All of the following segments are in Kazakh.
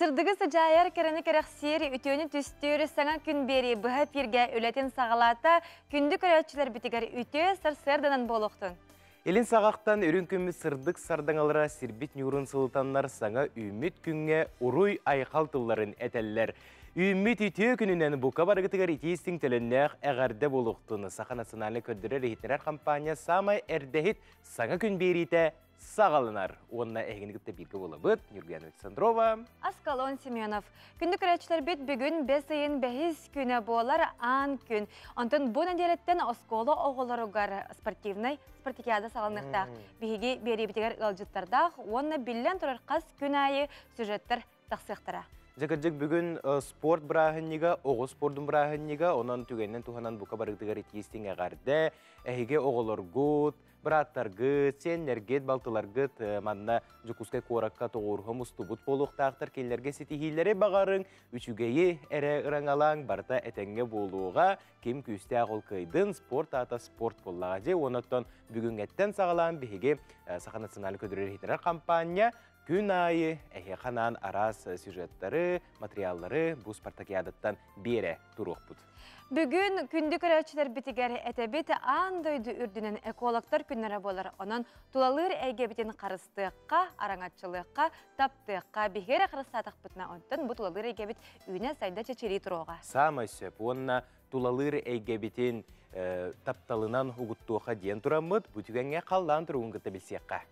Сырдығы сыжайар кәріні кәріқ сері үтіөні түстері саңа күн бері бұға пирге өлетін сағалата күнді көрәтшілер бітігер үтіө сыр-сырдынан болуқтын. Елін сағақтан өрін күмі сырдық сардаңалыра сирбит нюрын сылтанлар саңа үміт күнге ұруй айқал тұлларын әтәлілер. Үміт үтіө күнінен бұқа барғытығар итейістің төліннәқ әғарды болуқтын. Сақа националы көддірі рейхетінер компания самай әрдәхет саңа күн берейті сағалынар. Онына әгінігітті біргі болы бұд. Нюрген Александрова. Аскалон Семенов. Күнді көрәтшілер бет бүгін бәсейін бәхіз күні болар аң күн. Онтын бұл әнделеттен осколы оғыларығар спартикиада салынықтақ. Бігеге бері бітігер ғалжыттардақ. Онына білен тұрар қас күн айы сюжеттер тақсықтыра. Жакыржык бүгін спорт бірағыннеға, оғы спордың бірағыннеға, онан түгеннен туғанан бұқа барықтығар етейістің әғарды, әйге оғылар ғыт, біраттар ғыт, сенлер ғыт, балтылар ғыт, манна жүкускай қораққа тоғырғы мұстыбыт болуқтақтар келлерге сетихилері бағарын, үшігейі әрі ұраңалаң барта әтенге болуға, кем күсті ағыл қайдың спорт ата спорт болуға же, оныттан бүгін әттен сағалан бігеге Сақа националы көдірер хитінер компания, күн айы, әйе қанан арас сюжеттары, материаллары бұл спартакиадаттан бере тұруқ бұд. Бүгін күнді көрәтшілер бітігер әтәбеті андойды үрдінен экологтар күннері болар. Онын тулалыр әйгебетін қарыстыққа, араңатшылыққа, таптыққа, бігері қарыстатық бұтына онтын бұл тулалыр әйгебет үйіне сайда чечері тұруға. Самай сөп, онына тулалыр әйгебетін тапталынан ұғыттуға ден тұрамыд, бүтігенге қалдан тұруғын ғыты білсеққа.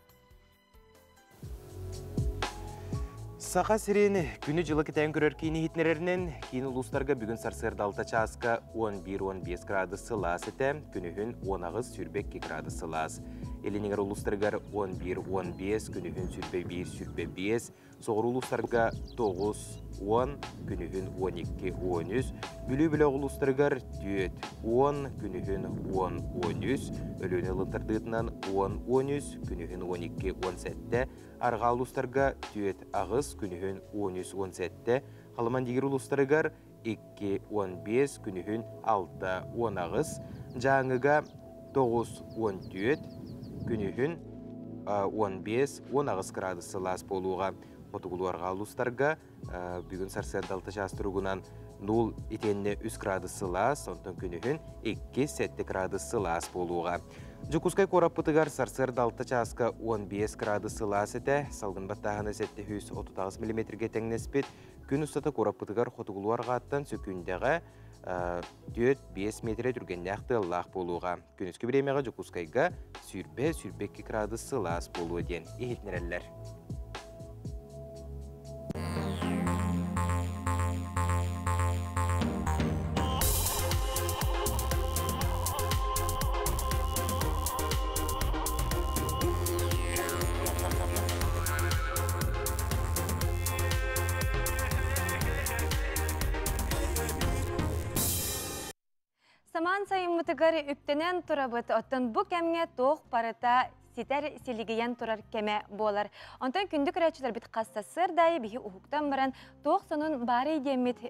Сақа сирені күні жылы кітайын көрер кейіні хитнерерінен кейін ұлыстарға бүгін сарсырды алта часқа 11-15 градусы лас еті, күнігін 10 сүрбек 2 градусы лас. Елінігер ұлыстарғар 11-15, күнігін сүрбек 1-5, соғыр ұлыстарға 9-10, күнігін 12-13, бүлі-бүлі ұлыстарғар 10, күнігін 10-13, өліні ұлықтардығытынан 10-13, күнігін 12-17, арға ұлыстарға 10 ағыз, күнігін 13-17, қалыман дегер ұлыстарғар 2-15, күнігін 6-10 ағыз, жаңыға 9-14, күнігін 15-10 ағыз градусы лас болуға. Отығылуарға ұлыстарға бүгін сарсырды алты жастырығынан 0 етенне 3 градусы лас, онтын күнігін 2-7 градусы лас болуға. Жүкускай қораппытығар сарсырды алты жасқа 15 градусы лас еті, салғын баттағаны 730 мм тәңнеспет, күн ұстата қораппытығар қотығылуарға аттан сөкіндегі 4-5 метре түргенде ақты лақ болуға. Күніскі біремеға жүкускайға сүрбе 2 градусы лас болуы ден ехетнерелер. Саман сайымытығары үптенен тұрабыт, оттын бұ кәмге тоқ парыта ситер селігіен тұрар кәме болар. Онтан күнді көрәтшілер біт қасса сырдайы бігі ұхуқтан баран тоқ сонын бары демет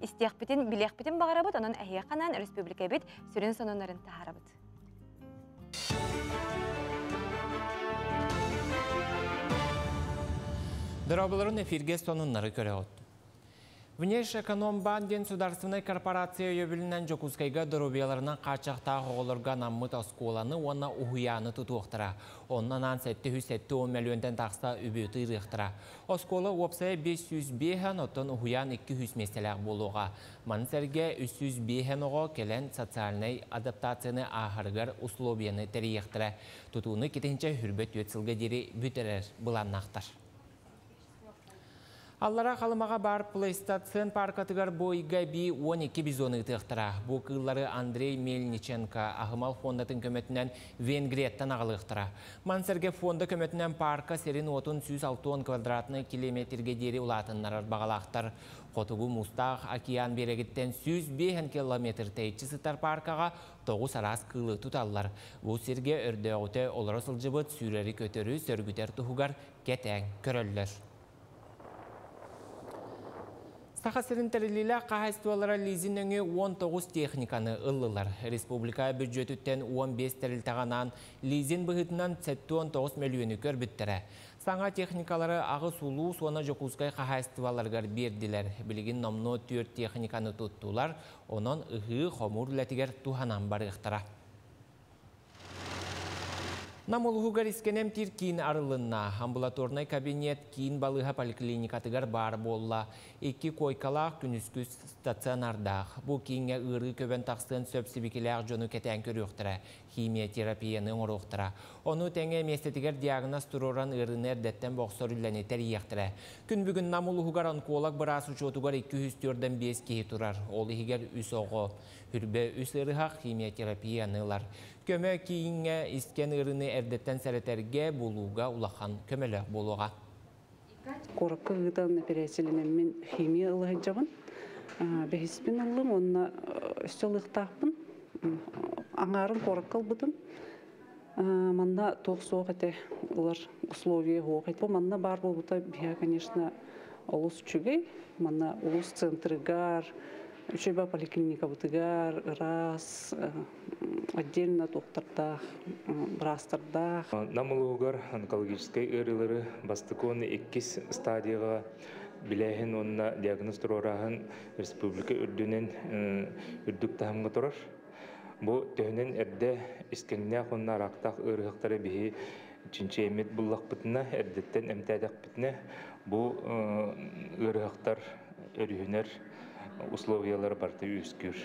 істеқ бітін, білеқ бітін бағарабыт, онын әйе қанан республика біт сүрін сонынларын тағарабыт. Дұрабыларын эфирге сонынлары көрі өтті. Внешэкономбан ден сударственной корпорация өйебілінен Жокускайға дұрубияларынан қачақтағы олырға наммыт осколаны онна ұхуяны тұтуқтыра. Оннан 710 миллионден тақста үбеті ұрықтыра. Осколы опсая 500 бейхен, оттан ұхуян 200 меселек болуға. Мансерге 300 бейхен оғы келен социальный адаптацияны ағырғар условияны тәріектіра. Тұтуыны кетенше хүрбет өтсілге дері бүтерер бұланнақтар. Аллара қалымаға бар плейстацион паркатығар бойға би 12 бизоны тұқтыра. Бұл қыллары Андрей Мельниченко ағымал фондатын көметінен Венгрияттан ағылықтыра. Мансерге фонды көметінен парка серін 30-160 квадратны километрге дері ұлатынлар бағалақтар. Қотығу мұстақ океан берегіттен 105 километр тәйтші сытар паркаға 9 арас қылы тұталылар. Бұл серге өрді өте олары сылжыбыт сүйрері көтері сөргітер тұхығар кетәң көрілілер. Сақа сірінтірілілі қағайстуалары лизиніңі 19 техниканы ұлылар. Республика бюджетіттен 15 тәрілтағанан лизин бұғытынан 79 миллионы көр біттірі. Саңа техникалары ағы сулу суана жокускай қағайстываларғар берділер. Білігін номно төр техниканы тұттулар, онын ұғы қомур ләтігер туханан барықтыра. Намулғугар искенем тир кейін арылынна. Амбулаторный кабинет кейін балыға поликлиникатыгар бар болла. Екі койкалақ күнүскүс стационардақ. Бұл кейінге ұры көбен тақсын сөпсібекелер жону кетен көріқтіра. Химия терапияны оңырықтыра. Оны тәңе местетігер диагноз тұроран ұрыны әрдеттен боқсор үлләнетер ияқтыра. Күн бүгін намулғугар онколог бірас ұчотугар 204-ден 5 кейі тұрар. Ол егер үс оғы. Үрбе үс ұрыға химия терапиянылар. Көмө кейінге isken ұрыны әрдеттен сәретерге болуға улахан көмелі болуға. Коракка гытан операциялармен химия ылыгы жабын. Бехиспин алым, онна өстөлүктаппын. Аңарын кораккал бутым. Манда тоқсоқ эте улар условия хоқ айтпо. Манда бар болбута бия, конечно, олус чүгей. Манда олус центрыгар, Учеба поликлиника бутыгар, раз, отдельно доктordах, брастардах. Намылугар онкологической ырылары бастыкон 2 стадияға билэхин онна диагноз турораһын республика үрдүнен үрдүк тахымга турар. Бу төһөнен эрдэ искеңнэ хонна рактак ырыктары бихи чинче эмет буллак бытына эрдеттен эмтәдәк битне бу ырыктар өрүнөр условиялар барты үскүр.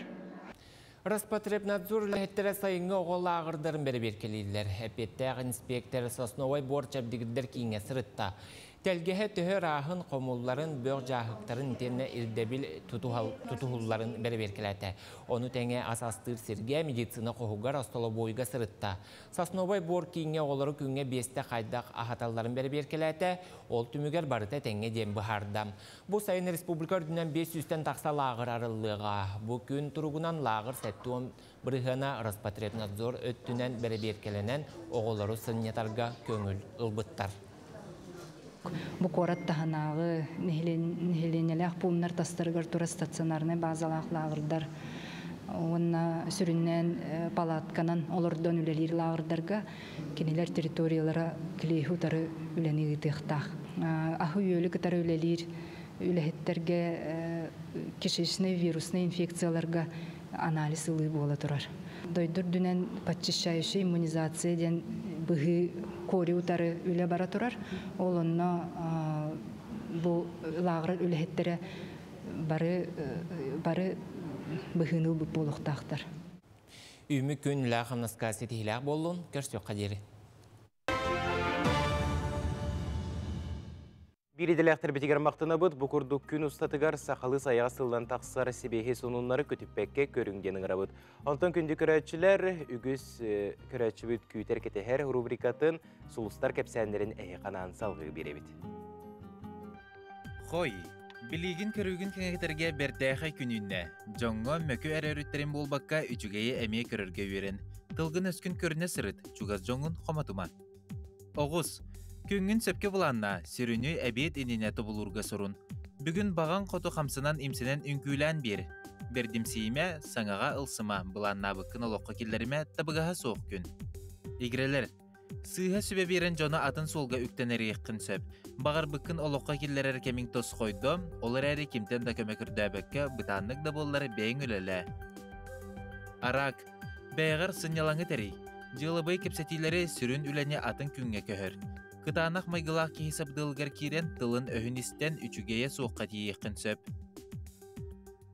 Роспотребнадзор ләһеттері сайынғы оғылы ағырдарын бәрі беркелейлер. Әпеттәғ инспектор Сосновой борчабдигіддер кейінге сырытта. Тәлгеһе төһөр ахын қомулларын бөг жағықтарын тенне ирдебил тутухулларын бәрі беркеләті. Оны тәңе асастыр сирге медицина қоғугар остолы бойға сырытта. Сосновой бор кейінге оғылары күнге бесті қайдақ ахаталарын бәрі беркеләті. Ол түмігер барыта тәңе дем бұхардам. Бұл сайын республика үрдінен 500-тен тақса лағыр арылыға. Бұл күн тұрғынан лағыр сәттуым бірғана Роспотребнадзор өттінен бәрі беркеленен оғылары сыннетарға көңіл ұлбыттар. Бу корат таханагы нехленелях пулнар тастыргар тура стационарный базалах лагырдар. Онна сүрүннен палатканан олордон үлелир лагырдарга кинелер территориялара клейхутары үлени тыхтах. Ахы үйөлү кытары үлелир үлехеттерге кишечный вирусный инфекцияларга анализ ылы бола турар. Дойдур дүнен подчищающий иммунизация ден быгы кори утары үле бара турар. Ол онно бу лагыр үлехеттере бары быгыныл бу болуктактар. Үмі күн лағымнасқа сетихилақ болуын көрсөк қадері. Бириделяқтыр бетегер мақтына бұд, бұқырдық күн ұстатығар сақалы саяға сылдан тақсары себейхе сонунлары көтіппәкке көрінгенің рабыд. Антон күнді көрәтшілер үгіз көрәтші күйтер кетехер рубрикатын сұлыстар кәпсәндерін әйқанан салғы беребет. Қой, білігін көрігін кәңектерге бердәйхай күнінне. Жоңға мөкі әрәріттерін болбаққа үчігейі әмей көрірге верен. Тылғын өскін көріне сырыт, чугаз жоңын қоматума. Оғыз. Күнгін сөпке бұланна, сүріні әбет еніне тұбылурға сұрын. Бүгін баған қоту қамсынан имсінен үңкүйлән бер. Бердімсейіме, саңаға ылсыма, бұланна бұққын олыққа келдеріме табығаға соқ күн. Игрелер, сыйға сөбе берін жоны атын солға үктенері еққін сөп. Бағар бұққын олыққа келдерер кемін тос қойды, олар әрі кемтен да көмекірді әбәкке бұтанлық да боллары бәйін өлелі. Арак, бәйғар сынялаңы тәрей. Жылыбай кепсетилері сүрін үлене атын күнге көхір. Кытанақ майгылақ кейсіп дылғар керен тылын өхіністен үчігеє соққа дейеқін сөп.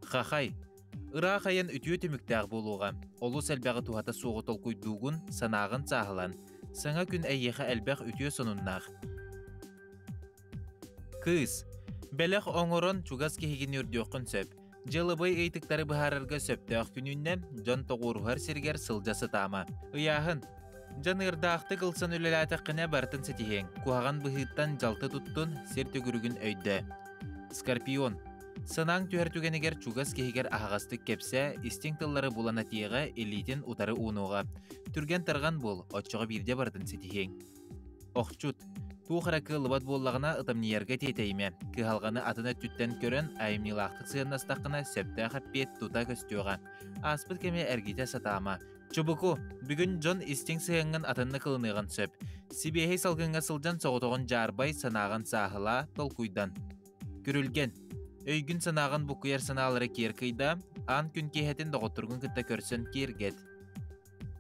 Қақай, ұра қайын үтіе түміктәғ болуға. Олу сәлбәғі туғата соғы толқойдуғын санағын сағылан. Саңа күн әйеқі әлбәқ үтіе сонуннақ. Кыз, бәләқ оңырын чугаз кехеген үрдіоқын сөп. Жылыбай әйтіктері бұхарырға сөптәқ күнінен жон тоғырғар сергер сылжасы тама. Ұяғын, жан ырдақты қылсын үлеләтіқіне бартын сетихен. Куаған бұхыттан жалты тұттын сер төгірігін өйді. Скорпион. Сынаң түхәртүгенегер чугас кехегер ағастық кепсе, истен тыллары болана тиеға элитен утары уынуға. Түрген тарған бол, отчыға бірде бартын сетихен. Оқчут. Туғырақы лыбат боллағына ытымниерге тетейме. Кыхалғаны атына түттен көрін айымнилақтық сыйыннастақына сөпті қаппет тута көстеуға. Аспыт кеме әргейте сатама. Чубуку, бүгін Джон Истинг сыйыңын атынны кылыныған сөп. Сибехей салгынға сылжан соғытоғын жарбай санаған сағыла толкуйдан. Күрілген, өйгін санаған бұқыяр саналары керкейда, ан күн кейхетін доғытырғын күтті көрсін кергет.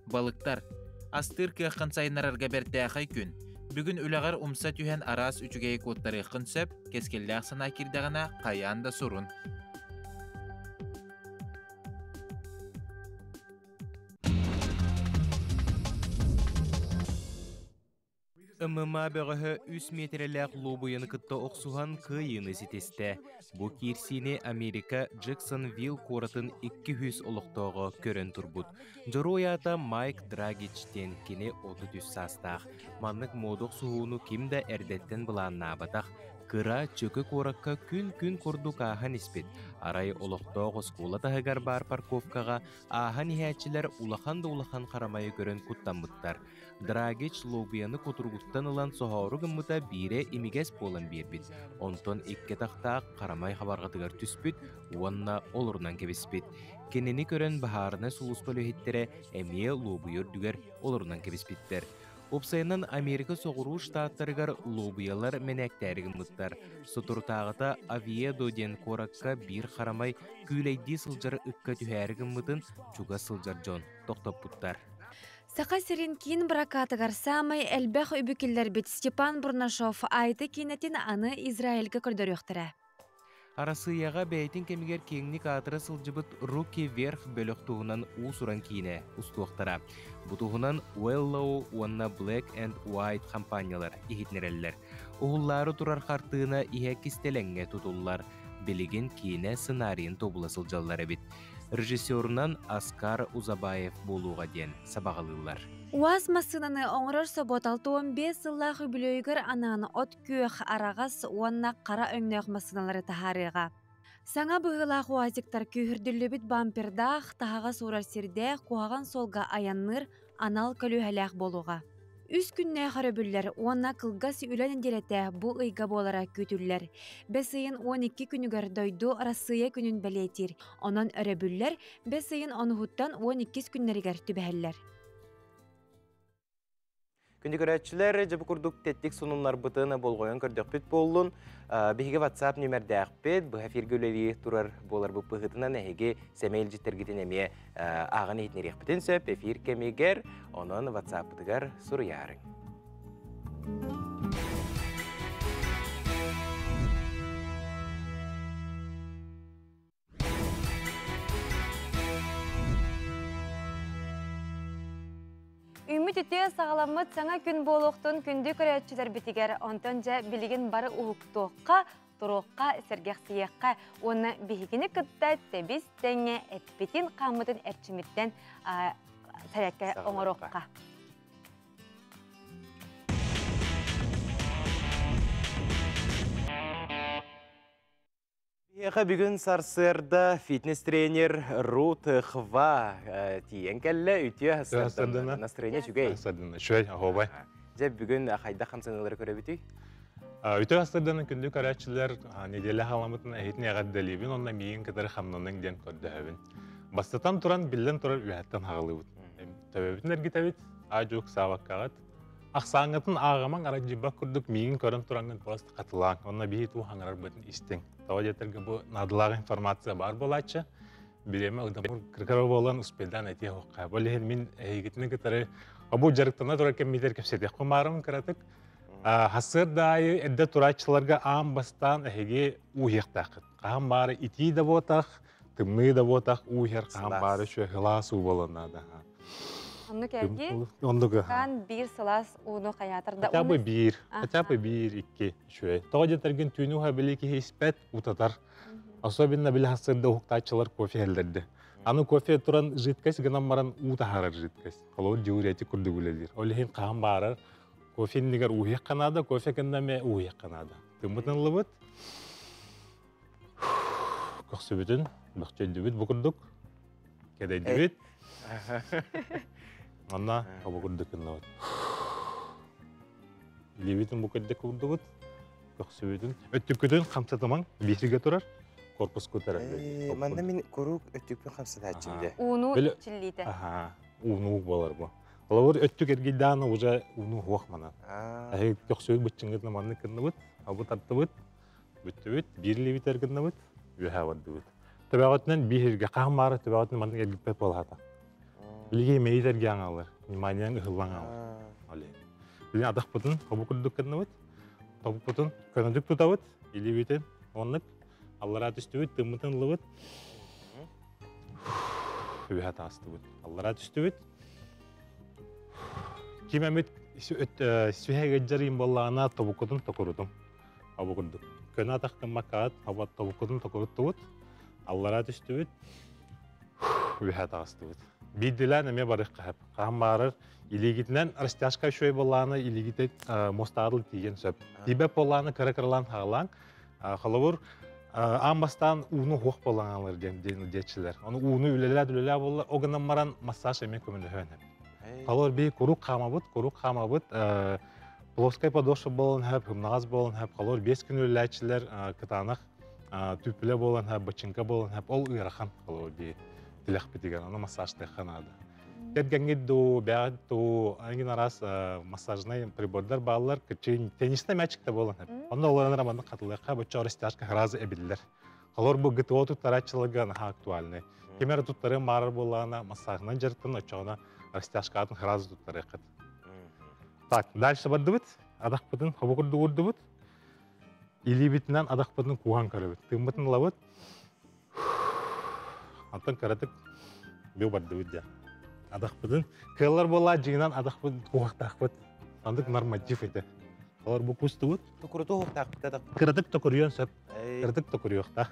Балықтар, астыр күйаққан сайынарарға бәртәқай күн. Бүгін үлағар умса түйен арас үчігей көттары қын сөп, кескелләқ сана кирдағына қаян да сұрын. ММА бөғігі 3 метрлік лобойын күтті оқсуған күйіні сетесті. Бұ керсіне Америка Джексонвилл қоратын 200 олықтығы көрін тұрбұд. Жороята Майк Драгичтен кені 30 састақ. Маннық модық суғыны кімді әрдеттен бұланна абатақ. Кыра чөкі қораққа күн құрдық ағын іспет. Арай олықтығы скола тағығар бар парковкаға ағын ихәтчілер улахан қарамайы көрін құттан бұттар. Драгич лобияны көтіргіттен ұлан соғауры гымыта бире имигес болын бербет. Онтон икке тақтақ қарамай қабарғатығар түспет, уанна олырынан кебеспет. Кенені көрін бағарына сұлыс бөлігеттері әмие лобийыр дүгер олырынан кебеспеттер. Опсайынан Америка соғыру штаттарығар лобиялар мәнәктәрі гымыттар. Сотыртағыта Авиедо ден қораққа бір қарамай күйлейді сылжар үкка түхәрі гымытын чуға сылжар жон тоқтап бұттар. Сақа сирин кейін бракатығар самай әлбәқ үбікілер бет Степан Бурнашов айты кейнетін аны Израильге көрдір өқтірі. Арасыяға бәйтін кемігер кеңнік атыры сылжыбыт руки верх бөлік туғынан ұсыран кейіне ұстуақтара. Бұтуғынан Wellow, Wanna Black and White компаниялар ихетнерелер. Оғыллары тұрар қартығына ihe кистелеңге тұтылылар. Білеген кейіне сценарийін тобылы сылжалар әбет. Режиссерынан Аскар Узабаев болуға ден сабағалылар. Уаз масынаны оңырыр соботал 15 сыллағы бүлейгір ананы от күйіқ арағас уанна қара өңнеғ масыналары тахарыға. Саңа бұғылағы уазиктар күйірділі біт бампердақ тағаға сұрар серде қуаған солға аянныр анал көлі болуға. Үс күнне қарабүллер уанна қылғас үләнін делеті бұл ұйға болара көтіллер. Бәсейін 12 күнігер дойду арасыя күнін бәлетер. Онан өребүллер бәсейін онығыттан 12 күннерігер түбәллер. Күнді көрәтшілер жабы күрдік тәттік сұнымлар бұтыны болғойын көрдік бүт болуын. Бігіге WhatsApp нөмірді әқпет, бұл әфергөлері тұрар болар бұл бұғытынан әйге сәмейл жеттергетін әме ағын етінер еқпетін сөп, әфир кәмегер, оның WhatsApp бұтығар сұры ярың. Үміт үте сағаламыт саңа күн болуқтың күнді көрәтшілер бітігер, онтан жа білеген бары ұлықтуыққа, тұруыққа, сәргеқсияққа, оны бігігіні күтті тәбіз тәңе әтпетін қамытын әрчіметтен сәрәкке оңыруыққа. Еға бүгін Сарсырда фитнес-тренер Рут Хва тиен кәлі үтіе Сарсырдана настроение жүгей. Сарсырдана, шөй, ағобай. Жә бүгін қайда қамсанылары көрі бүті? Үті Сарсырдана күнді көрәтшілер неделі халамытын әйетін яғаддалебін, онна мейін кәдір қамнының ден көрді әбін. Бастатан тұран білден тұрар үйәттен хағылы бұд. Тәбәбітін әргі тәбет, ажуқ саваққағат. Ақсаңытын ағаман араджиба күрдік мейін көрін тұраңын просто қатылаң. Онна бейт ұғаңырар бұтын істің. Тава жетерге бұл надылағы информация бар болатшы. Біреме ұдамыр кіркірі болан ұспелдан әтия ұққа. Болеген мен әйгетіні кітары бұл жарықтана тұра кәммейтер кәпсетек құмарым кіратық. Хасыр дайы әдді тұрачыларға ам бастан әйге ұйықтақыт. Қағам бары ити да ботақ, тымны да ботақ, ұйыр қағам бары шөй ғылас ұ боланады. Онны кәлге, қан бір сылас ұны қаятырда. Хотя бы бір, икки шөй. Тоға жетерген түйіні ғабілікі хейспәт ұтатар. Особенно білі хасырда ұқтачылар кофе әлдерді. Аны кофе тұран житкәс, гынан маран ұта харар житкәс. Олауы диуреті күрді гүлелдер. Олеген қаған барар, кофенігер ұйық қанады, кофе кәндәме ұйық қанады. Тымытын лыбыт. Көқсі бүтін, бұқчай дүбіт бұқырдық. Кәдай дүбіт. Анна абыгырдык иннават. Левитин букаддык курдугут. Көксөбүтүн. Өттүккөдөн камсатамаң бесиге турар. Корпус көтөрөр. Манда мен корук өттүкпен камсатачымды. Уну чиллите. уну болар бу. Олар өттүк эргиданы уже уну хуакмана. Ай көксөй бычыңгы манны кынныбыт, абы тартыбыт, бүттүбүт, бирли битергеннебит, үһә бардыбыт. Табагатнан бирге кахмары табагатнан манны эргиппет болата. Билге мейдерге аңалар, вниманияң ыһыллаңалар. Але. Биле адак бутун, абы курдук кынныбыт, табык бутун, көнөдүк тутабыт, или битен, оннык, аллара түстүбүт, тымытын лыбыт. Үһә тастыбыт. Аллара түстүбүт. Кимемит сүһәгә җарым боллана табыкын токурудум. Абыгындык. Көн атаккан макат, абат табыкын токурутубут. Аллара түстүбүт. Үһә тастыбыт. Бидилән эме барык кап. Камбарыр илигитнен растяшка шөй боллана илигите мостадыл тиген сөп. Тибе боллана кырыкырлан хаглан. Халыбыр амбастан уну хук болланалар дечилер. Аны уну үлелә болла, огынан маран массаж эме көмөлөһөн. Халыр би курук камабыт, плоская подошва болон хап, хымнагаз болон хап, халыр 5 күн үлеләчилер кытанак түпле болон хап, бачынка болон хап, ол ырахан халыр би тилек битигән, аны массаж тәханады. Кергәнгеддо, бәгәддо, аңгин арас массажный прибордар баллар, кичен теннисне мәчикте болон хап. Анда оларны раманы катылыкка боча растяжка разы эбиллер. Халыр бу ГТО туттарачылыгы актуальный. Кемер туттары марыр боллана массажны жертын очона растяжкатын разы туттары кат. Так, дальше бардыбыт, адакпытын хабыкырды урдыбыт. Илибитинен адакпытын куган карыбыт. Тымбытын лабыт. Антон каратык бил бардыбыт да. Адакпытын кыллар болла жигинен адакпытын кугактакпыт. Андык норматив эте. Алар бу кустыбыт. Токуруту хуктакпыт адак. Кыратык токуруян сөп. Кыратык токуруякта.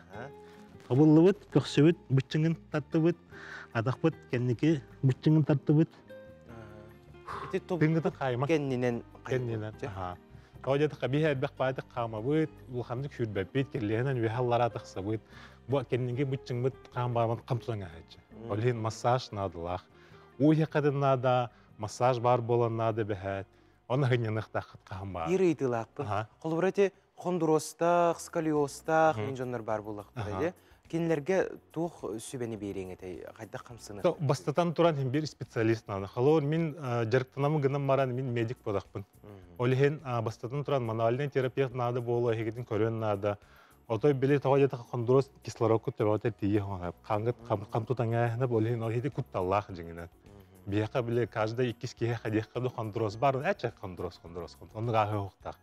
Кабыллыбыт, көксөбүт, бычыңын таттыбыт. Адакпыт кенники бычыңын таттыбыт. Тыңгыты каймак. Кеннинен. Каудеты кабиха бек байды камабыт, улхамдык хүрбәппет, керлерінен вехаллара тақсабыт. Бу кеннинге бычыңбыт камбарман камсуңа хәчі. Олин массаж надылах. Уйы кадын нада, массаж бар болан нады бәхәт. Оны гынянық тақыт камбар. Ири итылақпы. Қолыбыраты хондуростақ, сколиостақ, инжонлар бар болақпы. Кенлерге тух сүбени берең этэй, кайда камсыны. Бастатан туран бир специалист наны. Халор мин жарыктанамы гынан маран мин медик бодакпын. Олихен бастатан туран мануальный терапевт нады болу хегетин көрөн нады. Отой биле тагыда хондурос кислородку төбөтө тие хонап. Кангыт камтутаңа нап олихен олихи кутталлах жиңинен. Бияка биле каждый 2 киhe хадиякка до хондурос бар, ача хондурос. Онда гахы хуктак.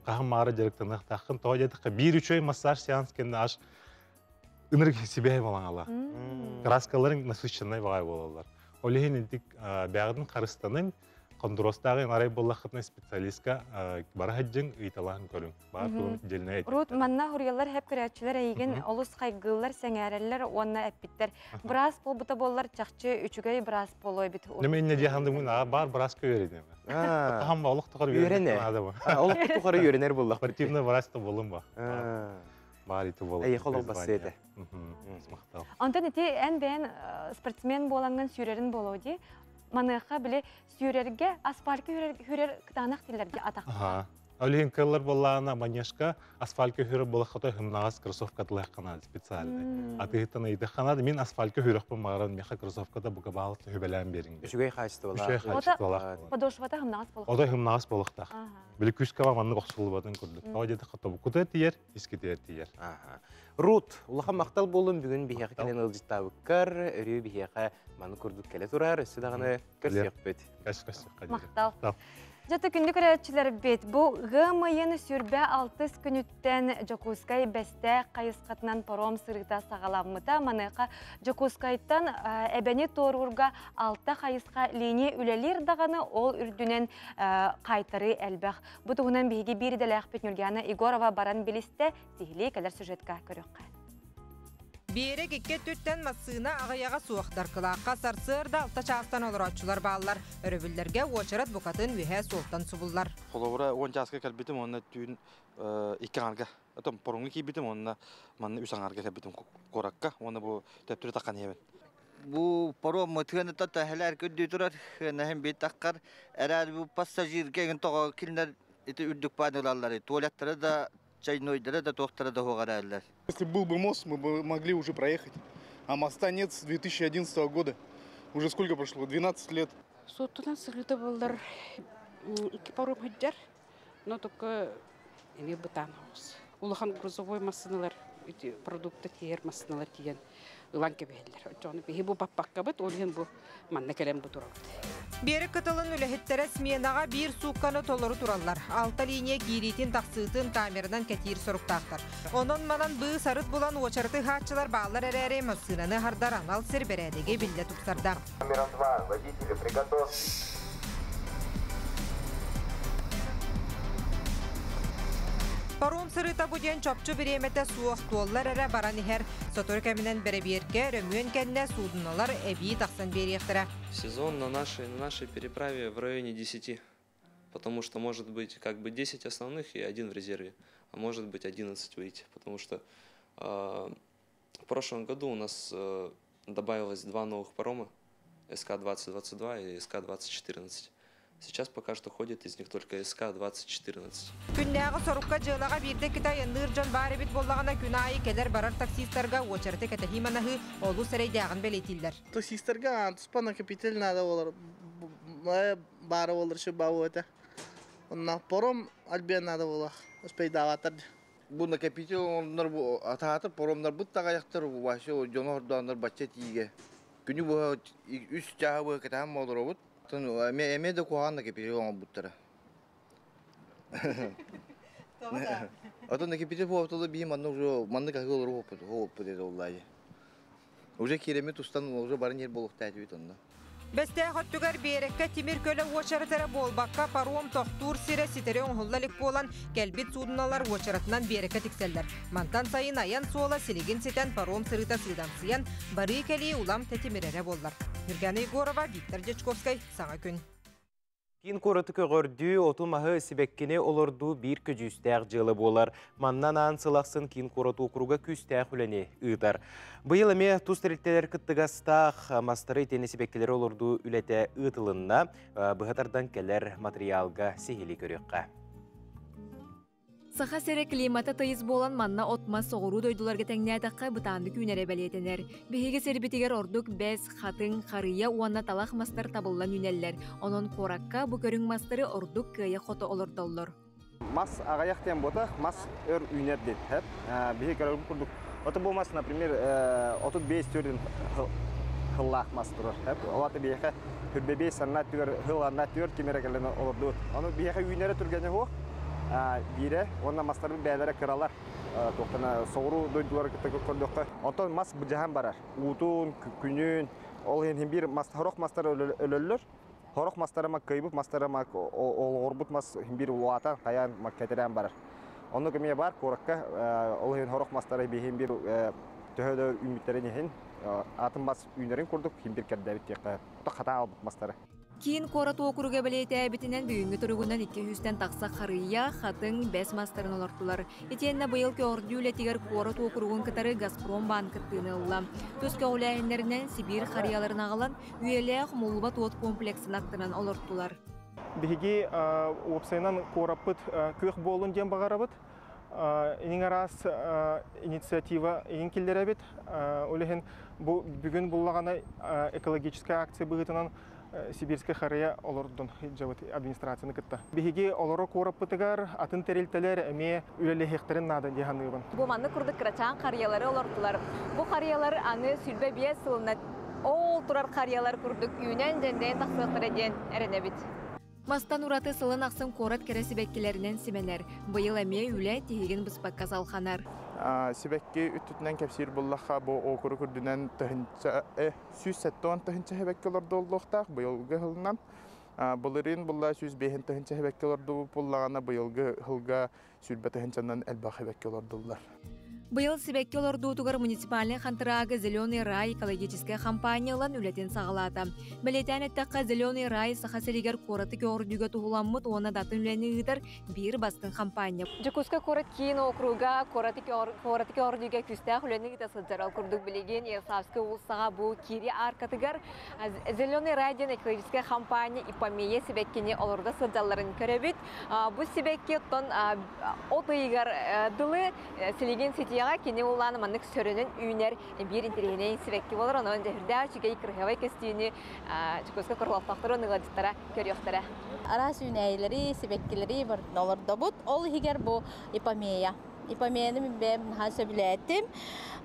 Кахым мары жарыктанак такын тагыда 1-3 массаж сеанс кенде аш энергия себе балаңала. Краскаларын насыщенный багай болалар. Олехин интик бягын карыстанын кондуростагы нарай боллахытны специалистка барахаджың ыйталаһын көрүң. Бар күн jelне. Рут манна хурьялар хеп керәчләр әйген олус кайгылар сәңәрәлләр онна әппиттер. Брас бол бута боллар чакчы үчүгәй брас болой бит. Неме инне жаһандым бар брас көрәдем. Хам балык тукар үйрәнә. Олук тукар үйрәнер буллак. Спортивный браста болым ба. Бар ите болу. Эй, холок басыйды. Антон ите ән бән спортсмен боланган сүйрерин болу ди. Маныха биле сүйрерге асфальтка хүрер кытанак тиллерге атак. Олин кыллар боллана манежка асфальтка хүрер болахата хымнагас кроссовка тылаккана специальный. Атыйтаны иде ханады мен асфальтка хүрек булмаган меха кроссовкада буга багып хөбелән бериң. Үчүгәй хачты була. Үчүгәй хачты була. Подошвата хымнагас болак. Ода хымнагас болакта. Биле күскә манны гоксулбатын күрдүк. Кавдеты хатабы кута тиер, искете тиер. Рут, улаха мактал болун бүгүн бияка келен ылжыттабыккар, өрү бияка маны көрдүк келе турар, өсү даганы көрсөкпөт. Мактал. Жаты күндүк көрәчиләр бит. Бу гымыйын сүрбә 6 күнүттән Жокускай бәстә кайыскатынан паром сырыта сагаламыта маныка Жокускайттан әбәне торурга 6 кайыска линия үлелер даганы ол үрдүнен кайтары әлбәх. Бу тугынан биге бири дәләх Петнюльяна Игорова баран билисте тихли калар сюжетка көрөккә. Берек икке түттен массына ағаяға суақтар қылаққа сарсырда алта чағыстан олырачылар балылар. Өрөбілдерге очарат бұқатын өйе солтан сұбылар. Қолауыра 10 жасқа кәлбетім, онына түйін 2 аңарға. Атым, порыңғы кейбетім, онына манны 3 аңарға кәлбетім қораққа. Оны бұл төптірі таққан ебін. Бұл пором мұтығыны татта әләр көдді тұрар. Нәхім бет таққар. Әрәді бұл пассажир кәгін тоға келінер үрдік бадылалары. Туалеттері да чайнойдары да тоқтары да хоғар әлілер. Если был бы мост, мы бы могли уже проехать. А моста нет с 2011 года. Уже сколько прошло? 12 лет. Соттунан сығыты болар 2 паром хыджар, но только эме бытан ауыз. Улахан грузовой машиналар, продукты тиер машиналар тиен ылан кебелер. Жоны бихи бу паппакка бит, олген бу манна келем бу турабыт. Бері кытылын үліхеттері сменаға бір суққаны толыры туралар. Алта линия киритин тақсытын камерадан кәтейір сұрықтақтар. Онын манан бұғы сарыт болан очарты хатчылар бағалар әрәрі мәсінаны хардар анал сір бәрәдеге білді тұқсарда. Номером 2, водители, приготовьтесь. Паром сырыта буден чопчу биремете суох туоллар әрі баран ихер. Сотор кәмінен бәрәберке рөмүйен кәнне судыналар әбей тақсан беректірі. Сезон на нашей переправе в районе 10, потому что может быть как бы 10 основных и 1 в резерве, а может быть 11 выйти, потому что в прошлом году у нас добавилось 2 новых парома, СК-2022 и СК-2014. Сейчас пока что ходит из них только СК-2014. Күннәғы сорукка жылаға бірде кітай ныржан бары бит боллағана күн айы келер барар таксистарға очарты кәтәхиманағы олу сәрейдәғын бәлетілдер. Таксистарға антуспана капитель надо олар. Бары олар шы бау өті. Онна пором альбен надо олар. Успейдаватыр. Бұл накопитель онлар атағатыр, поромдар бұттаға яқтыр, башы жоны ордандар бачет иге. Күні бұл үс жағы бұл кәтәхім олар обыд. Эме де куанна кепире он буттара. Ото кепире по то би манно уже манны как олор опыт это оллай. Уже керемет устан уже барнер болуктайт бит онда. Бесте хоттугар берекке тимир көлө очарытары болбакка паром тохтур сире ситерен холлалик болан келбит судуналар очаратынан берекке тикселлер. Мантан сайын аян суола силигин ситен паром сырыта сыйдан сыян бары кели улам тетимирере боллар. Юргена Егорова, Виктор Дечковский, Саңа күн. Кин короты көгөрдүү отумахы сибеккене олорду бир көжүстәк жылы болар. Маннан аан сылақсын кин короты округа күстәк үләне ыдар. Быйыл эме тустырыттелер кыттыгастақ мастары тені сибеккелер олорду үләте ытылынна быхатардан келер материалга сихили көрөкка. Саха сере климата тайыз болан манна отма соғыру дойдуларға тәңнәдіққа бұтанды күнәрі бәлетенер. Беге сербетігер ордук бәз, хатын, қарыя уанна талақ мастар табылан үнәллер. Онын қоракка бұ көрің мастары ордук күйе қоты олырдоллар. Мас ағаяқтен бота, мас өр үйнер дейд. Беге көрің күрдік. Оты болмас, например, 35 түрден хыллақ мас тұрыр. Олаты беге хүрбебей санна түгер, хылларна түгер кемерекелен олырды. Оны беге үйнері түргені хоқ. Бире, онна мастарын бәлері кыралар. Тоқтана соғыру дойдулар көрдіққа. Онтан мас бұжахан барар. Уутун, күнін, ол ең бір хорақ мастары өлілер. Хорақ мастарыма көйбіп, мастарыма олғырбыт мас бір уатан, қаян кәтерен барар. Оны көмей бар, қораққа ол ең хорақ мастары бейін бір төхеді үміттерін ең. Атын мас үйнерін көрдік, ең бір кәрдәбіт текқа. Қата албық мастары. Кин корат округа белете битинен бүгүнгү тургунан 200-тен такса харыя хатын 5 мастарын олортулар. Итенне быйыл көрдүле тигер корат округун кытары Газпром банкытыны улла. Төскө улайнеринен Сибир харияларын агалан үйелек мулбат от комплексин аттынан олортулар. Биги опсайнан корапыт көх болун дем багарабыт. Эниң арас инициатива эң килдеребит. Олехен бу бүгүн буллагана экологическая акция быгытынан Сибирская хария олордун жабыт администрацияны кытта. Биги олоро кораппытыгар атын терилтелер эме үлеле хектерин нада деханыбын. Бу манны курдык крачан хариялары олордулар. Бу хариялар аны сүлбе бие сылына ол турар хариялар курдык үйнен женден таксыктыр ден эренебит. Мастан ураты сылын аксын корат кереси беккелеринен сименер. Быйыл эме үле тегин быспакка салханар. Сибекки үттүтүнөн кепсир буллахка бу окуру күрдүнөн тыгынча сүз-сеттон тыгынча хебеккелер долдуктак быйылгы хылынан булырын булла сүз бехин тыгынча хебеккелер буллагана быйылгы хылга сүрбе тыгынчанан элбах хебеккелер доллар. Быйыл Сибекке олордуутугар муниципальный хантыраагы «Зеленый рай» экологическая компаниялан үлетен сағалата. Белетен әттіққа «Зеленый рай» сахаселигер кораты көрдігі тұғыламмыт оны датын үлені ұйтар бір бастың компания. Жүкуска корат кейін округа кораты көрдігі күстәқ үлені ұйта сылжарал күрдік білеген Ерсавскі ұлсаға бұл кири аркатыгар «Зеленый рай» ден экологическая компания ипамие Сибеккене олорда сылжаларын көребіт. Бұл Сибекке тұн отыйгар дылы селеген сетия Аяға кені оланы маннык сөрінің үйінер бір интерегенейін сібекке болыр, оның жәхірді чүгей кірхевай көстүйіні чүкөзгі құрылақтақтыры оныға көріқтара. Арас үйнәйлері, сібеккелері бір оларда бұд. Ол егер бұл ипамея. Ипамияны мен бәм хан сөбілеттім.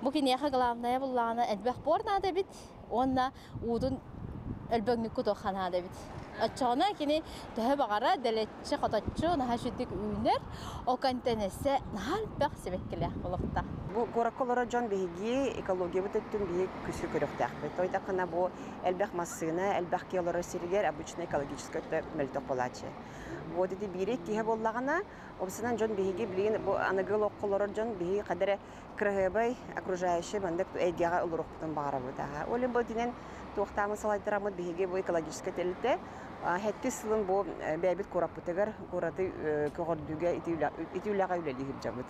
Бұл кенеға ғыламная бұллағына әлбәқ борнады бит. Онна удun ölbögnük kutuxanada bit. Açığına kini töhe bağara deletçi qatatçı naha şüddük ünler o kantenese nahal baq sebekkele qılıqta. Bu qorakolora jon bihigi ekologiya bütün bihig küsü körüqtaq. Toyda qana bu elbaq masına, elbaq kiyalara sirger обычно экологическое мелтоқолачы. Bu dedi biri kihe bollağına обсынан jon bihigi bilin bu anagıl oqolora jon bihi qadara kırhebay окружающий мандак эйгага улуруқтан бағара бұда. Олен бұл динен тоқтамын салайдырамыд бихиге бұл экологическое телте хәтті сылын бұл бәйбіт қораппытығар қораты көғырдуға итеуліға үлелігіп жабыд.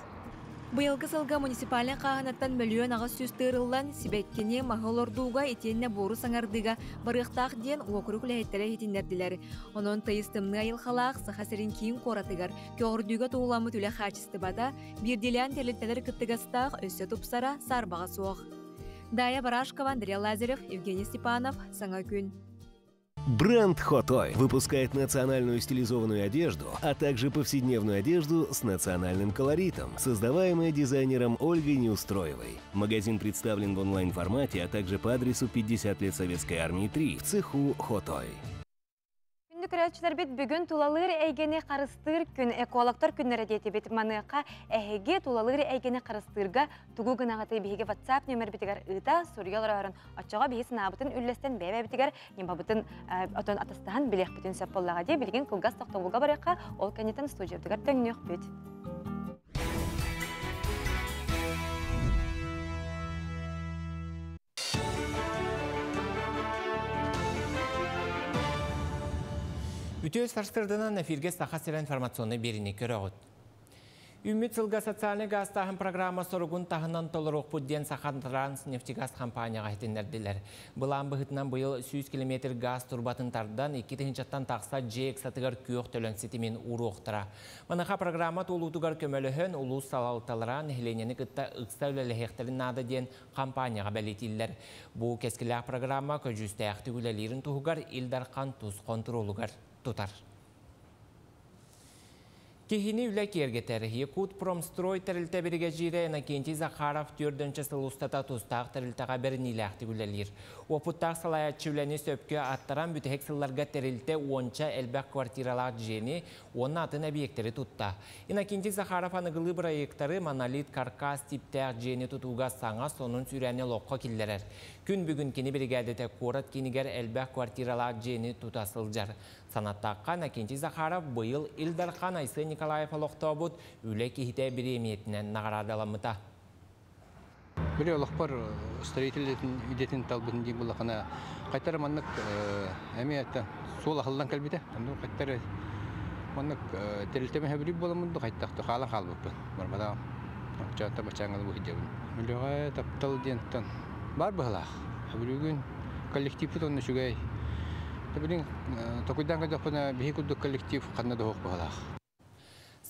Быйылғы сылға муниципален қағанаттан миллион ағыз сөз тырылан сибеккене мағылордуға етенне бору саңардыға барықтақ ден оқырық ләйттері етіндерділер. Оның тайыстымны айылхалақ сақасырын кейін қоратығар көғырдуға туғыламы түлі қачысты бада бірделян тәліттелер күттігістақ өсі тұпсара сарбаға соқ. Дая Барашкова, Андрей Лазарев, Евгений Степанов, Саңа күн. Бренд Хотой выпускает национальную стилизованную одежду, а также повседневную одежду с национальным колоритом, создаваемая дизайнером Ольгой Неустроевой. Магазин представлен в онлайн-формате, а также по адресу 50 лет Советской армии 3 в цеху Хотой. Күрәтчілер бит бүгін тулалыр әйгені қарыстыр күн экологтар күннері деті бет маныға әйге тулалыр әйгені қарыстырға тұғу ғынағаты бейге WhatsApp нөмір бітігер ұйта сұрғалар арын атшаға бейсін абытын үллестен бәйбә бітігер нембабытын отын атыстаған білек бүтін сөп болаға де білген қылғас тоқтауылға барыққа ол кәнетін студия бітігер тәңнеқ бүт. Үтөз сарстырдынан эфирге сақасыр информационный беріне көрі ғыд. Үміт сылға социальный газ тағын программа сұрғын тағынан толыруқ бұдден сақан Транснефтегаз компанияға етіндерділер. Бұлан бұғытынан бұйыл 100 км газ турбатын тардан 2 тыңчаттан тақса жек сатығар күйіқ төлін сетімен ұруқтыра. Маныға программа толутығар көмөліхін ұлыс салалталыра нәхіленені күтті ұқса өлелі нады ден компанияға бәлетілдер. Бұл кескілі программа көжісті әқті үлелерін тұғығар илдарқан тұз контролуғар тұтар. Кехини үләк ергетері Якут Промстрой тәрілті бірге жире Иннокентий Захаров 4-ші сылыстата тұстақ тәрілтіға бірініләқті үлелер. Опыттақ салаятчы үләне сөпке аттаран бүтәк сылларға тәрілті 10-ші әлбәк квартиралақ жені оның атын объекттері тұтта. Иннокентий Захаров анығылы проекттары монолит каркас типтәқ жені тұтуға саңа сонын сүрәне лоққа келдерер. Күн бүгін кені бригадеті қорат кенігер әлбәк квартиралақ жені тұтасылжар. Санаттаққа Иннокентий Захаров бұйыл Илдархан Айсы Николаев алоқтау үлі кехіте біремиетінен нағарадаламыта. Біле олықпар строительдетін үйдетін талбытын дейін бұлақына қайтары маннық әмейетті сол ақылдан кәлбеті. Қайтары маннық тәрілтеме әбіріп боламынды қайттақты қала қалбықпын. Бармада жауытта бачаңылы бұхы жауын. Мүліға таптал дейінттен бар бұғылақ. Әбірігін коллективі тонны шүгәй. Табилин токуйдан гадапына бихи куддук коллектив қаннады хоқ бағалақ.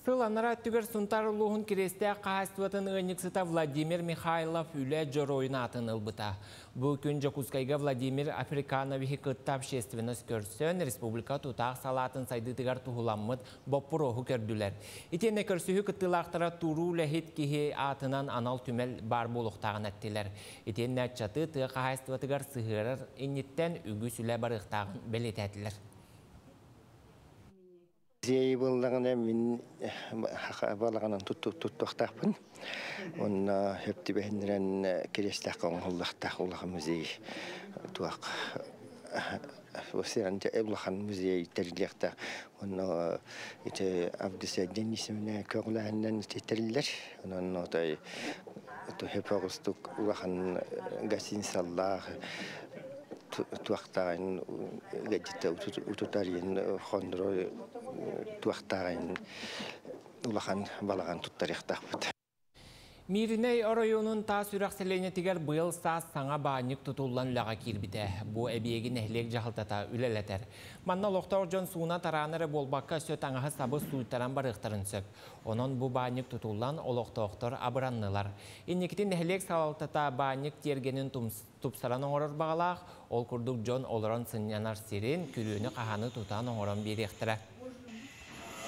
Сыл анара түгер сұнтар ұлығын кересте қағастуатын ұйнықсыта Владимир Михайлов үлі жоройына атын ұлбыта. Бұл күн Жокускайға Владимир Африканови күтті общественность көрсен республика тұтақ салатын сайды тігар тұғыламмыд боппыр оғы көрділер. Итене көрсігі күттілақтара тұру ләхет кеге атынан анал түмел бар болуқтағын әттілер. Итене әтчаты тұғы қағастуатығар сығырыр инеттен үгі сүлі барықтағын бәлет әтілер. Музей болғанда мен балағанын тұттықтақпын. Оны өпті бәхіндерін керестақ оңғылдақтақ олығы музей туақ. Осыған әбліған музей тәріліқтақ. Оны Абдыса Денисовна көңіләғінен тәрілдер. Оны өп оғыстық олаған гостиницаллақ туақтағын гаджетті ұтутарин қондыру туақтағын улахан балаған тұттарықтақ бұд. Мириней оройунун та сүрәкселенетигер быйыл саас саңа бааньык тутуллан лаға кирбите. Бу әбиегин әхлек жағылтата үлелетер. Манна лоқтор жон суына тараныры болбаққа сөт аңағы сабы суйттаран барықтарын сөп. Онон бу бааньык тутуллан олоқтоқтор абыраннылар. Иннекітін әхлек салалтата бааньык тергенін тупсаран оңорор бағалақ, ол күрдік жон олорон сынянар сирен күріні қағаны тутан оңорон беректірі.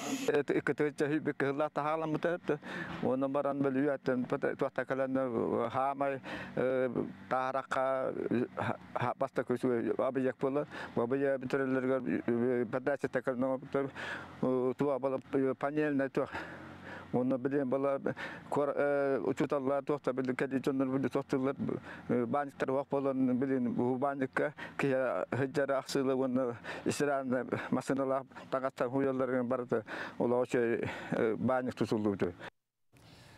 Ketika berkelah tahalam betul, orang baran beliau dan tuah kalan hamai taraka pasta kusu abijak pula, abijak betul lergar pada setakal no betul tuah bala panel na tuah. Ona beliau bala ucutallah tuah tapi kadi contoh beliau tuah banyak terwak polan beliau banyak kaya hajar aksila ona isran masalah tanggatan huyallar yang barat olah banyak tusulur tu.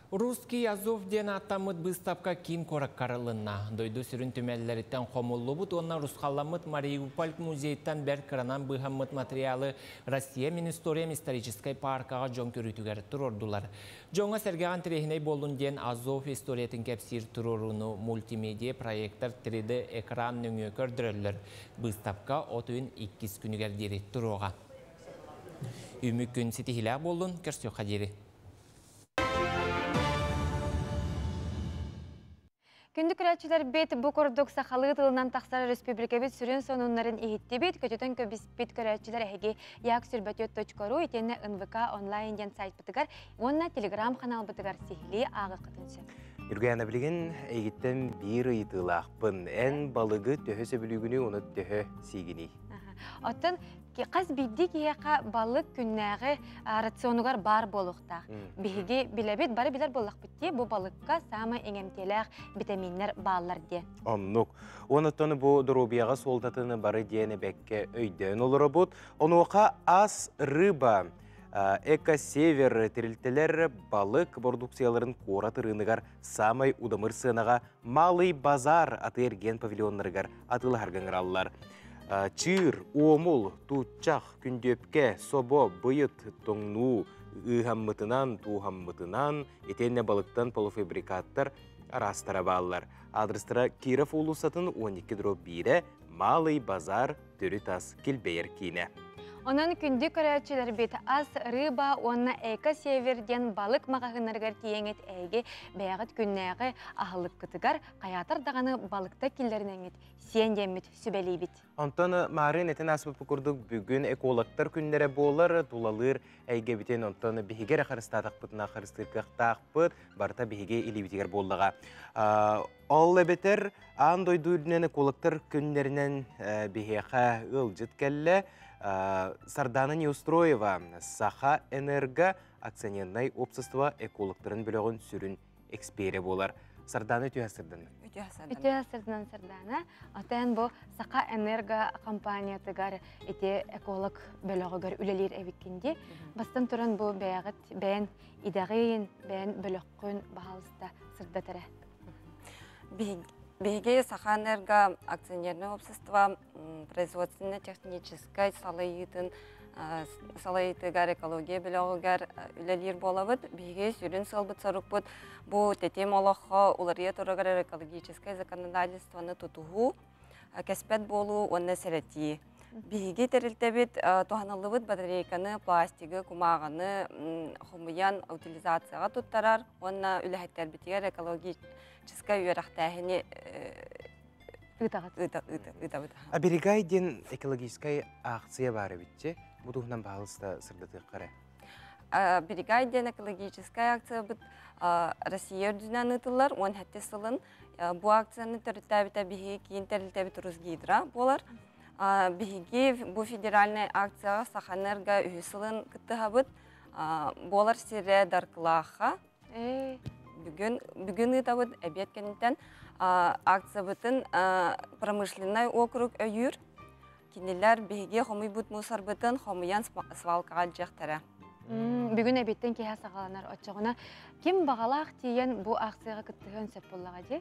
Русский Азов ден аттамыт быстапка кин корак карылынна. Дойду сүрін түмәлілеріттен қомылы бұд, онна Русқаламыт Мариуполь музейттен бәр кыранан бұхаммыт материалы Россия Министориям исторической паркаға жон көрітігер тұрордулар. Жонға сәргеған тірехіней болын ден Азов историятын кәпсир тұрорыны мультимедия проекттар 3D экран нүңе көрдірілер. Быстапка отуын 2 күнігер дері тұруға. Үмік күн сетихілі болын, көрсі қадері. Күндік күрәтшілер бет бұ көрдік сақалы тылынан тақсары республика бет сүрін сонунларын ехетті бет, көтетен көбіс бет күрәтшілер әге яқ сүрбәтет.ру етені НВК онлайн ден сайт бұтығар, онына телеграм канал бұтығар сехілі ағы қытынсы. Үргәйіні білген әйгеттен бір ұйтылақпын, ән балығы төхесі білігіні оны төхі сейгіне. Оттын қаз бидді кейеқа балық күннәғі рационугар бар болуқта. Бігі біләбет бары білер болақ бітте, бұл балыққа самы әңемтеләқ витаминлер балылар де. Оннық. Оныттаны бұл дұробияға солдатыны бары дейіні бәкке өйден олыры бұд. Онуға ас рыба, эко-север тірілтілер балық продукцияларын қоратырынығар самай удамыр сынаға малый базар аты ерген павильонларығар атылы харғаңыралылар. Чыр, омул, тутчақ, күндөпке, собо, бұйыт, тоңну, ұйхаммытынан, туғаммытынан, етенне балықтан полуфабрикаттар арастара балылар. Адрестара Киров улусатын 12-1, Малый базар, түрі тас келбейер кейіне. Онан күнді көрәтшілер бет ас рыба, онна эко-северден балық мағағынарғар тиеңет әйге бәғыт күннәғі ағылық күтігар, қаятар дағаны балықта келдерінеңет, сен демет сүбәлей бет. Онтаны марын әтін асып күрдік бүгін экологтар күннері болар, тулалыр әйге бітен онтаны бігігер ақырыстадық бұтына ақырыстырқықтақ бұт, барта бігіге елебетігер болдыға. Ол әбетер, андойдуылінен экологтар күннерінен бігеға ұлжыт кәлі, Сардана Неустроева, Саха Энерго акционерный общество экологтарын бөлігін сүрін экспері болар. Сардана өте асырдан? Өте асырдан Сардана. Отын бұл Саха Энерго компания тұғар өте эколог бөлігігер үлелер әвіккенде. Бастан тұрын бұл бәйін идағайын, бәйін бөліққын бағалыста сырдатыры. Беге Саха Энерго акционерное общество производственно-технической салайытыгар экология білігігер үлелер болабыд. Беге сүрін сылбыт сарық бұд. Бұл тетем олаққа олария тұрығар экологическое законодательствоны тұтуғу, кәспет болу, онны сәреті. Беге тәрілтәбет туғанылы батарейканы, пластигі, кумағаны, хомыян утилизацияға тұттарар, онна үләхеттер бітігер экологическая үйерақтәхіне ұтабыд. Аберегайден экологическая акция бары бітте, бұдығынан бағылыста сырдаты қары? Аберегайден экологическая акция бұд Россия үрдінен ұтылар, он хәтте сылын. Бұл акцияны түріттәбіті бігі кейін тәрілтәбіт рұзгейдіра болар. Бігі бұл федеральный акцияға Саха Энерго үйсілін күтті бұд. Болар сире дарқылаға. Бүгін ұтабыд әбет кәнеттен акция бұтын промышленный округ өйір. Кенелер бігі қомый бұд мұсар бұтын қомыян свалқаға жақтары. Бүгін әбеттен кейі сағаланар отчығына. Кем бағалақ дейін бұл акцияға күттіген сөп болаға де?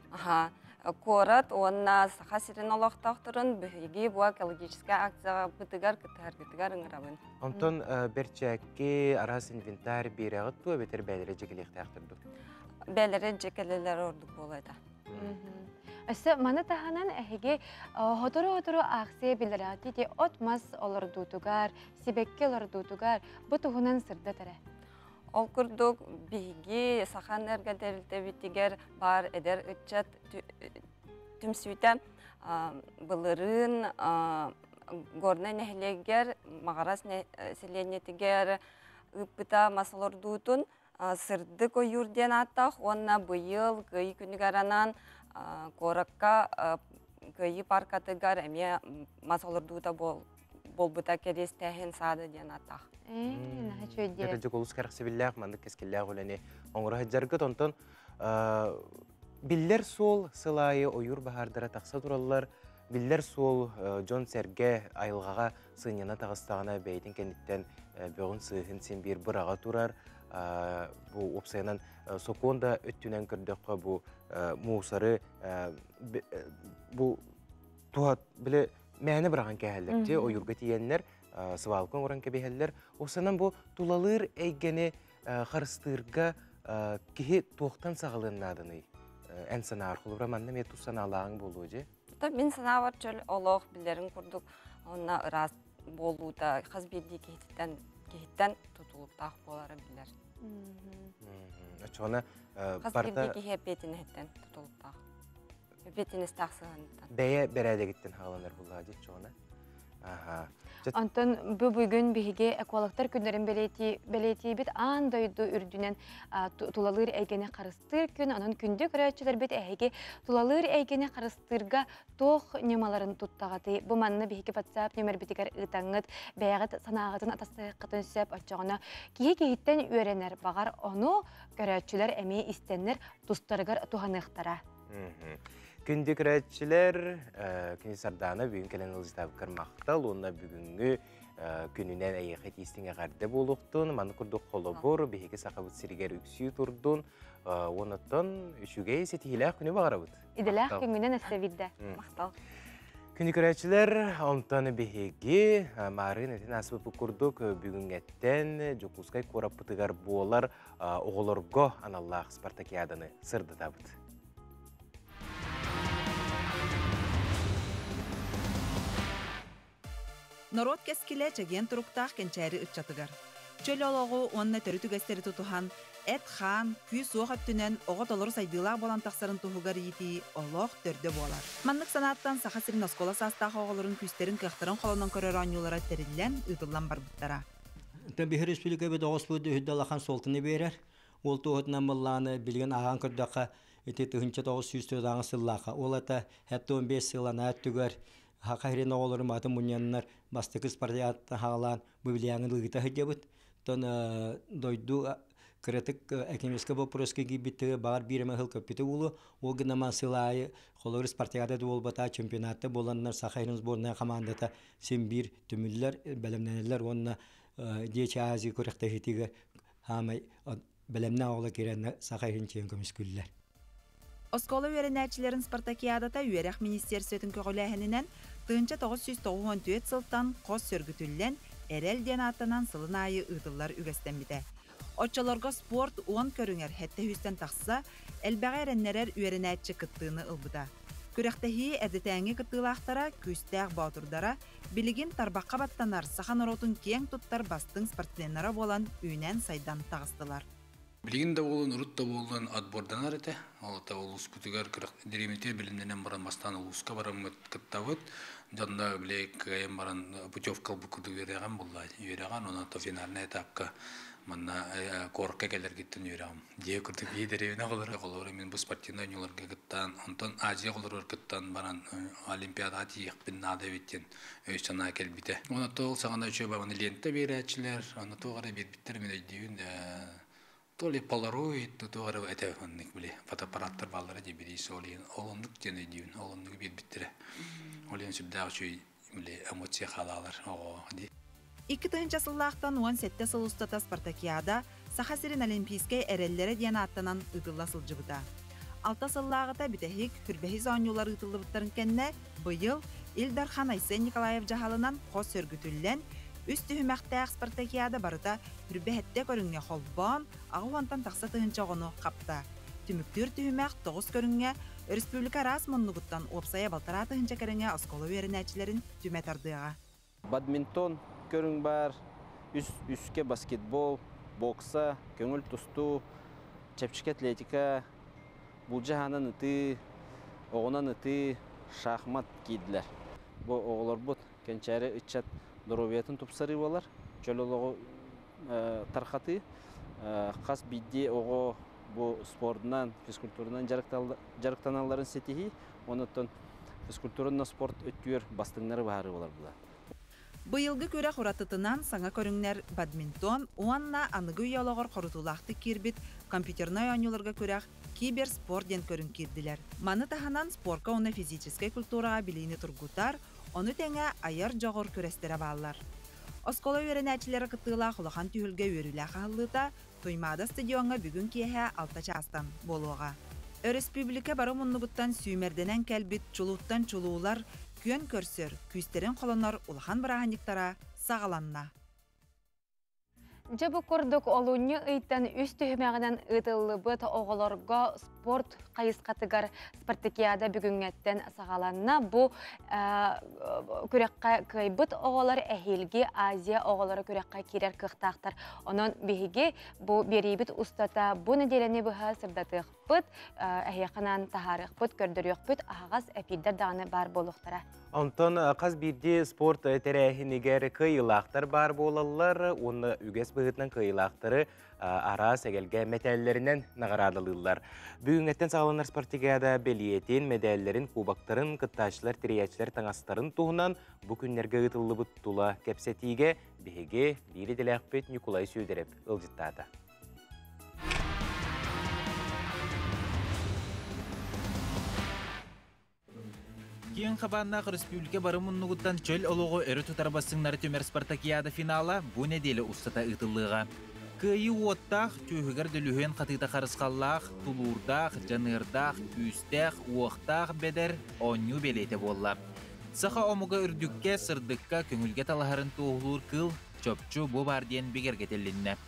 Корат, онна Саха сирен олақтақ тұрын бігі бұл экологическая акцияға бұтығар күттігар ұңырабын. Онтон берчәкке арас инвентарь береғыт туа бетер бәлері жекілектіқтірді? бәлері жекелелер ордық болады. Өсі маны таханан әхеге хотору ақсия білірати де отмас олардутугар, себекке олардутугар, бұ тұғынан сырды тәрі. Ол күрдік бігі сақан әргәдерілді бітігер бар әдер үтчат түмсүйті бұлырын горны нәхілегер, мағарас селенетігер үппіта масалардутун сырды көйірден аттақ, онна бұйыл көй күнігаранан коракка көйі паркатыгар әме масалардута болбыта керестәхін сады ден аттақ. Дәрежі қолыс кәріқсі білләқ, мандық кескелләқ өләне оңыры хаджарғы тонтон биллер сол сылайы ойыр бағардыра тақса тұралар, биллер сол Джон Серге айылғаға сыйнена тағыстағына бәйтін кәнеттен бөғін сыйын сен бір бұраға тұрар. Бұл опсайынан соқонда өттінен көрдіққа бұл мұсары бұл туат білі мәні біраған кәхәлікте ойырға тиенлер сывалқын оран кәбейхәлілер. Осынан бұл тулалыр әйгені қарыстырға кеге тоқтан сағылынадыны ән сана арқылы бұраманна ме тұсан алағың болу же? Мен сана бар чөл олық білерін құрдық, онына ұрас болуыда қаз белді кейттен тұтылықтақ болары білер. Açığına barda betini hetten tutuluptaq. Betiniz taqsığından. Beye berede gittin halanlar bulladı çoğuna. Aha. Antan bu bugün bihige ekologlar günlerin beleti bit an doydu ürdünen tulalır eygene qarыстыр gün anan kündük rəçilər bit ehige tulalır eygene qarыстырга toq nemaların tuttağıdı. Bu manna bihige WhatsApp nömer bitigar ıtаңıt bəyağıt sanağıtın atasıqıtın söp açığına kihi-kihitten öğrener bağar onu rəçilər əmeyi istenler dostlargar tuhanıqtara. Kündük rəçilər Kündü Sardana bugün kelen ılızıtabı kırmaqtal. Ona bugünkü gününen ayıqet istinge qarda boluqtun. Manı kurduk kolobor, bihige saqabıt siriger üksüyü turdun. Onattan üçüge setihilaq günü bağırabıd. İdilaq güngünen əstəviddə. Maqtal. Kündük rəçilər ontan bihige marın etin asıbı kurduk. Bugün etten Jokuskay korapıtıgar boğalar oğulorgo anallah Spartakiyadanı sırdıtabıd. Народ кескиле чеген туруктах кенчәри ытчатыгар. Чөл олоғу онна төрі түгәстері тұтухан, әт хан, күй суғат түнен оғат олар сайдылақ болан тақсарын тұхугар еті олоқ төрді болар. Маннық санаттан сақасырын оскола састағы оғаларын күстерін қықтырын қолынан көрер анюлара тәрілен ұйдылан бар бұттара. Бихер республика беді оғыз бұйды үддалақан солтыны берер. Ол тұғытынан мұлланы білген аған күрдіққа еті тұхынча 900 аңы сыллаға. Ол әті әтті 15 сыллана әттігер. Хақайрен оғылырым аты мұняннар бастықыз партияттан хағалан бұбілияңын ұлғыта хыдебіт. Тон дойду кіретік әкемескі бопросқа кебітті бағар береме хыл көппеті ұлы. Ол гынаман сылайы қолығырыз партияда олбата чемпионатты боланнар Сақайрын сборная командата сен-бір түмілілер, бәлемнәнелер. Онына дечі азы көріқті хетігі хамай бәлемнә оғылы керені Сақайрын чейін көміскүлілер. Оскола үйеренәчілерін Спартакиадата үйерек министерсөтін көғіләхінінен тыынча 994 сылтан қос сөргітілден әрел ден аттанан сылын айы ұйдылар үгестен біті. Отчаларға спорт 10 көріңер хәтті хүстен тақса, әлбәғі әреннерер үйеренәчі кыттыны ылбыда. Күрәқтәхи әдетәңі кыттылақтара, күстәғ баутырдара, білігін тарбаққа баттанар сахан оротын кең тұттар бастың спортсменнара болан үйнен сайдан тағыстылар. Билигин да болун, урут да болун отборданар эте. Алата улус күтүгөр директор билимденен баран бастан улуска баран кыттабыт. Жанда билек кайым баран путевка бу күтүгөргөн булла. Үйрөгөн оны то финальный этапка манна корка келер гиттин үйрөгөм. Дие күтүп ийдеребине колор мен бу спортивный ойнолорго кыттан, онтон Азия колор кыттан баран олимпиада тиек биннада биттен өйсана келбите. Оны то саганда чөй бабаны ленте беречилер, оны то гара биттер мен өйдүн то ли полароид, то говорю, это онник были фотоаппараттар баллары дебери солин, олондук жана дивин, олондук бирбиттере. Олен сүбдә үчү биле эмоция халалар. Ди. 2-нче сыллактан 17 сыл устата Спартакиада Сахасирин олимпийский эреллере дияна аттанан ыгылла сылжыбыта. 6 сыллагыта битехик хүрбехиз оңюлар ытылыбыттарын кенне быйыл Илдархан Айсен Николаев жахалынан қос өргүтүллен үсті хүмәқтәқ Спартакиада барыта хүрбехетте көріңе холбан, ағуантан тақса тыынча ғыны қапта. түмүктүр түймәк 9 көрүнгө республика рас моннугуттан опсая балтараты хынчакарыңа оскола веренәчләрен түмәтардыга. Бадминтон көрүң бар, үске баскетбол, бокса, көңіл тусту, чепчик атлетика, булжаханан ыты, оғынан ыты, шахмат кейділер. Бұл оғылар бұд, кәнчәрі үтчат дұровиятын тұпсары болар, чөлолығы тарқаты, қас бидде оғы бұл спортынан, физкультурынан жарықтаналарын сетихи, оныттан физкультурына спорт өттүйер бастыңнары бары болар бұлар. Быйылгы көрә хуратытынан саңа көрүңнәр бадминтон, уанна аныгы уялығыр қорытулақты кирбит, компьютернай ойнуларға көрәк киберспорт ден көрін кирдилер. Маны таханан спортка оны физическай культураға билейні тұргутар, оны тәңе айар жоғыр көрәстері баллар. Оскола өренәчілері қыттыла құлақан түйілге өрілі қағылыта, Тоймада стадионға бүгін кеге 6 частан болуға. Республика бары мұннығыттан сүймерденен кәлбит чулуттан чулуулар күйен көрсір, күйістерін қолонар улахан бірағандықтара сағаланна. Жабы көрдік олуыны ұйттан үсті хүмәғінен ұтылы бұт оғыларға спорт қайысқатығар спартакиада бүгінгеттен сағаланна. Бұл күрекқа көйбіт оғылар әхелге Азия оғылары күрекқа керер қықтақтар. Оның бейге бұл берейбіт ұстата бұл неделені бұға сырдатық бұт, әхеқынан тахарық бұт, көрдірек бұт, ағаз әпейдер дағаны бар болуқтара. Онтон қаз бірде спорт тәрәхінігер кыйлақтар бар болалар, оны үгес бұғытынан кыйлақтары ара сәгелге мәтәлілерінен нағарадылылар. Бүгінгеттен сағаланар спартакиада белиетін, медәллерін, кубақтарын, қытташылар, тіреячілер таңастарын туғынан бұл күннерге ғытылы бұттула кәпсетіге беге бири діләқпет Николай Сөйдереп ұлжыттады. Кең қабаннақ республика барымыннығыттан чөл олығы өрі тұтарбасыңнары төмер спартакиада финала бұ неделі ұстата ұтылыға. Күйі оттақ, түйігер дүліген қатыта қарысқаллақ, тулурдақ, жанырдақ, күйістақ, уақтақ бедер оңю белеті болла. Сақа омыға үрдікке, сырдыққа, көңілге талахарын туғылыр кыл, чөпчу бұ барден бігергетелінне.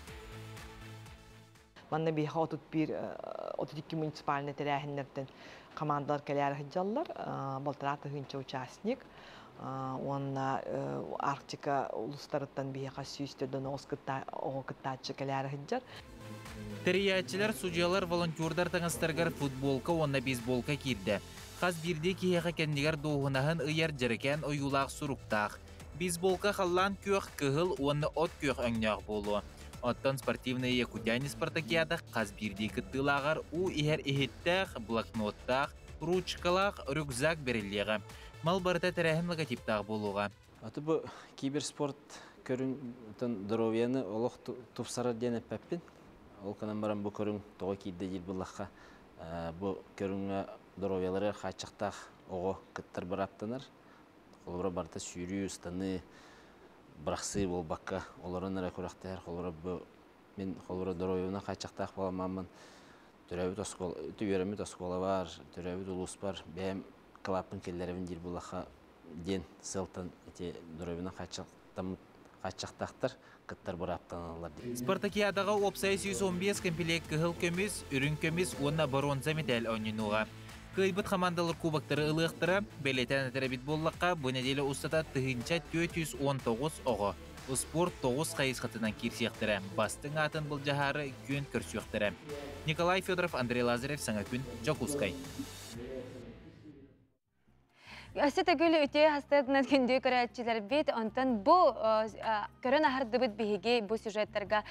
Манна бейха 32 муниципальный тәрәхінлерден командалар кәләрі хыджалар, болтыраты хынча участник. Онна Арктика улустарыттан бейха сүйістерден оғы кыттачы кәләрі хыджар. Тәрияатчылар, судьялар, волонтердар таңыстарғар футболка, онна бейсболка кирді. Қаз бірде кейеға кәндігер доғынағын ұяр жарыкен ойулақ сұруқтақ. Бейсболка қаллан көк кығыл, онна от көк өңнеғ болу. Оттан спортивные якутяне спартакиада қаз бірде кыттылағар у ихер ихеттәқ, блокноттақ, ручкалақ, рюкзак беріліға. Мал барыта тәрәхін логотиптақ болуға. Аты бұл киберспорт көрін дұровияны олық тұпсарар ден әппәппен. Ол қанан баран бұл көрін тоға кейді ел бұлаққа. Бұл көрінгі дұровиялары қачықтақ оғы кыттар бір аптанар. Қолыра барыта сүйрі, ұстаны, Брақсы бол баққа, оларын әрі көріқтер, мен қолыра дұровияны қачықтақ боламамын. Түрәуіт оскола бар, түрәуіт ұлыс бар, бәйім калапын келдеревін дел бұлаққа ден сылтын дұровияны қачықтақтар, қыттар бір аптан алар. Спартакиадаға опсай 115 комплект кығыл көміз, үрін көміз, онна бронза медаль ойнынуға. Кыйбыт командалар кубактары ылықтыра, бәлетен әтәрәбет боллаққа бұл неделі ұстата тұхынча 419 оғы. Спорт 9 қайысқатынан керсияқтыры, бастың атын бұл жағары күйін көрсияқтыры. Николай Федоров, Андрей Лазарев, Саңа күн, Жокускай. Әсет әгілі өте хастадынан күнді көрәтчілер бет, онтан бұл көрін ағырды бұд бейге бұл сюжеттерға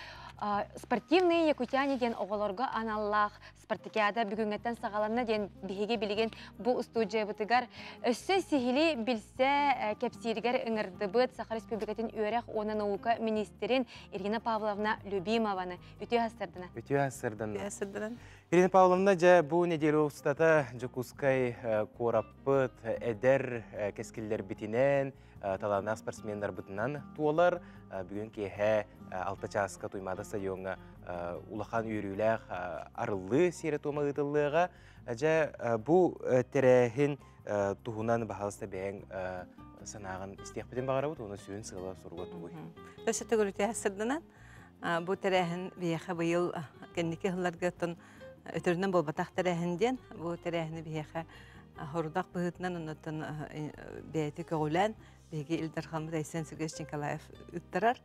спортивный якутяне ден оғыларға аналлақ спартакиада бүгінгеттен сағаланна ден бейге білген бұл студия бұтығар. Өссі сихили білсе кәпсиргер үңірді бұд Саха Республикатын өрәқ оны наука министерін Ирина Павловна Любимованы өте хастардына. Өте хастардына. Ирина Павловна, бұл неделі ұстата Жокускай кораппыт, әдер кескілдер бітінен, таланақ спортсмендер бұтынан туолар. Бүгін кейхе 6 часқа туймада стадионға улахан үйріләқ арылы сері тума ұтылыға. Бұл тәрәхін туғынан бағалыста бәйін санағын істеқ бітін бағара бұд, оны сүйін сығыла сұруға туғой. Өсеті көріте әсірдінен, бұл тәрәхін бейхе бұйыл кәндекі ғыларға тұн өтөрүнөн болбатах тәрәһинден, бу тәрәһини биһәхә хорудак быһытынан оннотон бәйти көгүлән биһиги Илдархан Мутайсен Сергеевич Николаев үттәрәр.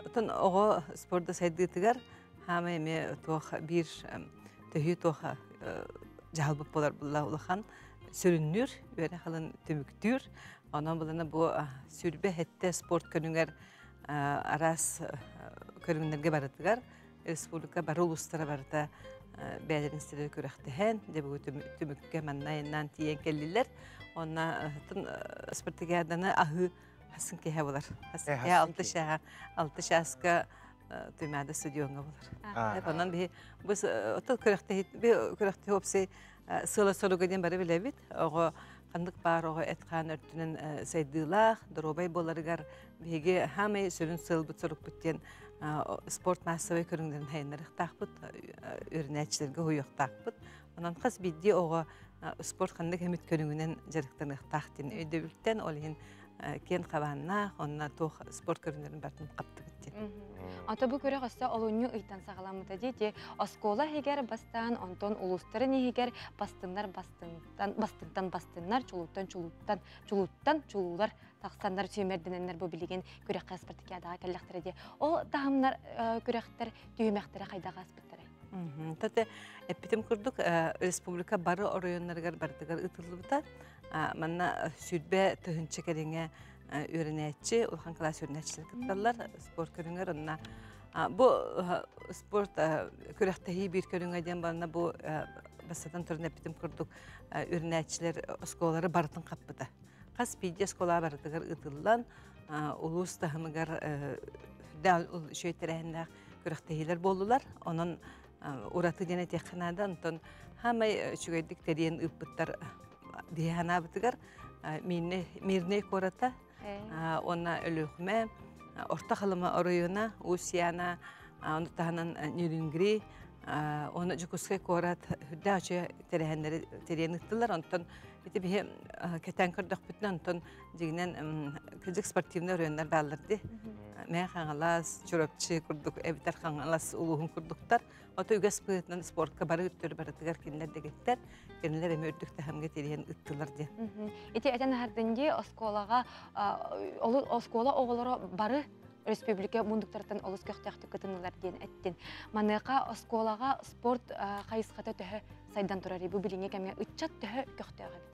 Отон ого спортда сайдытыгар хама эме туох бир төһү туох жаһалбып болар булла улахан сөрүннүр, өре халын төмүктүр. Онан булана бу сүрбе хетте спорт көнүңөр арас көрүнгөргө барытыгар республика бары улустара барыта бәлеринстері көріқтіген, деп түмікке маннайынан тиен келілер. Онна спартакиаданы ахы хасын кеге болар. Алты шаска түймәді студионға болар. Онан біз отыл көріқті опсы сыла соруғаден бары біле бит. Оғы қандық бар, оғы әтқан өртінің сайдылақ, дұробай боларығар беге хамай сөлін сыл бұт соруқ бүттен спорт массовый көріңдерін хайынарық тақпыт, өрінәтшілерге ойық тақпыт. Онан қас бидде оғы спорт қандық әмет көріңінен жарықтарынық тақтен өйді бүлттен, ол ең кен қабанына, онына тоқ спорт көріңдерін бартын қапты бүттен. Ата бу көрі қоста олуңы ыйтан сағаламыта дейде, оскола хегер бастан, онтон улустарын егер бастындар, чулуттан, чулулар, тақстандар түймердененлер бұл білеген көрек қаспыртыкиядаға кәліқтірі. Ол тағымнар көректер түймектері қайдаға аспыттары? Тәті әппетім күрдік республика бары орайонларығар бардығар ұтылыбыта. Манна сүрбе түхінші кәріңе өрінәтші, ұлған класс өрінәтшілік күтталар, спорт көріңер. Бұл спорт көректегі бір көріңеден бағына бұл басадан тұрын әппетім күрдік өрінәтшілер осколары барытын қаппыда. Қас бейде скола бардығар ұтылан, ұлыс тағымығар шөйтерәхіндәк көректегілер болулар. Оның ураты дене текінады, онтон хамай шүгейдік тәрен ұппыттар дейхана бұтығар, мирне кората, ona ölüğme, orta halımı orayına, Usiyana, onu tahanan nürüngri, onu cukuskay korat, hüdde açı tereyeni ıttılar, ondan bir de keten kırdık bütün, ondan diginen kızık sportivne orayınlar bağlardı. Мен қаңалас, чөрөпчі күрдік, әбітер қаңалас ұлығын күрдіктар. Ота үгәс бұғытынан спортқа бары үттері барытығар кенілер дегеттер. Кенілер әмі үрдікті әмге терейін үттілер де. Еті әтен әрдінде оскола оғылары бары республика мұндықтардан олыс көқтіяқты күтінілер ден әттен. Манеқа осколаға спорт қайысқата түхі сайдан тұрар ебі біліңе кәме үтчат түхі көқтіяға бет.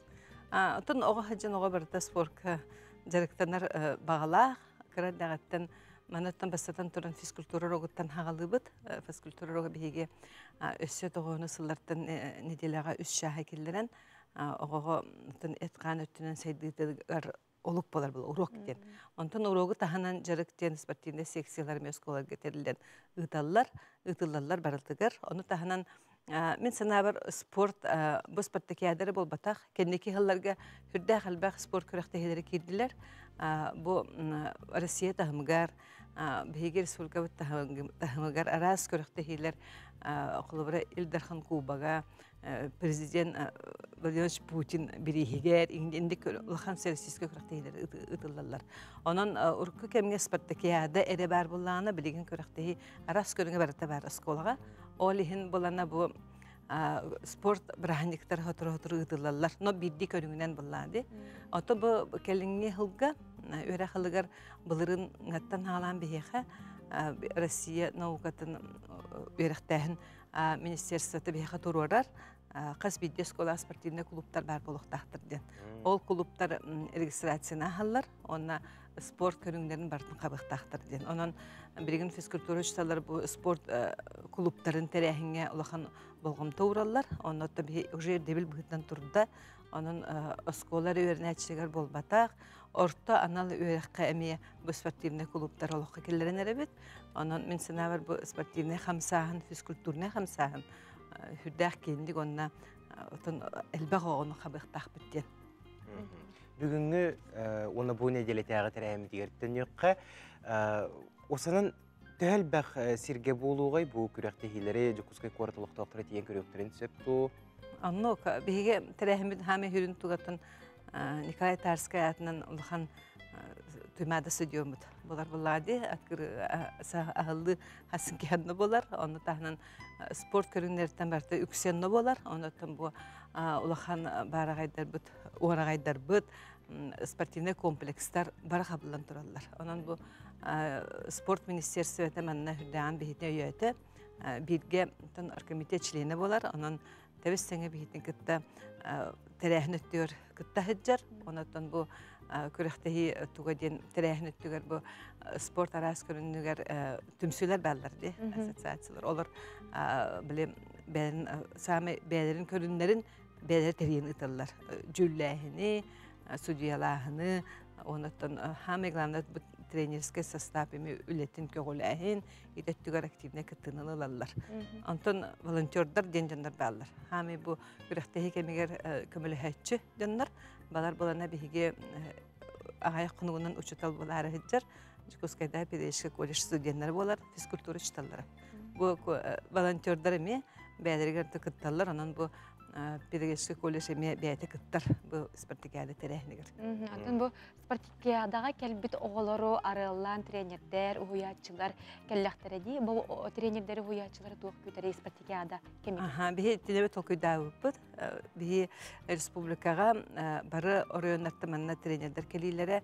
Отын оға хаджан оға барыта спортқа жарықтанар бағалақ, кірардағаттан манаттан бастатан тұран физкультура роғыттан хағалы бұд. Физкультура роғы бейге өссі тоғыны сыллартан неделяға үс шаға келдерен оғығы әтқан өттінен сайдығыдығар олық болар бұл, урок ден. Онтан уроғы таханан жарық ден спортивінде секциялар месколар кетерілден ұтылалар барылдығыр. Оны таханан мен сана бар спорт, бұл спорттакиядары бол батақ. Кеннеки ғылларға хүрді қалбақ спорт көріқтігілері керділер. Бұл Россия тахымығар, бейге республика тахымығар арас көріқтігілер құлыбыра Илдархан Кубаға, президент Владимир Путин бірігер, енді ұлған сәрсеске көріқтігілер ұтылалар. Onun urku kemge spattakiyada ere bar bulana bilgin körəktehi aras körünge barata bar skolaga. Olihin bulana bu sport brahaniktar hotur ıtılallar. No biddi körüngünen bulladı. Oto bu kelingi hılga öre hılgar bulırın ngattan halan biheha Россия наукатын örektehin ministersiyatı biheha tururar. Қас бидде скола спортивный клубтар бар болуқтақтыр ден. Ол клубтар регистрацияна халар, онна спорт көріңдерін бартын қабықтақтыр ден. Онын бірігін физкультура ұшталар бұл спорт клубтарын тәрәхінге ұлақан болғым тауралар. Онын отта уже дебіл бұғыттан тұрда. Онын сколар өрінәтшігер болбатақ. Орта анал өріққа әме бұл спортивный клубтар олыққа келдерін әребет. Онын мен сына бар бұл спортивный қамсағын, физкультурный қамсағын. Хүрдәк кендік онына әлбәқ оғыны қабықтақ біттен. Бүгінгі оны бұл неделетәғі тәрәйімі дегерттен өққа. Осының тәлбәқ сирге болуғай бұл күрәқтігілері жүкізгай қуартылықтақтыры тиен көректерін сөпту? Анны оқа. Беге тәрәйімі хәме хүрін тұғатын Николай Тарскай атынан ұлған Tuymada stüdyomut. Bolar bulladı, ahıllı hasınkiyanlı bolar. Onu tahnan sport körünlerden barda yükseliyor bolar. Onu tam bu ulağan barağayдар bud, uğrağayдар bud, sportivne kompleksler barağabılan turallar. Onun bu sport ministersi temanna hüddeğen bihitine üyeti. Birge komite çileyine bolar. Onun tevessene bihitin kıtta terehnet diyor kıtta hıccar. Ondan bu kürektehi tuğadın terehnet diyor bu sport aras körünlüger tümsüler bellerdi. Asosiyatsiyalar olur. Bile ben sami belerin körünlerin beler teriyeni ıtallar. Cüllehini, sudiyalahını, ondan hameglanlar bu trenerske sastapimi ületin köğülehin, idettigar aktivne kıttığını alallar. Ondan volontörler dencanlar bağlar. Hami bu kürektehi kemiger kömülühetçi canlar. Balar balana bihige ağay kunuğundan uçutal baları hıccar. Çikoskayda pedagoji kolej studenler bolar, fizkultura çıtallar. Bu volontörler mi belerger tıkıttallar, onun bu pedagoji kolej mi beyte kıttar bu sportikada terehniger. Атын bu sportikaдаga kelbit oğulları arılan trenerler, uyatçılar kellehteri di. Bu trenerleri uyatçıları tuğ küteri sportikada kemik. Aha, bihi tinebe tokuyda uput. Bihi respublikaga barı orayonlarta manna trenerler kelilere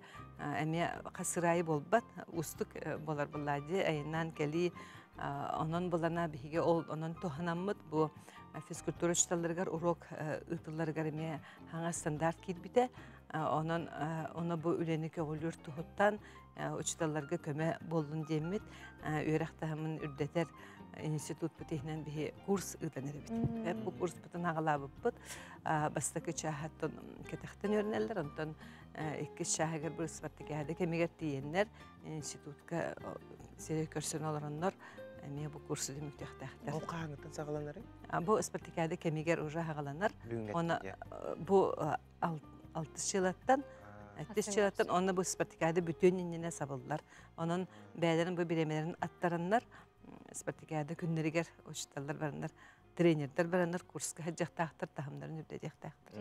emi kasırayı bolbat ustuk bolar bulladı. Ayından keli onun bulana bihige onun tohanamıt bu fizkultura çıtallargar urok ıtıllargar emi hanga standart kirbide. Ona bu ülenik oğulur tuhuttan uçtallarga köme bollun demit. Üyerektahamın ürdeter institut bütihnen bihi kurs ıtanır bit. Bu kurs bütün ağalabı bit. Bastakı çahattan ketekten öğrenerler. Ondan iki şahagar bir sportikada kemiger diyenler institutka seri körsün olanlar. Emi bu kursu demekteğter. O qanıtın sağlanır? Bu sportikada kemiger uca ağalanır. Ona bu 6 yıldan 6 yıldan onu bu sportikada bütün inine sabıllar. Onun beylerin bu bilemelerin attaranlar sportikada günleriger uçtallar baranlar. Trenerler baranlar kurska hacaqtaqtar tahamların ürdedektaxtar.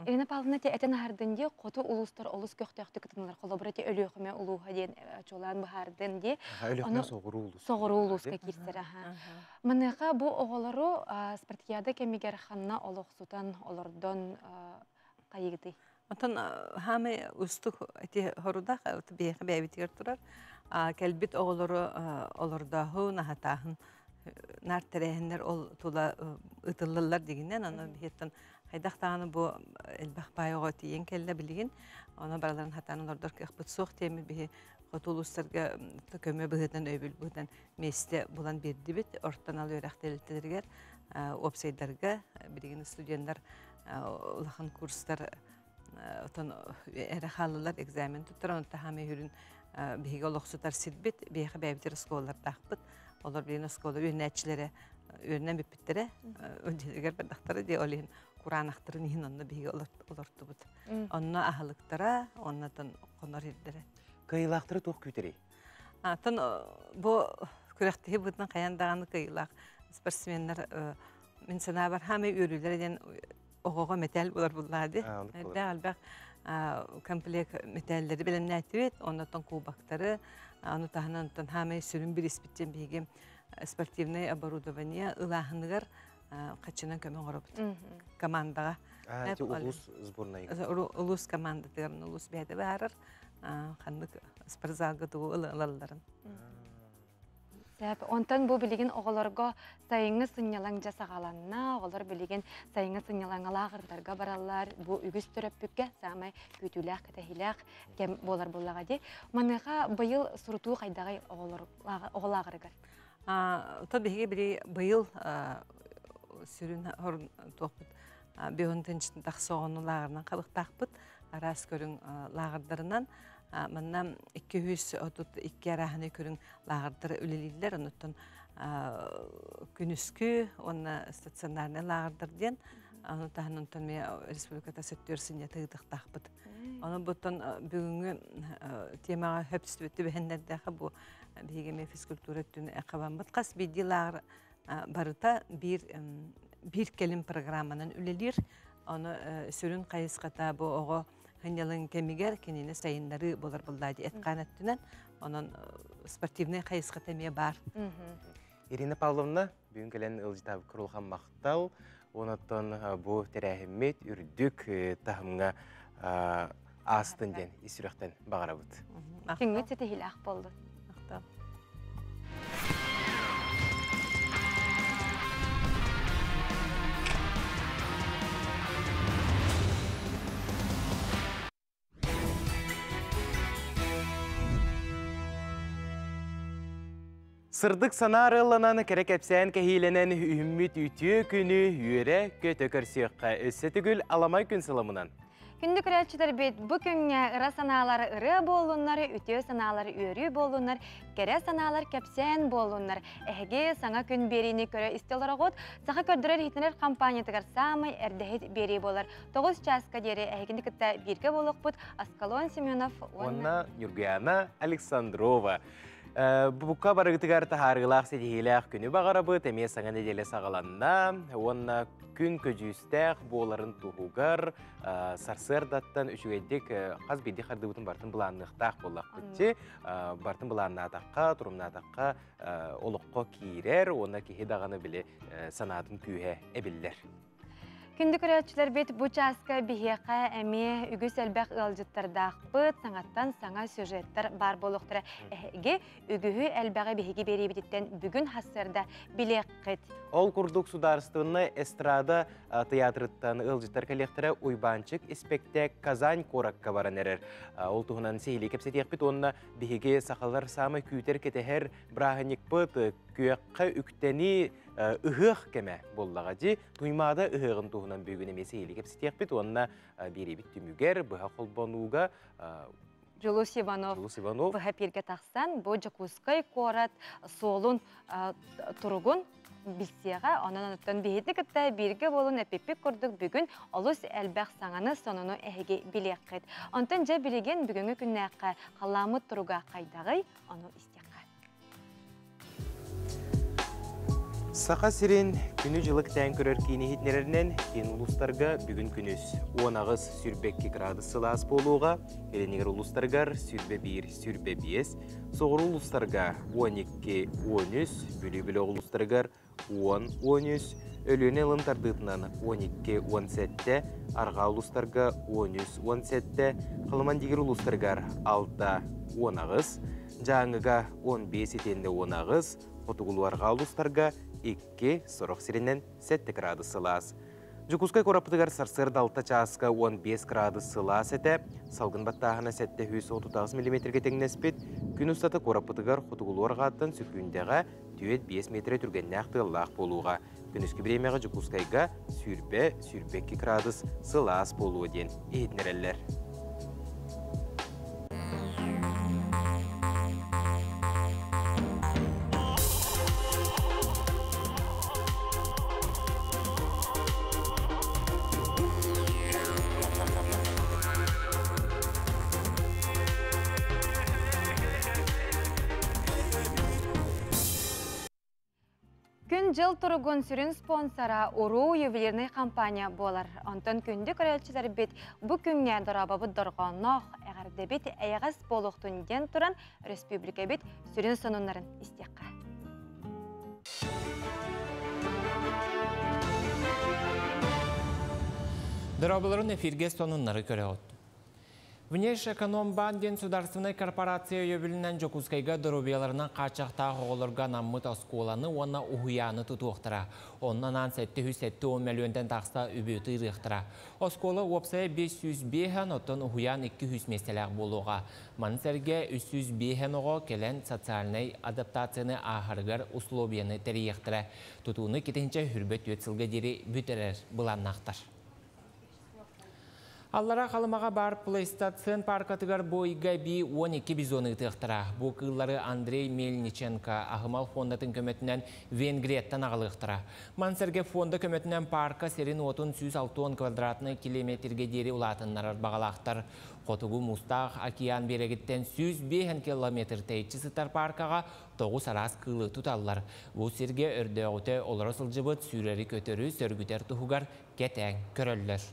Irina Pavlovna te eten hardın diye qotu uluslar ulus köxtəxtə qıtınlar kolaborati ölüxmə uluğa den çolan bu hardın diye. Ölüxmə soğuru ulus. Soğuru uluska kirser ha. Manaqa bu oğulları sportikada kemiger xanna oluqsutan olordan qayıqdı. Atan hamı ustuk eti horuda tabii beybitir turar. Kelbit oğulları olordahu nahatahın nar terehenler ol tula ıtıllılar diginden onu bihetten haydaqtağını bu elbaq bayağı tiyen kelle bilgin ona baraların hatanın orada kıqbıt soğuk temir bihi qotuluslarga köme bıhıdan öbül bıhıdan mesle bulan bir dibit ortadan alıyor aktelitlerger opsaydarga bilgin studenler ulağın kurslar otan ere halılar egzamin tuturan tahami hürün bihi oluqsutar silbit bihi beybitir skollar taqbıt. Olur bir skola yönetçilere öğrenen bipittere öncelikler bardakları diye olayın Kur'an aktarın ihin onunla bir olurdu bu. Onunla ahılıktara onlardan konar edilere. Kayılaktırı toq küteri? Bu kürekteyi bundan kayandağını kayılak. Sportsmenler min sana var hami ürüler eden oğuğa metal bular bulladı. Dağılbaq komplek metalleri bilen netivet onlardan kubakları onu tahnan hami sürün bir ispitten bigem sportivne оборудование ылахыныгар качынан көмөн коробут командаға улус сборная улус команда деген улус бәді барыр ханнык спортзалга тугу ылалларын Ondan bu bilgin oğullarga sayıngı sınyalan jasağalanna, oğullar bilgin sayıngı sınyalan alağırlarga barallar, bu ügüs töröpükke samay kütülək, ketehilək, kem bolar bollağa de. Manıqa bayıl surutuğu qaydağı oğulağırgar? Tabii ki biri bayıl sürün horun toqbut, beyondan için taqsoğunu lağırından qabıq taqbut, aras körün lağırlarından, Manam 232 arahını körün lağırdır üleliydiler. Ondan günüskü, ona stasyonlarına lağırdır diyen. Ondan Respublikada sektörüsün yatığıdıq taqbıd. Onu bundan bugünkü temağa höpstübüttü behenlerde bu bigeme fizkultura tünü aqabanbıd. Qas bir lağır barıta bir kelim programının ülelir. Onu sürün qayısqata bu oğu хынялын кемигер кенене сайыннары болар булдады этканаттынан онон спортивный хайысқа теме бар. Ирина Павловна бүгін келен ылжытабы құрылған мақтал, онаттан бұл тәрәхімет үрдік тахымға астын ден, исүректен бағара бұд. Кеңгет сеті хил ақ болды. Сырдық санарыланан керек әпсән кәхейленен үммет үтіе күні үйері көті көрсеққа өсі түгіл аламай күн сыламынан. Күнді күрәлчілер бет бұ күнге ұра саналары ұры болуынлары, үтіе саналары үйері болуынлар, кере саналар кәпсән болуынлар. Әхеге саңа күн беріні көрі істелер ғод, сақа көрдірер хитінер компаниятығар самай әрдәхет бері болар. 9 часқа дері әхегінді күтті бірге болық бұд Аскалон Семенов, Онна Юргияна Александрова. Бұққа барығытығар тахарғылақ сетігелек күні бағара бұд, әме саңа неделе сағаланна, онна күн көжістәқ боларын тұғығар, сарсырдаттан үшігедік қаз бейді қарды бұтын бартын бұланнықтақ болақ бұтче, бартын бұланнатаққа, тұрымнатаққа олыққа кейрер, оны кейі дағаны біле санатын күйе әбілдер. Күнді көрәтшілер бет бұ часқа бігеқа әме үгіс әлбәқ ұлжыттардақ бұд, саңаттан саңа сюжеттер бар болуқтыры. Әге үгігі әлбәғі бігеге бері бітеттен бүгін хасырда білек қыт. Ол күрдік сударыстығыны эстрада театрыттан ұлжыттар коллектора ұйбанчық іспектек Казань коракка баран әрір. Ол тұғынан сейлі кепсетек бит, онына бігеге сақалар самы күйтер кетехер брағынек бұд, күйеққа үктені ұғық кәмә боллағаджи, туймада ұғығын туғынан бүйгін емесі елі кепсетек бит, онына бері бит түмігер, бұға қолбануға Жулус Иванов бұға перге тақсан, бұ Жакускай корат солын тұрғын білсеға, онын өттен бейді күтті берге болын әпеппек көрдік бүгін олыс әлбәқ саңаны соныны әйге білек қет. Онтан жа білеген бүгінгі күннәққа қаламы тұруға қайдағай, оны істеққа. Сақа сирен күні жылық тән көрер кейіне хитнерерінен кен ұлыстарға бүгін күніз 10 сүрбекке градусы лас болуға, келенегер ұлыстарғар сүрбе 1, сүрбе 5, соғыр ұлыстарға 12-13, бүлі-бүлі ұлыстарғар 10-13, өліне лымтардытынан 12-17, арға ұлыстарға 13-17, қылыман дегер ұлыстарғар 6-10, жаңыға 15 етенде 10, қотығылуарға ұлыстарға 2 сиренен 7 градусы лас. Жукускай корапытыгар сарсырда 6 часқа 15 градусы лас әті, салғын баттағына 739 мм теңнеспет, күн ұстаты корапытыгар қотығылуарға аттан сүргіндеға 5 метр түргенне ақтығылақ болуға. Күніскі біремеға Жукускайға сүрбе 2 градус сылас болуы ден ехетнерелер. Күн жыл тұрғын сүрін спонсора ұру ювелирный компания болар. Онтан күнді көрелчілер бет бұ күнге дұрабабы дұрғанақ әғарды бет әйғас болуқтың ден тұран республика бет сүрін сонынларын істеққа. Дұрабыларын эфирге сонынлары көре отты. Внешэкономбан ден сударственной корпорация өйөбілінен Жокускайга дұрубияларынан қачақтағы олырға наммыт осколаны оны ұхуяны тұтуқтыра. Оннан 710 миллионден тақса үбеті ұрықтыра. Осколы опсая 500 бейхен, оттан ұхуян 200 меселәк болуға. Мансерге 300 бейхен оғы келен социальный адаптацияны ағырғар условияны тәріектіра. Тұтуыны кетенче хүрбет өтсілге дері бүтерер бұланнақтар. Аллара қалымаға бар PlayStation паркатығар бойға би 12 бизоны тұқтыра. Бұл қыллары Андрей Мельниченко ағымал фондатын көметінен Венгрияттан ағылықтыра. Мансерге фонды көметінен парка серін 30-160 квадратны километрге дері ұлатынлар бағалақтар. Қотығу Мустақ океан берегіттен 105 километр тәйтчісітар паркаға 9 арас қылы тұталылар. Бұл серге өрді олары сылжыбыт сүйрері көтері сөргітер тұхығар кетен көрілдір.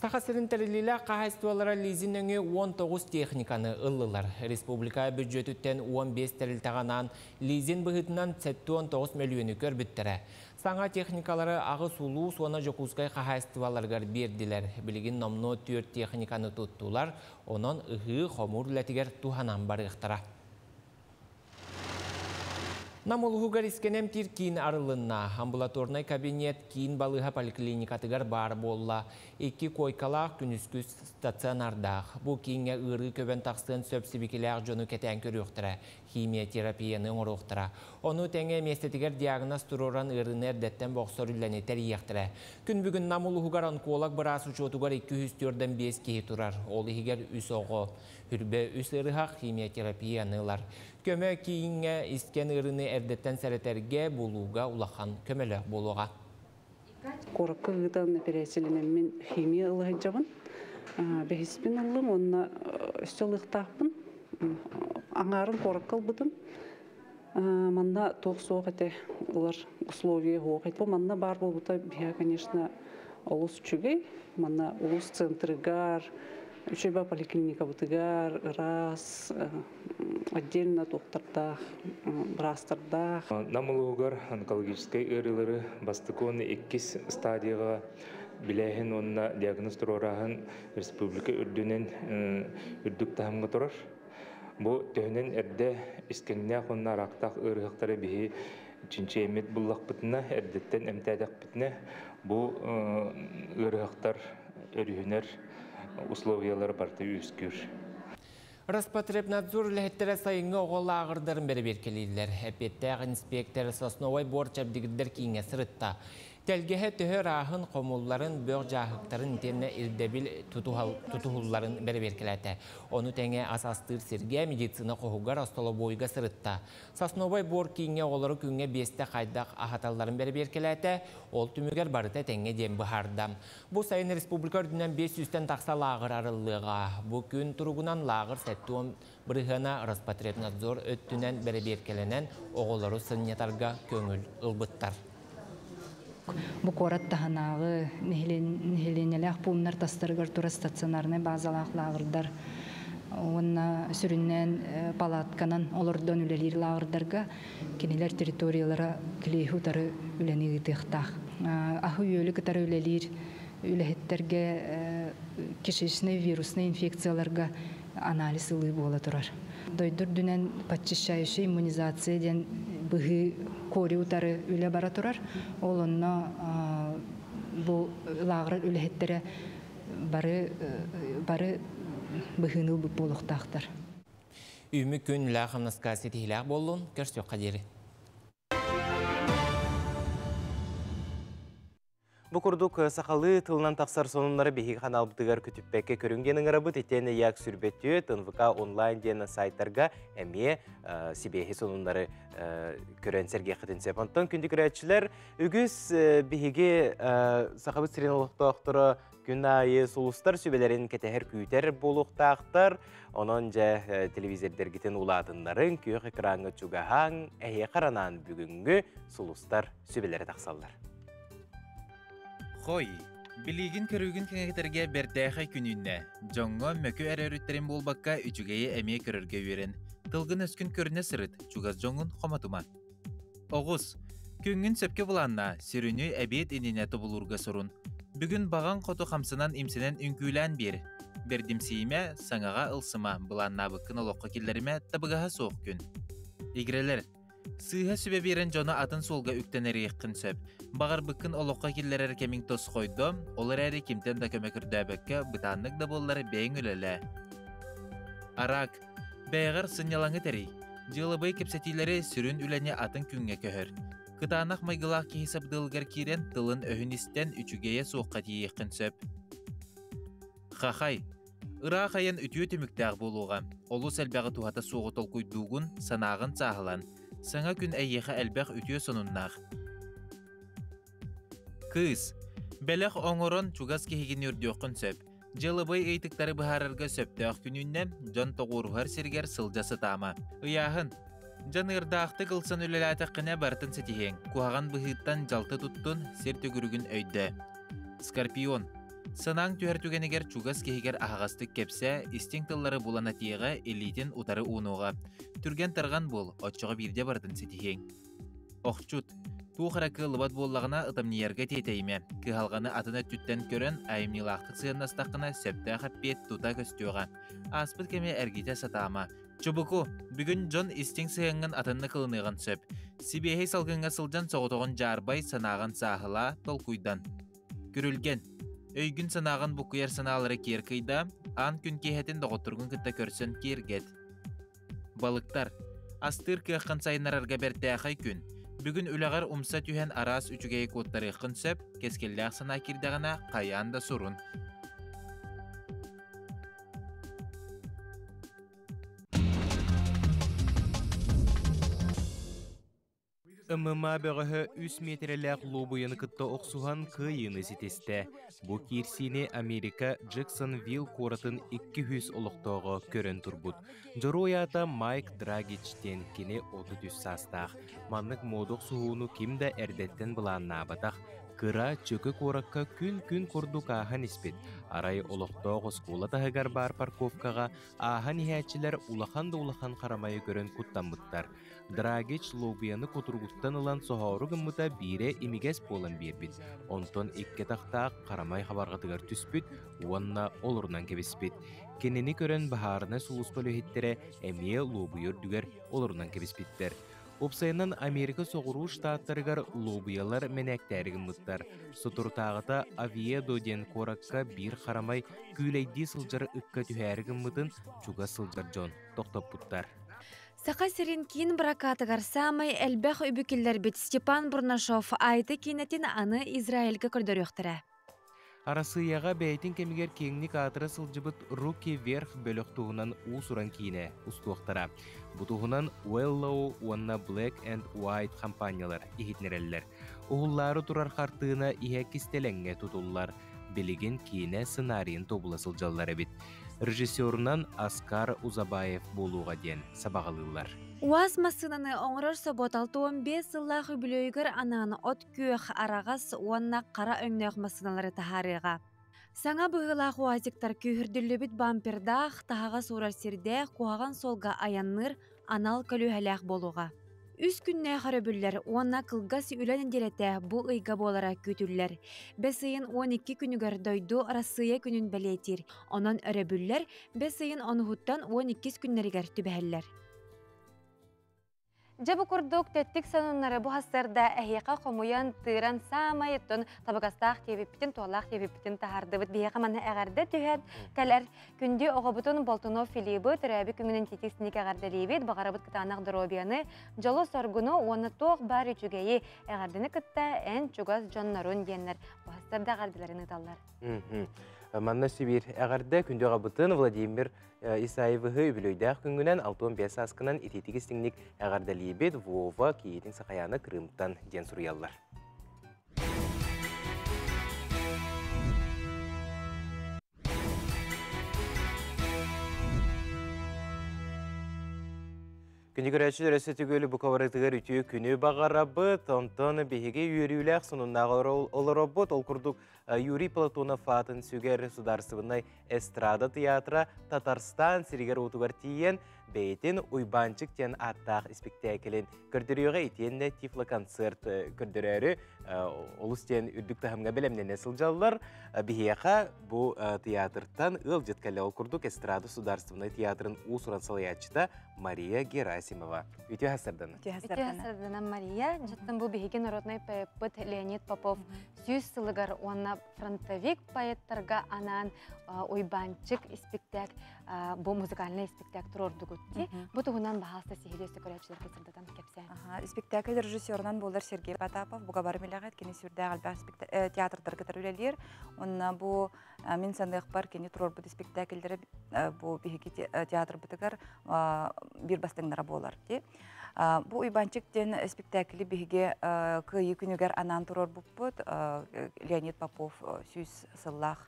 Сақасырын тәрілілі қағайстуалара лизин өңі 19 техниканы ыллылар. Республика бюджетіттен 15 тәрілтағанан лизин бұғытынан 19 миллионы көрбіттірі. Саңа техникалары ағы сулу суана жокускай қағайстуаларғар берділер. Білігін номно 4 техниканы тұттулар, онын ұғы қомур ләтігер туханан барықтыра. Намулғығар искенем тир кейін арылынна. Амбулаторный кабинет кейін балыға поликлиникатығар бар болла. 2 койкалақ күнүскүс стационардақ. Бұл кейінге ұрғы көбен тақсын сөпсібекелер жону кәтен көріқтіра. Химия терапияны оңырықтыра. Оны тәңе местетігер диагноз тұроран ұрын әрдеттен боқсор үләнетер ектіра. Күн бүгін намулғығар онколог бірас ұчотығар 204-ден 5 кейі тұрар. Ол егер үс оғы. Хүрбе үс ұрығақ химия терапиянылар. Көмө кейінге isken ұрыны әрдеттен сәретерге болуға улақан көмелі болуға. Коракка гытан операциялармен химия ылыгы жабын. Бехиспин алым, онна өстөлүктакпын. Аңарын кораккал бутын. Манда тоқсоқ эте улар условия хоқ эте. Манда бар болбута бия, конечно, олус чүгей. Манда олус центрыгар, Учеба поликлиника бутыгар, раз, отдельно доктordах, брастардах. Намылугар онкологической ырылары бастыконы 2 стадияға билэхин онна диагноз турораһын республика үрдүнен үрдүк тахымга турар. Бу төһөнен эрде искеңнә хонна рактак ырыктары бихи чинче эмет буллак битне эрдеттен эмтәдәк битне бу ырыктар өрүнөр условиялар барты үскүр. Роспотребнадзор ләһеттері сайынғы оғылы ағырдарын бәрі беркелейлер. Әпеттәғ инспектор Сосновой борчабдигідер кейінге сырытта. Тәлгеһе төһөр ахын қомулларын бөг жағықтарын тенне ирдебил тутухулларын бәрі беркеләті. Оны тәңе асастыр серге медицина қоғығар астолы бойға сырытта. Сосновой бор кейінге олары күнге 5-те қайдақ ахаталарын бәрі беркеләті. Ол түмігер барыта тәңе дем бұхардам. Бұл сайын республика үрдінен 500-тен тақса лағыр арылыға. Бұл күн тұрғынан лағыр сәттуым бірғана Роспотребнадзор өттінен бәрі беркеленен оғылары сыннетарға көңіл ұлбыттар. Бу корат таханагы нехеленелях пулнар тастыргар тура стационарный базалах лагырдар. Онна сүрүннен палатканан олордон үлелир лагырдарга кенелер территориялара клейхутары үлени гытыктах. Ахы үйлү кытары үлелир үлехеттерге кишечный вирусный инфекцияларга анализ ылы бола турар. Дойдур дүнен подчищающий иммунизация ден быгы кори утары үле бара турар. Ол онна бу лагыр үлехеттере бары быгыныл бу болуктактар. Үмі күн лағымнасқа сетихилақ болуын, көрсөк қадері. Бұқырдық сақалы тылынан тақсар сонынлары бейгі қанал бұтығар күтіппәкке көрінгенің арабыт етені яқ сүрбетті ТНВК онлайн дені сайттарға әме себейхи сонынлары көренсерге қытынсеп. Антон күндік рәтшілер үгіз бейге сақабыт сирен олықтақтыры күн айы солыстар сөбелерін кәтәхер күйтер болуқтақтар, онын жа телевизордергетін уладындарын күйіқ экраңы чугахан әйе қаранан бүгінгі солыстар сөбелері тақсалдар. Хой, билигин көрүгүн кеңектерге бердәхай күнүнне. Жоңго мөкө әрөрүттерин болбакка үчүгейе әме көрөргө үйрен. Тылгын өскүн көрүнө сырыт, чугаз жоңун хоматума. Оғыз, күнгүн сөпке буланна, сирүнү әбет ининеті булурга сорун. Бүгүн баган қоту қамсынан имсенен үңкүлән бер. Бердимсииме, саңаға ылсыма, буланна быккын олоққа келлериме табыгаға соқ күн. Игрелер, сыйға сөбе берен жона атын солға үктенері еққін сөп. Бағар быккын олоққа келлерер кемин тос қойды, олар әрі кемтен да көмекірді әбәкке бұтанлық да боллары бәйін өлелі. Арак, бәйғар сынялаңы тәрей. Жылыбай кепсетилері сүрін үләне атын күнге көхір. Кытанақ майгылақ кейсіп дылғар керен тылын өхіністен үчігеє соққа дейеқін сөп. Қақай, ыра қайын үтіе түміктәғ болуға. Олу сәлбәғі туғата соғы толқойдуғын санағын сағылан. Саңа күн әйеқі әлбәқ үтіе соныннақ. Кыз, бәләқ оңырын чугаз кехеген үрдіоқын сөп. Жылыбай ейтіктары бұхарырға сөптіғ күнінне жан тоғырғар сергер сылжасы тама. Ұяғын, жан ұрдақты қылсын үлеләті қіне бартын сетихен. Куаған бұхыттан жалты тұттын сер төгірігін өйді. Скорпион, Санаң түһәртүгенегер чугас кехигер ахагастык кепсе, истин тыллары булана тиеға элитин утары унуға. Түрген тарған бол, отчоға бирде бардын сетихең. Оқчут, туғаракы лыбат боллағына ытымниерге тетейме. Кыхалғаны атына түттен көрін айымнилақтық сыйыннастақына сөпті қаппет тута көстеуға. Аспыт кеме әргейте сатама. Чубуку, бүгін Джон истин сыйыңын атынны кылыныған сөп. Сибехей салғынға сылжан соғытоғын жарбай санаған сағыла толкуйдан. Күрілген. Өйгін санаған бұқыяр саналары керкейда, ан күн кехетін доғыттырғын кітті көрсін кергет. Балықтар. Астыр кеққан сайынарарға бәртәқай күн. Бүгін үлағар умса түйен арас үчігей коттары қын сөп, кескелләқ сана кирдағына қаян да сұрын. ММА бөғі 3 метрлік лобуяны күтті оқсуған күйіні сетесті. Бұ керсіне Америка Джексонвилл қоратын 200 олықтығы көрін тұрбұд. Жороята Майк Драгичтен кене 33 састақ. Манлық модық суғыны кемді әрдеттен бұланна абатақ. Кыра чөкі қораққа күн құрдық ағын іспет. Арай олықтығы скола тағығар бар парковкаға ағын ихәтчілер улахан қарамайы көрін құттан бұттар. Драгич лобияны көтіргіттен ұлан соғауры гымыта бире имигес болан бербет. Онтон екке тақтақ қарамай хабарғатығар түспет, уанна олырынан кебеспет. Кенені көрін бағарына сұлыс бөлі хеттері әмие лобийыр дүгер олырынан кебеспеттер. Опсайынан Америка соғыру штаттарығар лобиялар мәнәктәрігін мұттар. Сотыртағыта Авиедо ден қораққа бір қарамай күйлейді сылжары үкка түхәрігін мұтын чуға сылжар жон тоқтап бұттар. Сақа сирин кин бракатыгар самай әлбәқ үбікілдер бет Степан Бурнашов айты кинетін аны Израильге көрдөріқтірі. Арасыяға бәйтін кемігер кеңнік атыры сылжыбыт руки верх бөлік туғынан ұсыран кейіне ұстуықтыра. Бұтуғынан Wellow, Wanna Black and White компаниялар ихетнерелілер. Оғыллары тұрар қартығына ihe кистелеңге тұтылылар. Білеген кейіне сценарийін тобыла сылжалылары бет. Режиссерынан Аскар Узабаев болуға ден сабағалылар. Уаз масынаны оңырыр соботал 15 сыллақ үбілөйгір ананы от күйіқ арағас уанна қара өңнеғ масыналары тахарыға. Саңа бұғылақ уазиктар күйірділі біт бампердақ тахаға сұрар серде қуаған солға аянныр анал көлі болуға. Үс күнне қарабүллер, уанна қылғасы үләнен дереті бұл ұйға болара көтіллер. Бәсейін 12 күнігер дойду арасыя күнін бәлетер. Онан өребүллер, бәсейін онығыттан 12 күннерігер түбәллер. Жабы күрдік тәттік санунлары бұ хастарда әйеқа қомуян тыран самайыттын табығастақ тебеппітін, туалақ тебеппітін тахарды бұд бейеқа маны әғарды түйәд. Кәлер күнде оғабытын Болтунов Филиппы түрәбі күңінің тетексінік әғарды лейбет бағарабыт кытанақ дұробияны жолы соргуну оны тоқ бар үчігейі әғардыны кытта ән чугаз жоннарун денлер. Бұ хастарда әғардыларын ұталар. Манна Сибир әғарды күнде оғабытын Владимир Исаевығы үбілөйдәқ күнгінен 6-15 асқынан итетігістіңнік әғарды лейбет Вова кейетін сақаяны Крымтан ден сұриялар. Күнді көрәтшілер өсі түгілі бұқаварытығыр үтіі күні бағарабыт, онтан бейге үйеріләқ сұныннағы оларабыт, ол күрдік Юрий Платонов фатын сүгер сударсывынай эстрада театра Татарстан сиригер утугар тиен бейтін уйбанчык тен аттақ спектаклін көрдіріуға етенне тифло-концерт көрдірәрі олыстен үрдік тахымға білемнен әсілжалылар. Бейеқа бұл театртан ұл жеткәлі ол күрдік эстрада сударсывынай театрын ұсыран салаятчыда Мария Герасимова. Үті хасырданы? Үті хасырданы Мария. Жаттан бұл бейге народной поэт Леонид Попов. Сүйіз сылығар онна фронтовик поэттарға анан ойбанчык спектак, бұл музыкальный спектак тұрорды көтті. Бұл тұғынан бағалысты сихилесті көрәтшілер кесірдатан кепсе. Спектакль режиссерынан болар Сергей Потапов. Бұға бар мелағат, кені сүрді ғалбақ театрдар кітар өлелер. Онна бұл мен сандық бар, кені тұрор бұды спектакльдері бұл бейге театр бұтығар бір бастыңдара болар. Бұл ұйбанчықтен спектаклі бейге күйі күнігер анан тұрор бұппыд Леонид Попов сүйіз сыллақ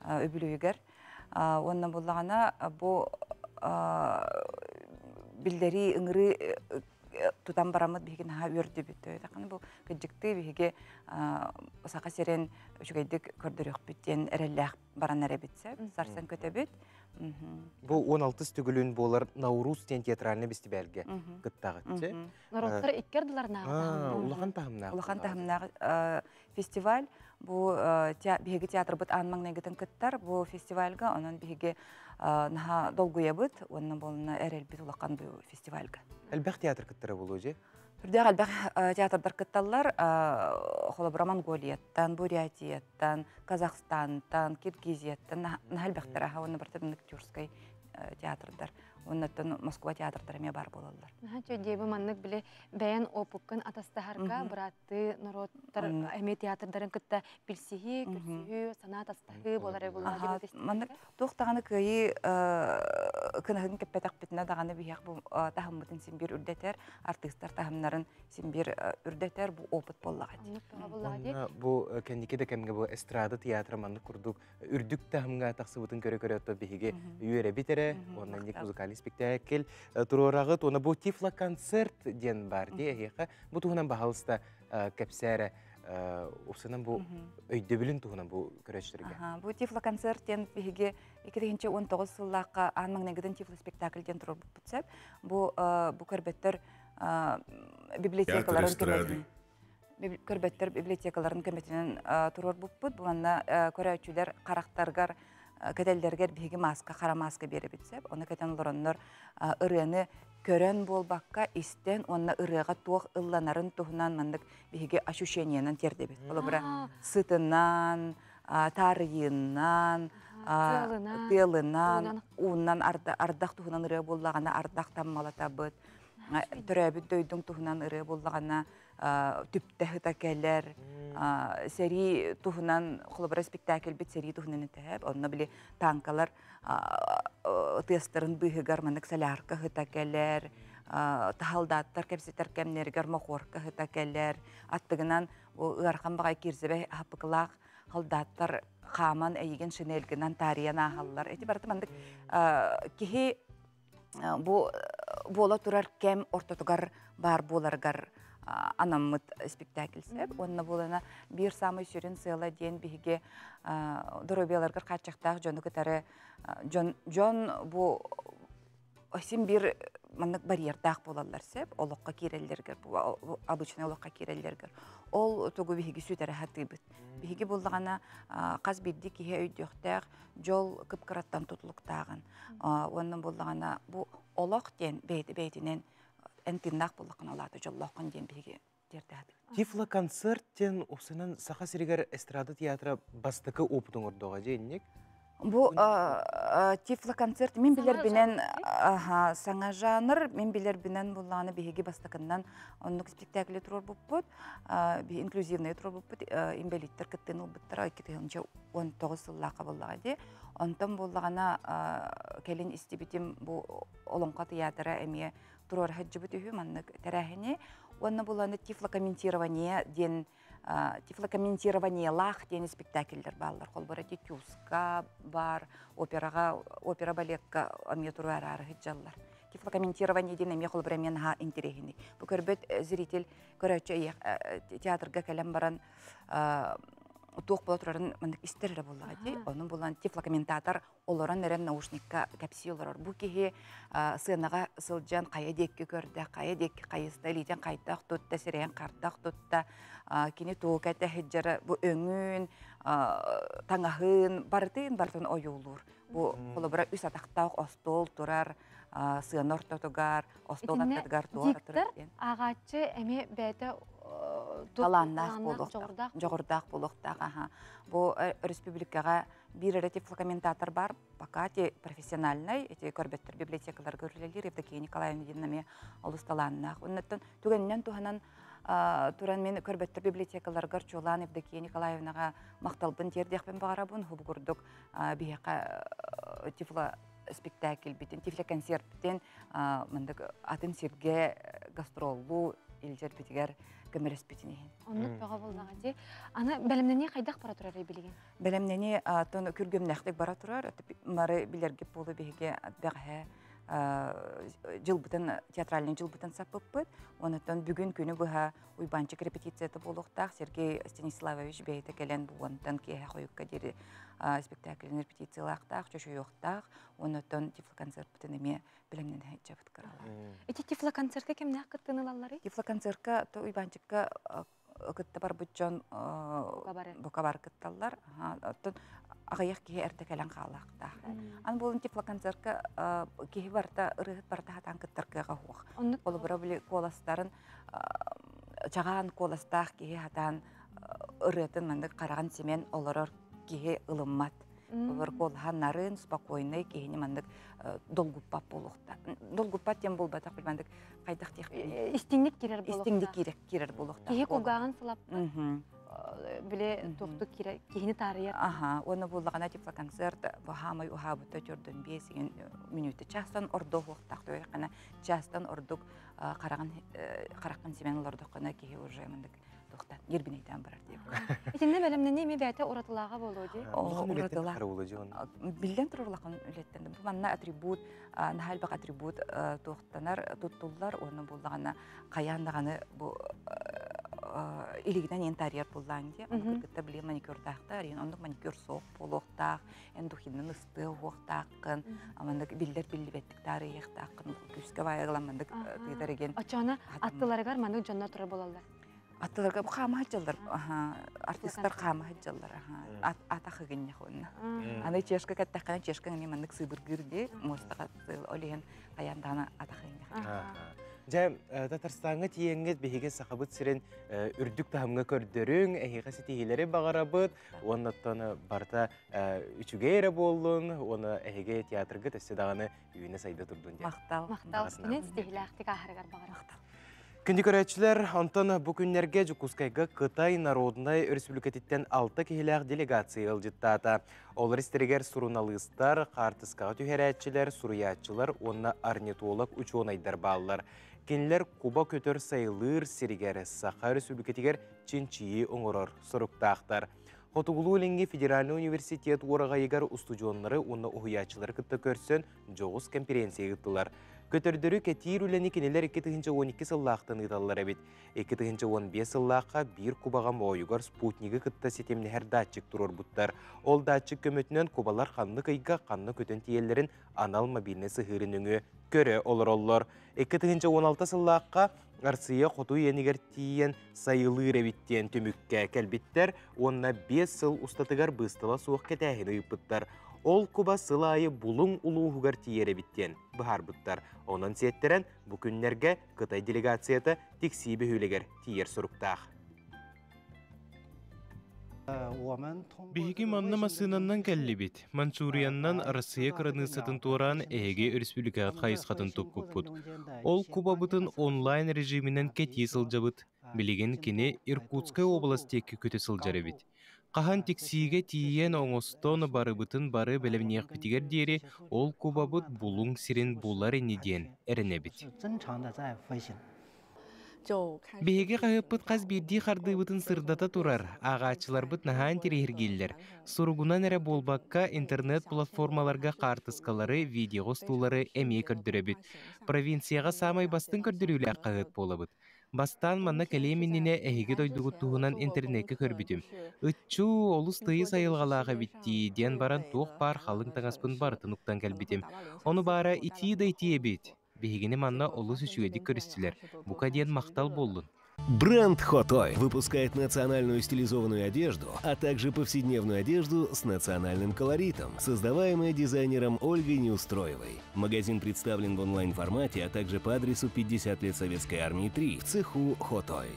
өбілуігер. Онна болағана бұл білдері үңірі тутан барамыт биһиги наһа үөрдү бүттө. Таканы бу кыжыкты биһиги сака серен үчүгейдик көрдөрөк бүттен эреллэх баран эребитсе, сарсан көтөбүт. Бу 16 түгүлүн болар Наурус тен театральный фестивальге кыттагытчы. Народтар иккердилар нагы. Улахан тахымнагы. Улахан тахымнагы фестиваль бу биһиги театр бут анмаң негитен кыттар бу фестивальга онон биһиги наһа долгуябыт, онна болна эрелбит улахан бу фестивальга. Элбэх театр кыттары болуу же? Үрдәк әлбәк театрдар кытталлар холобра Монголияттан, Бурятияттан, Казахстантан, Киргизияттан нәһәлбәктәр аһа уны бертәбен Тюркский театрдар. Оннан Москва театрдарыме бар булалар. Чөйдебе маннык биле бәян опуккын атастаһарга бураты народтар эме театрдарын кытта билсиһи, көсүһү, санат астаһы болар булар дип. Маннык тохтаганы кыйы кынаһын кеппетак битне даганы бияк бу тахыммытын симбир үрдәтер, артисттар тахымнарын симбир үрдәтер бу опыт боллагы. Бу кеннике де кемге бу эстрада театры маннык курдук үрдүк тахымга таксыбытын көрө-көрө биһиге үйөрө битере, оннан ник музыкаль спектакль турорагыт, оны бу Тифло концерт ден бар дияха. Бу туһунан баһалыста кепсәре усынан бу өйдөбүлүн туһунан бу көрөчтөргө. Бу Тифло концерт ден биһиге 2019 сыллакка анмаң негиден Тифло спектакль ден турор бутсап, бу көрбөттөр библиотекаларын көмөтүн. Көрбөттөр библиотекаларын көмөтүнөн турор буппут. Бу анда көрөчүлөр карактаргар кәдәлдәргәр биһиги маска, кара маска бере битсеп, оны кәтән лороннор ырыны көрән болбакка истен, онна ырыга туох ылланарын туһунан мандык биһиги ощущениянан терде бит. Ола бара сытынан, тарыйынан, тылынан, уннан ардак туһунан ыры боллагана ардак таммалата бит. Төрәбит дөйдөң туһунан ыры боллагана түптә хитакәләр, сери туһунан холобра спектакль бит сери туһунан тәһәп, онна биле танкалар тестерин быһыгар мандык солярка хитакәләр, тахалдаттар кепсетер кемнергәр мохорка хитакәләр, аттыгынан бу ырхан багай кирзебе хапыклак халдаттар хаман әйген шинелгеннән тарияна халлар. Эти барты мандык кихи бу бола турар кем ортотугар бар боларгар анаммыт спектакльсеп, онна болана бир самый сүрін сыйла ден биһиге доробияларгар качактак жону кытары жон бу сим бир мандык барьердак болалар сеп, олокка киреллергер, бу обычный олокка киреллергер. Ол тогу биһиги сүтәрә хатыбыт. Биһиги булдыгана каз бидди киһе өйдөктәк жол кыпкыраттан тутлуктагын. Оннан булдыгана бу олок ден бейтинен энтиннак буллакын алаты жоллоккон ден биһиги дердәди. Тифло концерттен усынан саха сиригер эстрада театры бастыкы опытың ордога жейник. Бу Тифло концерт мен билер бинен саңа жанр, мен билер бинен булланы биһиги бастыкыннан оннук спектакль турор буппут, би инклюзивный турор буппут, имбелиттер кыттын улбуттар 2019 сыллакка буллагы. Онтон буллагана келин истибитим бу олонка театры эме турор хаджыбыт үһү маннык терәһине, онна буланы Тифло комментирование ден Тифло комментирование лах ден спектакльдер баллар. Холбара Тютюска бар, опера балетка аме туруарары хиджаллар. Тифло комментирование ден эме холбара мен ха интересный. Бу көрбөт зритель көрөчө театрга келем баран туох болотурарын мындык истерлер буллага ди. Онун булан Тифло комментатор олорон нерен наушникка капсиолор. Бу кихи сынага сылжан кая декке көрдө, кая декке кайыста литен кайтак тутта сирен картак тутта кини тууката хеджара бу өңүн таңахын бартын оюлур. Бу холобра үс атактак остол турар, сыын ортотугар, остол аттыгар туар турар. Агачы эме бәте таланнак болуктак, жогордак болуктак. Бу республикага бир Тифло комментатор бар, пока те профессиональный, эти көрбөттөр библиотекалар көрүлөлөр, Евдокия Николаевна динаме алысталаннак. Оннан түгеннен туганан туран мен көрбөттөр библиотекаларга чулан Евдокия Николаевнага макталбын тердекпен багарабын, хубгурдук бияка Тифло спектакль битен, Тифло концерт битен, мындык атын сирге гастроллу илжер битигер көмөрөс битинен. Оннук бага булдага ди. Аны белемнене кайдак бара турар билген? Белемнене тон күргөмнәхтек бара турар, мары билерге болу биге бәгә жылбытын театральный жылбытын саппыппыт. Онотон бүгүн күнү буга уйбанчык репетицияты болуктак Сергей Станиславович бейте келен буонтан кеhe коюкка дири спектакльын репетициялактак, чөчөйөктак. Онотон тифлоконцерт бүтүн эме билемнен жабыт карала. Эти тифлоконцертке кемнак кыттыныналлары? Тифлоконцертка то уйбанчыкка кытта бар бутчон букабар кытталлар. Агаяк кеhe эртекелен каалакта. Ан болун тифлоконцертка кеhe барта ырыгыт барта хатан кыттаркага хуак. Ол бирабли коластарын чагаан коластах кеhe хатан ырытын мандык караган семен олорор кеhe ылыммат. Олар колхан нарын спокойный кеhe мандык долгуппап болукта. Долгуппат тем болбатак билмандык кайдак тех истиңдик кирер болукта. Истиңдик кирер болукта. Кеhe кулгаган сылап. Биле тоқту кихини тарыяр. Оны буллагана тифлоконцерт бахамай ухабыта жордон 5 минуты частан ордох уктак тойракана частан ордук каракан семен олордоккана кихи уже мындык токтат ербинейтен барар деп. Итинде белемнен неме бәте уратылага болу ди. Уратыла. Билден турурлакан үлеттенди. Бу манна атрибут, нахалбак атрибут токтанар, туттуллар оны буллагана каяндаганы бу илигинен интерьер булланди. Аны кытта биле маникюр тактар, ондук маникюр соок болохтак, эндухинен ысты уктаккын, амандык билдер билбеттик тарыйык таккын, күскө байыгламандык тыйдарыген. Ачана аттыларыгар мандык жонна тура болалар. Аттыларга кама хаҗалдар, артисттар кама хаҗалдар, атакы генне хонна. Аны чешка каттакана чешка не мандык сыбыргырди, мостага олеген аяндана атакы генне. Жа Татарстанга тиеңгет беге сахабыт сирен үрдүк тахымга көрдөрүң, эһиге сетихилери багарабыт, оннаттан барта үчүгейре болдун, оны эһиге театрга тесседаганы үйүнө сайда турдун же. Мактал. Мен стихилактик ахаргар багарабыт. Күнді көрәтшілер, антон бұ күннерге Жукускайга Кытай Народной Республикатиттен 6 кехилях делегация ылжыттата. Олар истерегер суруналыстар, қартысқаға түйерәтшілер, суруятчылар, онна орнитолог ученыйдар балылар. Кенлер Куба көтөр сайылыр серегер Саха Республикатигер чинчии оңырыр сұруқтақтар. Хотугулу Ленги Федеральный университет орағайығар устудионлары онна ұхыятчылар кытты көрсін жоғыз конференция ғыттылар. Көтөрдөрү кетир үләни кенелер 2012 сыллақтан ыдаллар әбет. 2015 сыллаққа бір Кубаға мойығар спутнигі кытта сетемнәр датчик тұрор бұттар. Ол датчик көмөтінен Кубалар қанны кайга қанны көтен тиелерін анал мобильны сығырын өңі көрі олар. 2016 сыллаққа Арсия хоту енігер тиен сайылыр әбіттен төмікке кәлбеттер, онна 5 сыл ұстатығар бұстыла суық кәтәхіні ұпыттар. Ол Куба сылайы бұлың ұлуғығар тиері біттен бұхар бұттар. Онын сеттерін бүкінлерге Қытай делегацияты тексейбі хүлегер тиер сұруқтақ. Бихиги манна масынаннан кәлі бит. Манчурияннан Россия қыраны сатын туаран әйге республикаға қайысқатын тұппұппұд. Ол Куба бұтын онлайн режимінен кәтей сылжабыт. Білеген кені Иркутскай областекі көте сылжары бит. Қахан тексиге тиен оңостон бары бұтын бары бәлемнеяқ бітігер дері, ол Куба бұт бұлың сирен бұлар енеден әріне бит. Беге қайыппыт қаз берді қарды бұтын сырдата тұрар, ағачылар бұт нахан терегергелдер. Сұрғынан әрі болбаққа интернет платформаларға қартысқалары, видеоғыстулары әмей көрдірі бит. Провинцияға самай бастың көрдірілі қағыт болы бұт. Бастан манна кәлеменіне әйге дойдығы туғынан интернетке көрбітім. Үтчу олыс тыйы сайылғалаға бітті, ден баран тоқ бар қалың таңаспын барытын ұқтан кәлбітім. Оны бара ити бит. Бегені манна олыс үшуедік көрістілер. Бұқа ден мақтал болдың. Бренд Хотой выпускает национальную стилизованную одежду, а также повседневную одежду с национальным колоритом, создаваемая дизайнером Ольгой Неустроевой. Магазин представлен в онлайн-формате, а также по адресу 50 лет Советской армии 3 в цеху Хотой.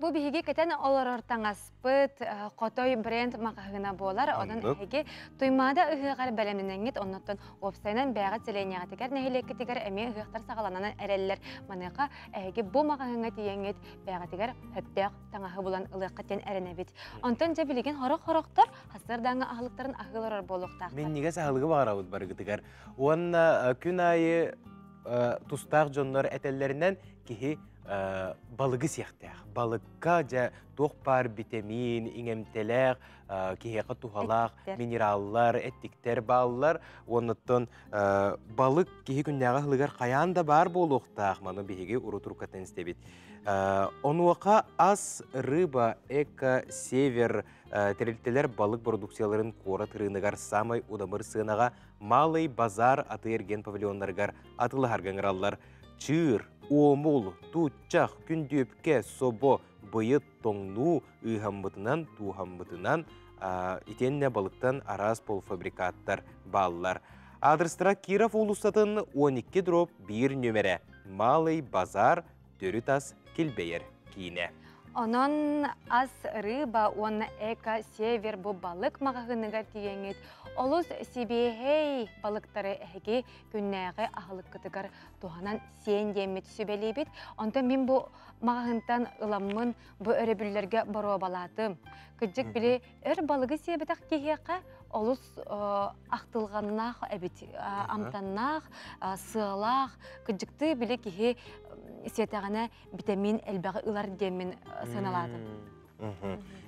Бу биһиги кетен олорор таңаспыт Хотой бренд мақағына болар. Одан әйге туймада ыһыгар бәлемненгет, оннотон опсайнан бәға теленяға тегер нәһилекке тегер әме ыһыктар сағаланан әреллер. Маныға әйге бу мақағына тиеңет бәға тегер хөппәк таңаһы булан ылыqқаттен әренебит. Онтон же билеген хорок-хороктар хасырдаңы ахлыктарын ахылырар болуктак. Мен неге сахылыгы барабыт барыгы тегер. Онна күн айы тустақ жонлар әтеллерінен кихи балыгы сехтәк. Балыкка жа тоқ бар витамин, иңемтеләк, кехеқа тухалақ, минераллар, әттіктер балылар. Оныттан балык кехе күннәға хылығар қаянда бар болуқтақ, маны бейге ұры-тұрқатын істебет. Онуақа ас, рыба, эко, север, тәрелтелер балык продукцияларын қора тұрынығар самай удамыр сынаға малый базар аты ерген павильонларғар атылы харғаңыралар. Чыр, омул, тутчақ, күндепке, собо, бұйыт, тоңну, ұйхамбытынан, туғамбытынан, итенне балықтан арас полфабрикаттар балылар. Адрыстыра Киров улустатын 12 дроп 1 нөмірі. Малый базар, төрі тас келбейер кейіне. Онон ас рыба, он эко север бу балык мағағынығар тиеңет. Олус сибехей балыктары әге күннәғі ағылық күтігар туғанан сен демет сөбелейбет. Онда мен бу мағағынтан ыламмын бу өребілерге бару балатым. Күджік біле өр балығы себетақ кейеқі олус ақтылғаннақ, амтаннақ, сығалақ, күджікті біле кейе сетағана витамин әлбәғі ұлар демін сыналады.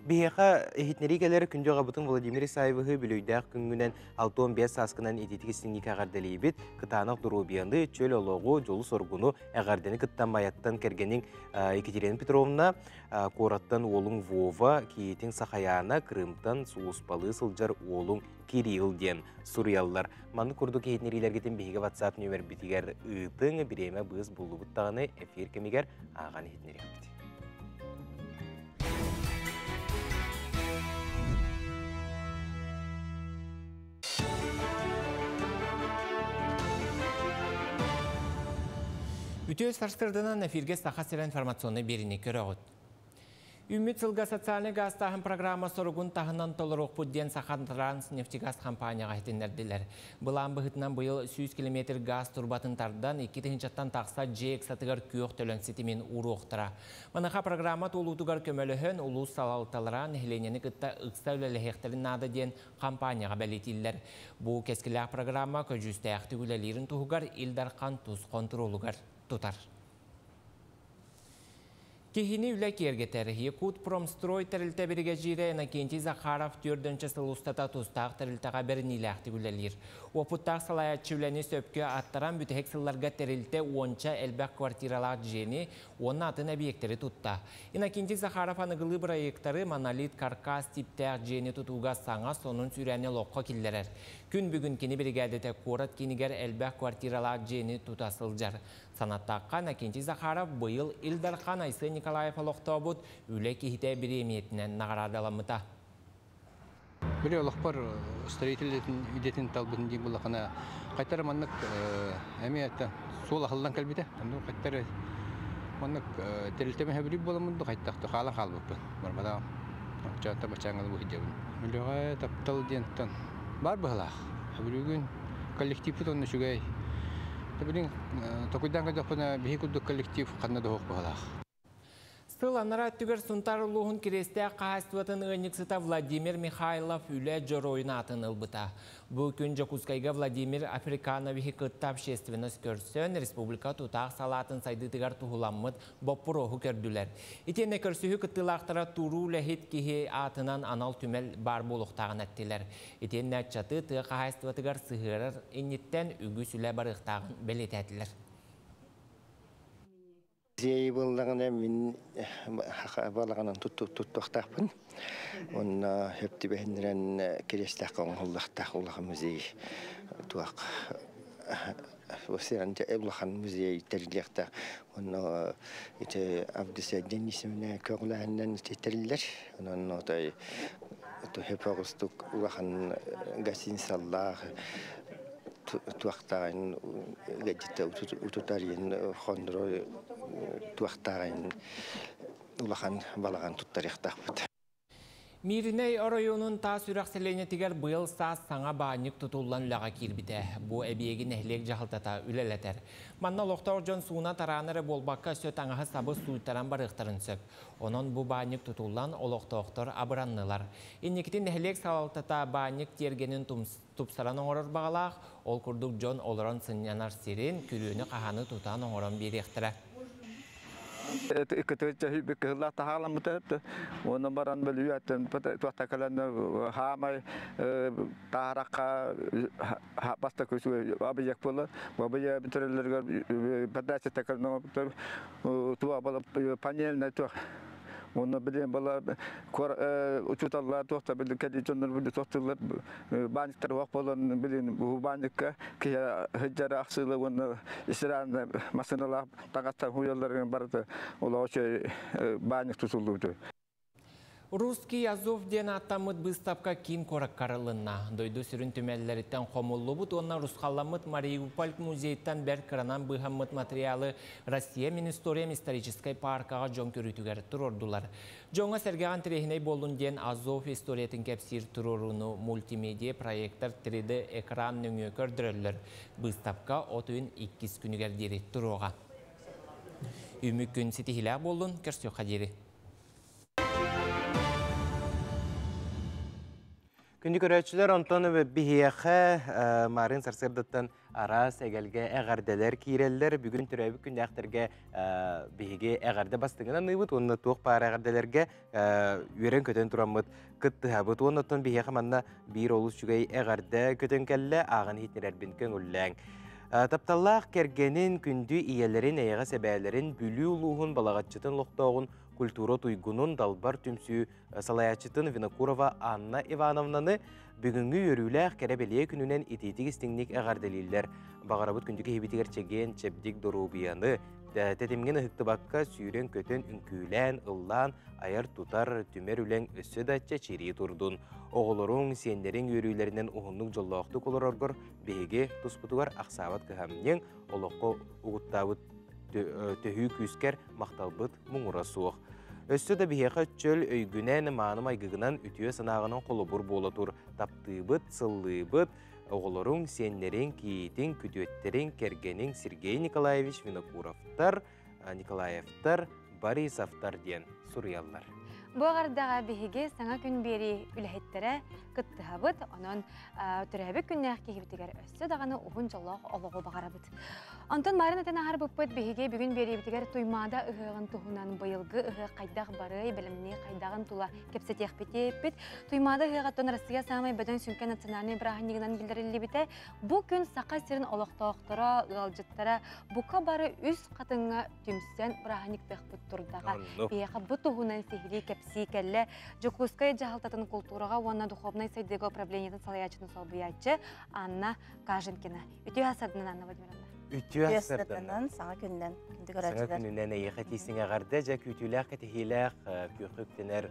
Бейеқа эхитнерикелер күнде ғабытын Владимир Исаевығы білуйдәқ күнгінен 6-15 сасқынан едетігістің ағардалейбет, қытанық дұрубиянды чөл олығы жолы соргуну әғардені қыттан кергенің Екатерина Петровна қораттан олың Вова, кейетін Сақаяна, Крымтан суыспалы сылжар олың Кирилл ден Сурьяллар. Маны күрді кейтнерилергетін бейге WhatsApp нөмір бітігер ұйтың біреме бұыз бұлы бұттағыны эфир кемегер аған етнері әпті. Үтөз сарстырдынан эфирге сақасыр информационный беріне көрі Үміт сылға социальный газ тағын программа сұрғын тағынан толыруқ бұдден сақан Транснефтегаз компанияға етіндерділер. Бұлан бұғытынан бұйыл 100 км газ турбатын тардан 2-тіңчаттан тақса жек сатығар күйоқ төлін сетімен ұруқтыра. Манаға программа толутығар көмөліхін ұлыс салалталаран хеленені күтті ұқса өлеліхектерін нады ден компанияға бәлетілдер. Бұл кескілі программа көжісті әқті үлелерін тұғығар илдарқан тұз контролығар тұтар. Кехини үлі кергетер, Якут Промстрой тәрілті бірге жире Иннокентий Захаров 4-ші сылыстата тұстақ тәрілтіға бірінілі әқті үлелер. Опыттақ салаятчы үләні сөпке аттаран бүтіхек сылларға тәрілті 10-ші әлбәқ квартиралақ жені, оның атын объекттері тұтта. Иннокентий Захаров анығылы проекттары монолит каркас типтәқ жені тұтуға саңа сонын сүрәне лоққа келдерер. Күн бүгін кені бригадеті қорат кенігер әлбәқ квартиралақ жені тұтасылжар. Санаттаққа Иннокентий Захаров бұйыл Илдархан Айсы Николаев олықта бұд үлі кехіте бір еметінен нағарадаламыта. Біле олықпар строительдетін үйдетін талбытын дейін бұлақына қайтары маннық әме әтті сол ақылдан кәлбеті. Қайтары маннық тәрілтеме әбілі боламынды қайттақты қалан қалбықпын. Бармада жағында бачаңалы бұхи дебін. Мүліға таптал дейінттен бар бұғылақ. Әбілігін коллективі тонны шүгәй. Білін тоқыдан қадақпына бейі күдді коллектив қаннады оқ бұғылақ. Сыланара түгер сұнтар ұлығын кересте қағастуатын ұйнықсыта Владимир Михайлов үлі жоройын атын ұлбыта. Бұл күн Жокускайға Владимир Африканови қытта общественность көрсен республика тұтақ салатын сайдытығар тұғыламмыд боппыр оғы көрділер. Итене көрсігі қыттылақтара туру ләхет кеге атынан анал түмел бар болуқтағын әттелер. Итене әтчаты тұғы қағастуатығар сығырыр иннеттен үгі сүлі барықтағын бәлет әтілер. Зей болғанда мен балағанан тұттықтақпын. Оны өпті бәхіндерін керестаққа оңғылдақтақ олаған музей туақ. Осыған олаған музей тәріліқтақ. Оны Абдусәдден есіміне көғылағынан тәрілер. Оны өп оғыстық олаған гостиницаллақ туақтағын гаджетті ұтутарien хондро туақтағын улахан балаған туттарықтақ. Мириней оройонун та сүрәкселене тигер быйыл саас саңа баанник тутуллан лаға кирбите. Бу әбиегін әхлек жағылтата үлелетер. Манна лоқтаур жон суына тараныры болбаққа сөт аңағы сабы суыттаран барықтарын сөп. Онон бу баанник тутуллан олоқтауқтар абыраннылар. Иннекітін әхлек салалтата баанник тергенін тупсаран оңырыр бағалақ, ол күрдік жон олыран сынянар сирен күріні қағаны тұтан оңыран беректірі. Ikatı bir kızla tahalam mıtı. Onu baran bölüyor. Tuhtakalan hamay taharaka basta köşü abiyek bola. Babaya bitirirler. Badası takalın. Tuva bala panel ne tuh. Onu bileyim bala uçutallar tuhta bildi kedi çonlar bildi tuhtalar bancıklar vak bolan bileyim bu bancıkka ki hıccara aksılı onu İsrail masanalar takattan huyalların barıda ola şey bancık tutuldu. Ruski Azov den attamıt bыстапка кин корак карылынна. Дойду сүрін түмәлләріттен қомылы бұд, онна Русқаламыт Мариуполь музейттен бәр кыранан бұхамыт материалы Россия мен историям историческай паркаға жон көрітігер тұрордулар. Жонға сәргеған тірехіней болын ден Азов историятын кәпсир тұрорыны мультимедия проекттар 3D экран нөңе көрдірілер. Быстапка отуын 2 күнігер дері тұруға. Үмік күн сетихілі болын, көрсі қадері. Күнді көрәтшілер Антоны və Bihiyəxə Marin Sarsırdıqdan aras əgəlgə əğərdələr kirəllər. Bugün türəbi kündə əxtərgə Bihiyəgə əğərdə bastığına nıyvıd. Onunla toq par əğərdələrgə üyərən kötən turamıd qıttı həbıd. Onunla Bihiyəxə manna bir oluz çügəy əğərdə kötən kəllə ağın hitnirər binkən üllən. Taptallaq kərgənin kündü iyələrin, əyəğə səbəyələrin bülü uluğun balağatçıtın loqtağın Kultura tuygunun dalbar tümsü salayatçıtın Vinokurova Anna Ivanovna'nı bugünkü yörüylək kərəbeliyə gününən ititik istinlik əğərdeliylər. Bağarabıt kündükü hebitiger çegen çepdik dorubiyanı, tətimgen ıhıqtıbaqqa sүйрен kötün ünkülən, ıllan, ayar tutar, tümer ülen össü da çeçiri turdun. Oğulurun, senlerin yörüylerinden uğunluk jollaqtık olur orgur, beyge tusputugar aqsavat kıhamnen, oloqqa uğuttavut töhü küsker maqtalbıt muğura suq. Össü da Bihiyəxə çöl öygünən manım aygıgınan ütüye sınağının qolubur bolatur. Taptıbıt, sıllыбыт, oğulurun, senlerin, kiyitin, kütüetterin, kergenin Sergey Nikolaevich Vinokurovtar, Nikolaevtar, Borisovtar diyen Suriyallar. Bu ağardağa Bihiyəgə sana gün beri üləhətlərə qıttıhabıd, onun türəbi günnəq kehibitigar össü dağını uğun jallaq oluğu bağarabıd. Ondan Marin eten ağar bupпыт Bihiyəgə bugün beri bitigar tuymada ıhığın tuhunan bayılgı ıhıq qaydaq barı, bilimni qaydağın tula kepsetiyaq bitepit. Tuymada ıhığatton Rossiya samay böden sünken naциональный brahaniginan bildirilli bite. Bu gün saqa sirin oloqtağıqtara, ıgalcıttara, buka barı üst qatınğa tümsen brahanik tıqpıt turdağa. Bihiyəgə bu tuhunan sihiri Сикәлле Жокускай жахалтатын культураға уанна духовной сайдегі управлениятын салаячыны салбыячы Анна Каженкина. Үтіу асадынан, Анна Владимировна? Үтіу асадынан, саңа күннен, күнді көрәчілер. Саңа күннен әйеқі тейсің ағарды, жа күтіләқ кәтігіләқ, көқіптенер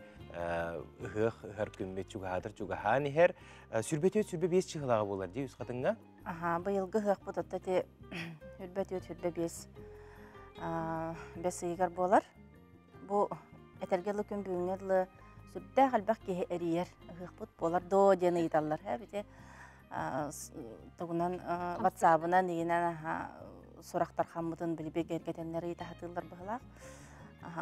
ұғық, ұғыр күмбет чуғадыр, чуғахан ехер. Сүрбет өт, сүрбе бес чығылаға болар, дей, үз қатыңға? Бұйылғы ұғық бұтатты де сүрбет өт, сүрбе бес ұйығар болар. Бұл Этергелі күн бүгінерлі сүрді қалбақ кеге әрiyер, ұғықпыт болар до дені еталар. Тұғынан ватсабынан егінен сұрақтар қамытын білбек әргетенлері етахатылар бұғылақ.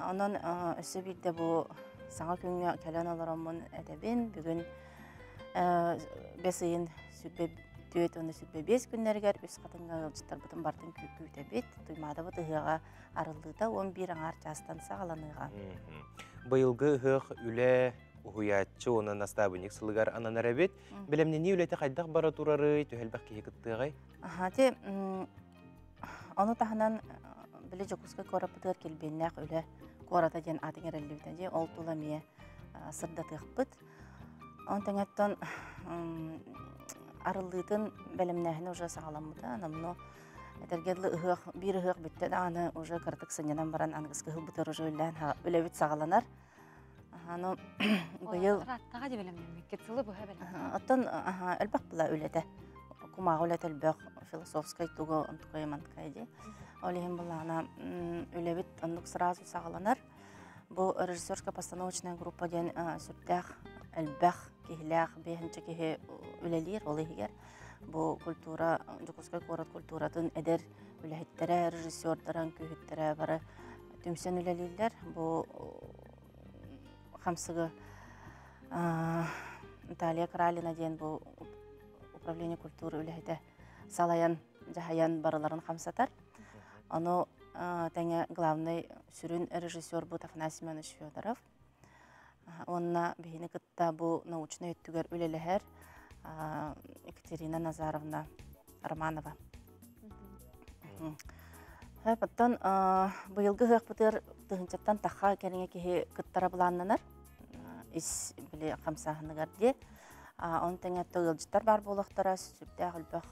Онын өсі бірді бұл саңа күнге кәлен олар омын әдебін. Бүгін бес үйін сүрбе түйет, оны сүрбе бес күннергер, үс қатынға ұлжыттар бұтын бардың күйті бет. Тұймады бұт ұғыға арылдыда 11 аңар жастан сағаланыға. Бұйылғы ұғық үлі ұғыятчы оны настабыник сылығар ананар әбет. Білемнені үлеті қайдақ бара тұрары, түйелбәқ кеге күттіғай? Оны тағынан білі Жокускай қорапытығыр келбеннәқ үлі қората ден атыңыр әлібітен де ол тұламие сырдатық бұт. Оны тәңеттен арылдыдың бәлімнәхіні ұжа сағаламыды. Анамыны Этергерлі ұғық, бір ұғық бітті аны ұжа қырдық сыненен баран аңғысқы ғыл бұтыр ұжа үләвет сағаланар. Раттаға де бәлімнәмі, кетсілі бұға бәлімнәмі? Оттан әлбәқ бұла үләді. Құмағы үләді әлбәқ философскай тұғы ұнтықай мантықайды. Олейін бұлағына үләвет ұндық сразу сағаланар. Бұл режиссерска постановочная группа ден сүрттәқ әлбәқ кехіләқ бейхінші кехе үләлер олейгер. Бұл культура, Жокускай қорат культуратын әдер үләхеттері, режиссердарын, күйіттері бары түмсен үләлейлер. Бұл қамсығы Наталья Кралина ден бұл управление культуры үләхеті салаян, жахаян барыларын қамсатар. Оны тәңе главный сүрін режиссер бұд Афанасий Семенович Федоров. Онна бейіні кытта бұл научный өттігер өлелігер Екатерина Назаровна Романова. Баттан бұйылғы ғық бұтыр тұғынчаттан таққа кәріңе кеге кыттара бұланнанар. Ис біле қамсағынығар де. Он тәңе тұғылжыттар бар болуқтара, сүрді ғылбақ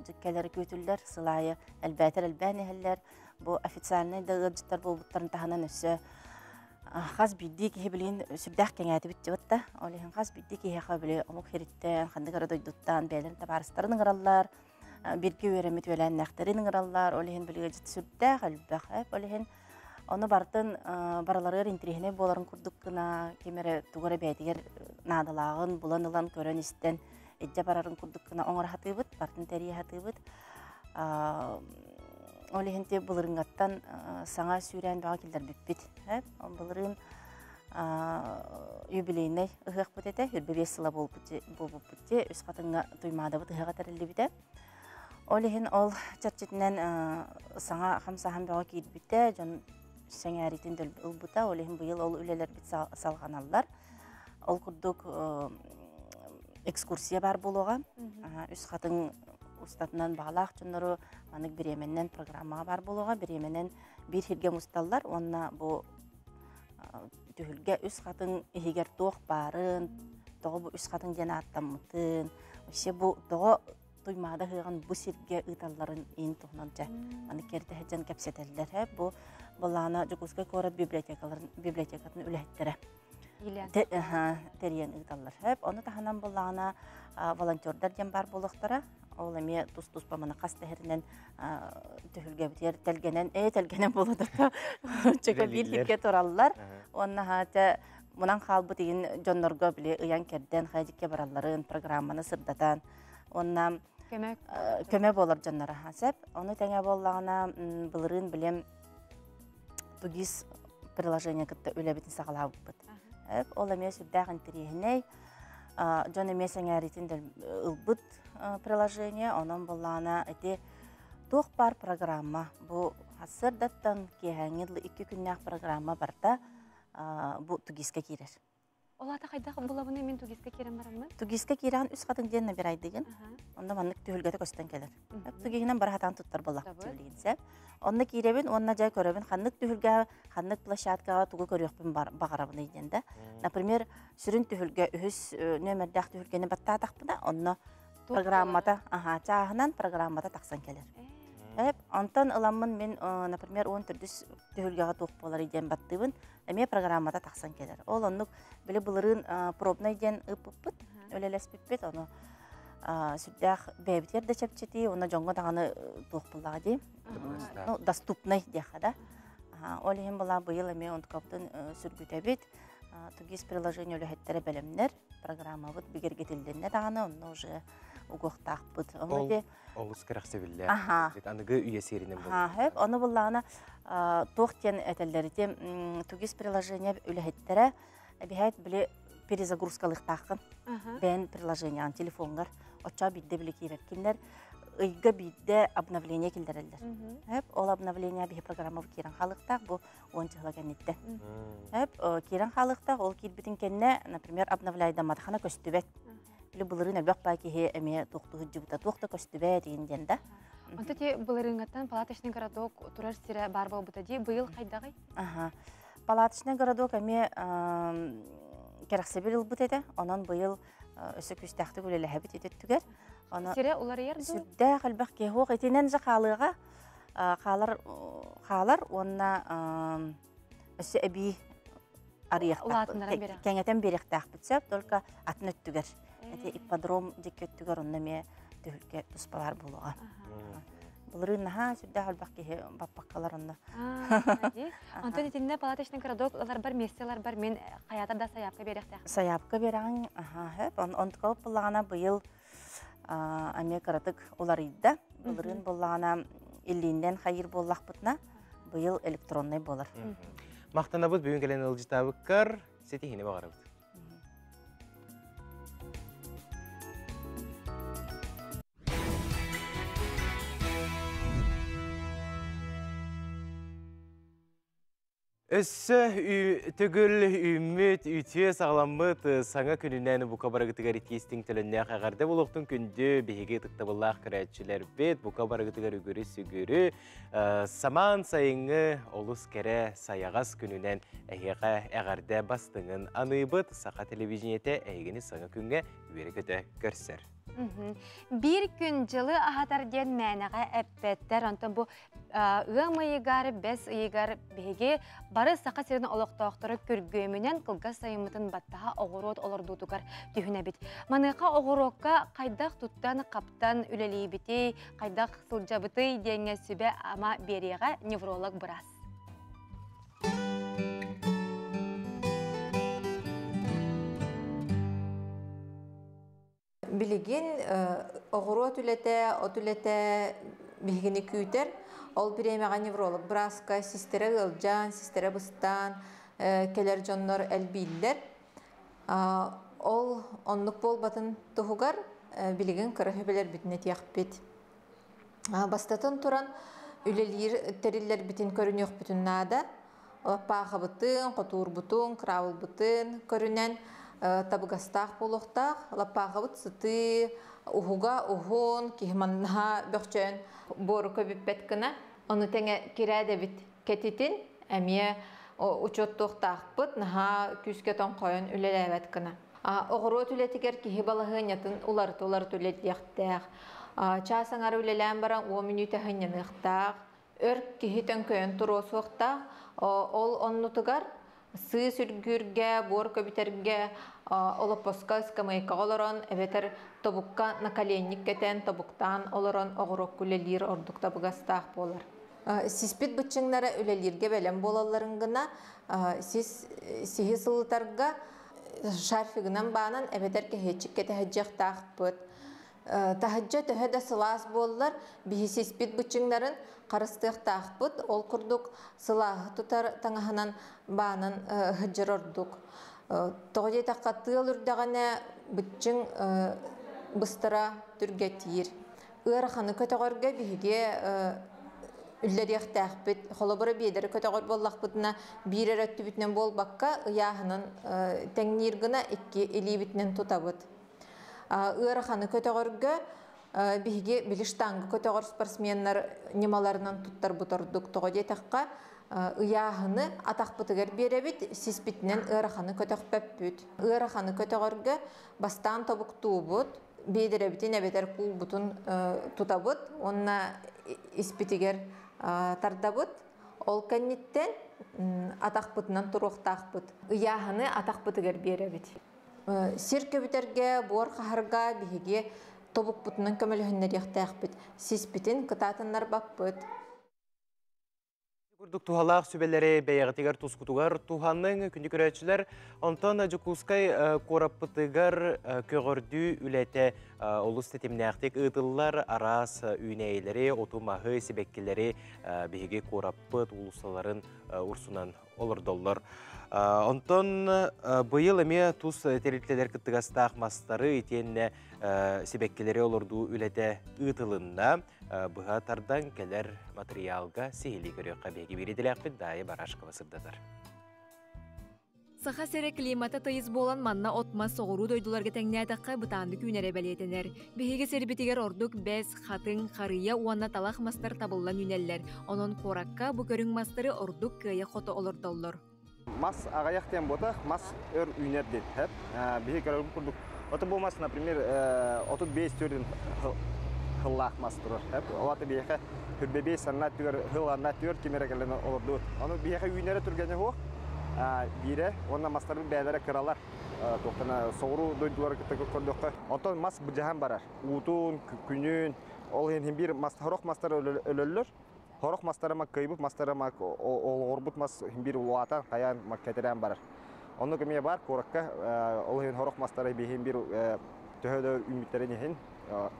жүккелері көтілдер, сылайы әлбәтір әлбәне әллер. Бұл официальный дұғылжыттар бұл бұттарын тағынан өсі. Қаз бидді кеге білейін сүрдәқ кәңәті бітті бұтта. Олеген қаз бидді кеге қа біле омық херіттен, қандығыры дойдуттан, бәлін табарыстарын ғыралар, бірге өремет өлән нәқтарын ғыралар, олеген білге жыт сүрдәқ әлбәқ. Олеген оны бартын бараларығыр интрихіне боларын күрдік қына, кемері тұғыры бәйтігер надалағын, бұлан-ұлан көрін істен, әдже барарын күрдік қына оңыр хаты бұд, бартын тәрие хаты бұд. Олегенте бұлырыңғаттан саңа сүйрән баға келдер бүппет. Бұлырың юбилейнай ұғық бұд әді, үрбі 5 сыла бол бұппетте, үз қатыңға тұймады бұд ұғыға тәрілі біді. Олеген ол чатчетінен саңа қамсахан баға кейд бітті, жон сәңәретін дөл бұлбұта, олеген бұйыл ол үлелер біт салған алылар. Ол күрдік экскурсия бар болуға, үз қатын ұстатынан бағалақ жүнірі манык біременнен программаға бар болуға, біременнен бір хирген ұсталар, онына бұл түхілге үз қатын егер тоқ барын, тоғы бұл үз қатын дені аттамытын, өше бұл тоғы тұймада ғыған бұл сирге ұйталарын ең тұғынанча. Манык керді әджен кәпсетелдер, бұл болағына жүкізгі көрі библиотекатын үләттірі. Терен ұйталар. Оны тағынан болағына волонтердар ден бар болуқтары, ол әме тұс-тұс баманы қастығырынан түхілге бітер тәлгенен болады. Чөкі бір хирге тұралылар. Онына мұнан қалбы деген жонларға біле ұян керден қайдекке бараларын, программаны сырдатан. Онына көмі болар жонлары хасеп. Оны тәңе болағына бұлырын білем тугис приложение күтті өлі бітін сағалау бұд. Ол әме сүрдәғын тірейіней, жон әме сәңәретін ұлбыд приложение, онын болағына әте тоқ бар программа. Бұл асырдаттан кейәңірлі 2 күннәқ программа барда бұл тугиске керер. Олата қайдағы бұлабыны мен тугиске керем барамын? Тугиске кереген үз қатын деніне бір айдеген. Онда маннык түйілгеті көстен келер. Тугигінен бар хатан тұттар болақ түйілгенсе. Онна керебін, онна жай көребін, қаннык түйілге, қаннык площадкаға туғы көріқпін бағарабын дейденді. Например, сүрін түйілге үхіз нөмірдәқ түйілгені батта тақпына, онна программата, чағынан программата тақсан келер. Онтан ыламын мен, например, 10 түрдіс түйілгеға туқ болар еден баттыбын, әме программата тақсан келер. Ол онлық білі бұлырын пробна еден ұп-ұппыт, өлелес біппет, оны сүрдәқ бәбітер де чәпчеті, оны жоңға тағаны туқ болаға дейм. Доступнай дияқада. Ол ең бұла бұйыл әме онтықаптың сүргіт әбет, тугис приложение өлі бәлемнер, программа бұд бігергетілдеріне тағаны, оны уже угуқтақ бұд. Ол ұскырақ сөбілі, анығы үйе серінен болды. Оны бұлағына тоқтен әтелдерді тугис приложение өлі әбіғайт білі перезагрузкалық тақын бән приложение телефонғар, отча бидді білі кейрер. Кемдер ұйға бидді обновление келдерелдер. Ол обновление бігі программа керен қалықтақ, бұл 10 жылға кәнетті. Керен қалықтақ, ол кейбітін кәнне, например, обновляйда матахана көстібет. Білі бұлырын әлбәқ бай кейе әме тоқты жүгіта, тоқты көстібет егінден да. Онта те бұлырыңғаттан палаточный городок тұрар сірі бар бол бұтади, бұйыл қайдағай? Палаточный городок әме керақсы бір ұл бұт еді, онан бұйыл өсі күстәқті көлелі әбіт етет түгер. Сірі олар ерді? Сүрді қалбақ кейхоқ етенен жа қалыға қалар, онына өсі әбі арияқтақ, кәңетен беректақ бұтсап, только атын өттігер. Әте ипподром дек өттігер, онына ме түхілге тұспалар болуға. Бұлырын наға сүрді қалбақ кейхе баппаққалар онына. Антон етінде палаточный городок, олар бар местелар бар, мен қаятарда саяпқа беректақ. Саяпқа береғын, онтықауып бұлағана бұйыл Америкаратык олар идді. Бұлырын болағына иллинден қайыр болақ бұтына, бұйыл электронный болар. Мақтана бұд бүгін кәлен ұлжытабыққар, сетихіне бағара бұд. Өссі түгіл үміт, үтіе сағаламыт саңа күнінен бұқа барығытығар итестің тіліне қағарды болуқтың күнді бейге тұқтабылақ күрәтшілер бет, бұқа барығытығар үгірі сүгірі саман сайыңы олыс кәрі саяғас күнінен әйеға әғарды бастыңын аныбыт сақа телевизионеті әйгені саңа күнге үйері көті көрсір. Bir gün жылы ахатар ден мәнеға әппеттер, онтан бұл ұғым ұйығары, бәс ұйығары беге бары сақа серінің олықтауқтары көргөмінен қылға сайымытын баттаға оғырот олырдудығар түйіне бет. Маныға оғырокқа қайдақ тұттан қаптан үлелей бітей, қайдақ сылжабыты денге сүбе ама береға невролог бұрас. Билигин оғыру отулете бігіні күйтер, ол біремеға невролог. Браска, систері ғылжан, систері бұстан, келер жонлар әлбейлер. Ол онлық бол батын тұғығар, билигин қыры-хөбелер бітіне тияқ бет. Бастатын тұран, үлелер тәрілер бітін көрін еқ бүтін нада. Паға бұтын, қотуыр бұтын, қырауыл бұтын көрінен, табыгастақ болуқтақ, лаппағы бұт сұты, ұғыға ұғын, кейманға бөкчен бору көбіп бәткіна. Оны тәңе керәді біт кәтетін, әмие ұчоттуқтақ бұт, наға күске тон қойын үлелі бәткіна. Оғыру түлетігер кейі балығын ятын улар түлет яқтақ. Часаңар үлелән баран 10 минуты ғынен ұқтақ. Өрк кейі төн көйін тұру сұқтақ. Ол оннутығар сы сүргүрге, бор көбітерге, олопоска скамайка олорон, эветер тобукка наколенник кетен, тобуктан олорон оғырок күлелер ордукта бұғастақ болар. Сиспит бұтчыңнары үлелерге бәлем болаларын ғына, сихи сылытарға шарфигынан бағынан эветер кехетчик кете хәджектақ бұд. Тахаджа төһәдә сылас боллар, бихи сиспит бұтчыңнарын қарыстықтақ бұд, ол күрдік сылағы тұтар таңағынан бағынан хәджер ордық. Тоғыдей таққа тыл үрдіғіне бұтчың бұстыра түрге тиір. Үйрақаны көтіғырға бігіге үллер яқтақ бұд, қолыбыры бейдері көтіғыр боллақ бұдына бір әрәтті бүтінен бол баққа ұяғының тәңнергіна екі елі бүтінен тұта бұд. Үйрақаны көтіғырға бігіге біліштаңғы көтіғыр спортсменлер немаларынан тұттар бұтырдық. Тоғыдей таққа ұяғыны атақ бұтығыр беребет, сиспітінен үйрақаны көтіғ пәппіт. Үйрақаны көтіғырға бастан тобық туыбыт, бейдеребітін әбетер кул бұтын тұтабыт, онына іспітігер тардабыт. Ол кәнеттен атақ бұтынан тұруқтақ бұт. Ұяғыны атақ бұтығыр беребет. Сер көбітерге, бор қағырға бігеге тобық бұтынан көмілігінер яқтақ бұт. Сиспітін қытатынлар бақ бұт. Күрдік тухалақ сөбелері бәйіғітігер тұскутығар туханның күнді көрәтшілер онтан Жукускай қораппытығар көгірді үләті олыс тетемнәқтік ұтылылар арас үйнәйлері, отумағы себеккелері бейге қораппыт ұлысаларын ұрсынан олырдоллар. Онтан бұйыл әме тұс терілтелер күттігастақ мастары етенне себеккелері олырду үләті ұтылында бұға тардан кәлер материалға сейілі көріққа бейге береділі ақпет дайы барашқы басырдатар. Саха сере климаты тайыз болан манна отма соғыру дойдуларға тәңнәдіққа бұтанды күнәрі бәлетінер. Бейге сербетігер ордық бәз, хатын, қария уанна талақ мастар табылан үнәллер. Onun қораққа бұ көрің мастары ордық күйе қоты олырдоллар. Мас ағаяқтен бота, мас өр үнерден. Бейге көрім құрдық. Оты болмасы, например, 35 түрден хыллақ мастырыр. Олаты бейге хүрбебей санна түгер, хылланна түгер кемерекелені олырды. Оны бейге үйнері түргені хоқ. Бире, онна мастары бәлері кыралар. Тоқтана соғыру дойдылары күттігі көрдіққа. Онтан мас бұджахан барар. Утун, күнін, ол ең бір хорақ мастары өлілер. Хорақ мастары мақ көйбіп, мастары мақ олғырбұт мас бір уатан, қаян мақ кәтерен барар. Оны көмей бар, қораққа ол ең хорақ мастары бейін бір төхеді үміттерін ең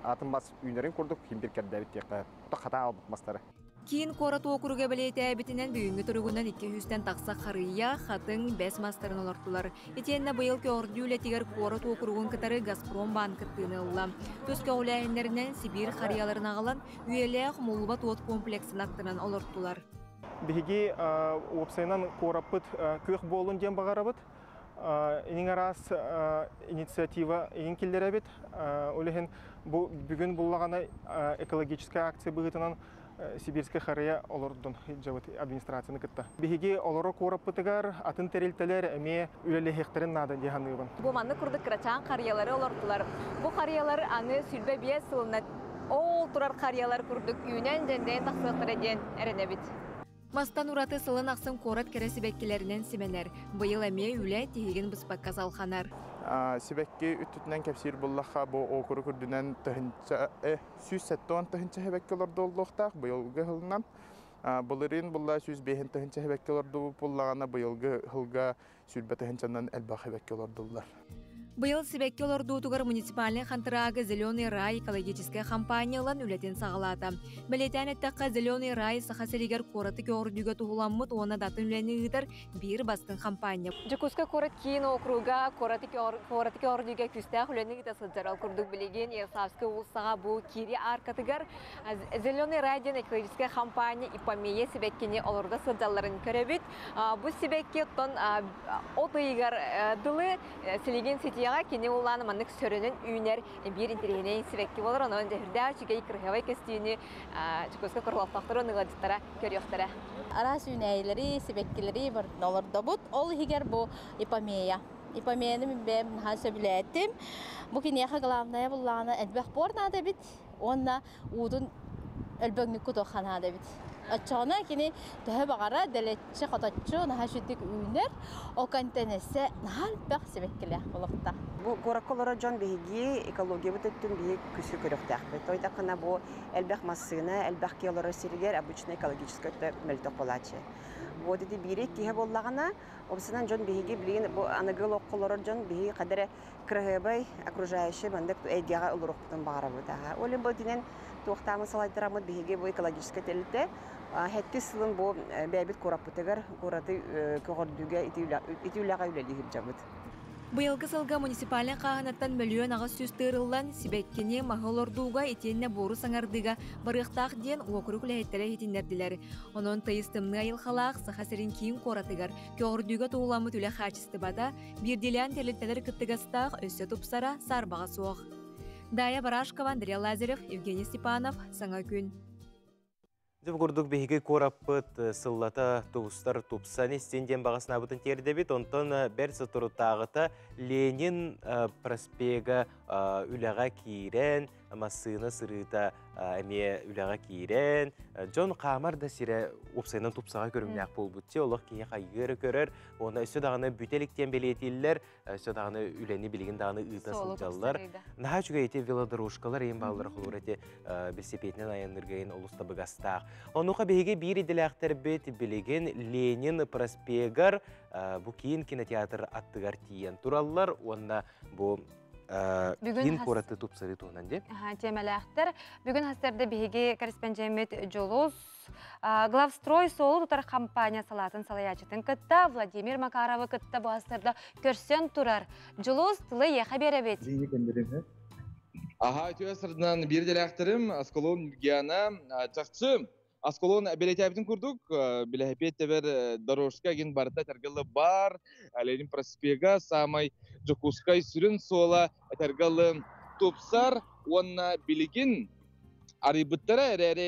атын мас үйнерін көрдік, ең бір кәрдәбіт текқа. Қата албық мастары. Кейін қора тоқыруға білейті әбітінен бүгінгі тұрғынан 200-тен тақса қария, хатын, бәс мастарын олартылар. Етеніне бұйыл көрді үлетігер қора тоқыруғын кітары Газпром банкыттыны ұлла. Төскі олайынларынан Сибир қарияларын ағылан, үйелі мұлбат от комплексін ақтынан олартылар. Биһиги опсайнан кораппыт көх болун дем багарабыт. Иң арас инициатива иң килдеребит. Олехин бу бүгүн буллагана экологическая акция быгытынан Сибирская харая олордун жабыт администрацияны кытта. Биһиги олоро кораппытыгар атын терилтелер эме үлеле хектерин нада диханыбын. Бу манны курдук крачан карьялары олордулар. Бу карьялар аны сүлбе бие сылына ол турар карьялар курдук үйнен денден таксыктыр ден эренебит. Мастан ураты сылын ақсын корат кересі бәккелерінен сименер. Бұйыл әме үлі тегеген бұспаққа салханар. Сибекки үттүтінен кәпсир бұллаққа бұл оқыры күрдінен сүз сәттуан тұхынча хәбәккелерді олдуқтақ бұйылғы ғылынан. Бұлырын бұлла сүз бейін тұхынча хәбәккелерді бұллағана бұйылғы ғылға сүлбә тұхынчанан әлбақ хәбәккелерді олар. Быйыл Сибекке олордуутугар муниципальный хантыраагы «Зеленый рай» экологическая компаниялан үлетен сағалата. Білетен әттіққа «Зеленый рай» сақасыригер кораты көрдігі тұғыламмыт оны датын үлені ұйдар бір бастың компания. Жүкуска корат кейін округа кораты көрдігі күстәқ үлені ұйда сылжарал күрдік білеген Ерсавскі ұлсаға бұл кири аркатыгар «Зеленый рай» ден экологическая компания ипамейе Сибеккене олорда сылжаларын көребіт. Бұл Сибекке тон отыйгар дылы селеген сети кені оланы маннык сөрінің үйінер бір интерегенен сібекке болыр, оның жәхірді жүгей кірғавай көстүйіні жүкөскі құрылақтақтыры ұнығадықтара көріқтара. Арас үйнәйлері, сібеккелері бір оларда бұд. Ол егер бұл ипамея. Ипамеяны мен бәм наға сөбілеттім. Бұл кенеға ғылавная бұллағына әдбәқ борнады бит, онна ұудын өлбөгнік күтоқанады бит. Açığına kini daha bağıra deletçi katatçı naha şüddük ünler o kantenese nahal bak sebekkiler bulukta. Bu korakolora John Bihigi ekoloji bütün bir küsü körüktek. Toyda kana bu elbek masına elbek kiyalara sirger обычно экологическое мельтополаче. Bu dedi biri ki bollağına obsынан John Bihigi bilin bu anagıl okullara John Bihigi kadar kırhebay окружающий bandık eğdiğe oluruktan bağıra bu daha. Olin bu dinen tuğtamın salaydıramı Bihigi bu ekolojiske telte. Hette sılın bu bebit korapıtıgar koratı köğürdüge itiülağa üleliği cabıt. Быйылгы сылга муниципален қағанаттан миллион ағыз сүз тырылан Сибеккене мағылордуға етенне бору саңардыға барықтақ ден уокрук ләйттері етінерділер. Онын тайыстымны айылхалақ сақасырын кейін коратыгар көғырдуға туғыламы түлі қачысты бада бірделян тәліттелер күттігістақ өсі тұпсара сарбаға соқ. Дая Барашкова, Андрей Лазарев, Евгений Степанов, Саңа күн. Жып көрдік бейгі кораппыт сыллата туғыстар тупсан естенден бағасына бұтын тердебет, онтан бәр сытырыттағыта Ленин проспега үліға кейрен, масыны сырыта әме үліға кейрен. Жон қамар да сире опсайынан тупсаға көрімнәк бол бұтте, олық кейе қайгыры көрір, оны өсі дағыны бүтеліктен белетелілер, өсі дағыны үләні білген дағыны ұйтасын жалылар. Наға жүгі ете велодорожкалар ең бағылар қылыр ете бәсепетінен айынырғайын олыста бұғастақ. Онуға бейге бір еділәқтер бет білеген Ленин проспегар бұ кейін кинотеатр аттығар тиен туралылар, онына бұ кейін қораты тұпсары туғынан де? Темеләқтір. Бүгін хастарды бейге корреспондент Жолос Главстрой солы тұтар компания салатын салаячытын күтті, Владимир Макаровы күтті бұл хастарда көрсен тұрар. Жолос тұлы еқа беребет. Аха, өтесірден бір деләқтірім, Асколон Гиана, чақчы. Асколон белетәбетін күрдік, беләхепет тәбір дорожка ген барда тәргілі бар, Ленин проспега, самай Жокускай сүрін сола тәргілі топсар, онна білеген арибыттара әрі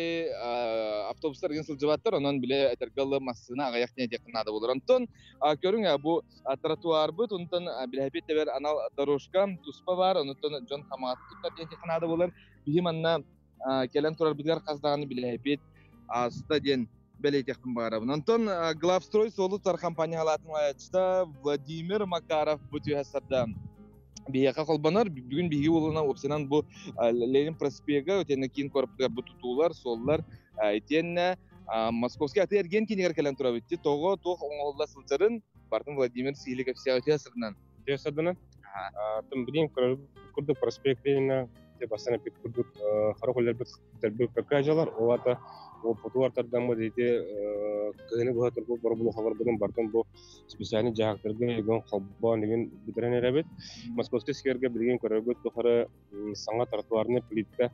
автобустар ген сылжываттыр, онын біле тәргілі масына ағаяқтен әдеқінады болыр. Онтын көрің бұл тротуар бұд, онтын беләхепет тәбір анал дорожка туспа бар, онтын жон қамағаттықтар әдеқінады болыр. Бейім анна келен тұрар білгер қаздағаны беләхепет аста ден белетектің бағарабын. Антон Главстрой солы тұтар компания алатын лайатшыда Владимир Макаров бұты әсірді бейеқа қолбанар. Бүгін бейге олына опсенан бұл Ленин проспега өтені кейін көріптіға бұл тұтулар, солылар етені Московский аты ерген кенегер кәлен тұра бітті. Тоғы тоқ оңғылда сылжарын бардың Владимир Силик әпсия өте әсірінен. Өте әсірдіні? Тым білейм күрді проспект Ленина басына пек күрдік қарақөлер бір какажалар, олата ол потуартардан мы дейте кыны буга турбу борбулу хабар бүгүн бартын бу специальный жаактырга эгон колбон деген битирен эребет Московский скверге билген көрөгөт тухары саңа тротуарны плитка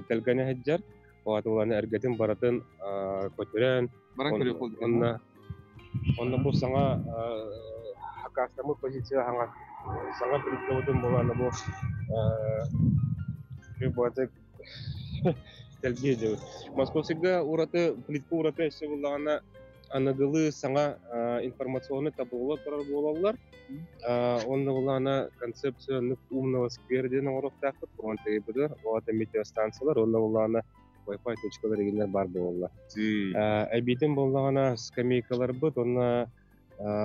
телгене хеджер Оаты уланы әргетін баратын көтерен. Баран көрек болды. Онда бұл саңа хакастамы позиция саңа предпроводым боланы бұл бұлаты тәлге деу. Московсыға ураты, плитка ураты әсі болағына анагылы саңа информационный табылы тұрар болалар. Онда болағына концепция умного скверден орықтақыт, оған тәйбіді, оғата метеостанциялар, онда болағына Wi-Fi точкалар егенлер бар болалар. Әбейтін болағына скамейкалар бұд, онда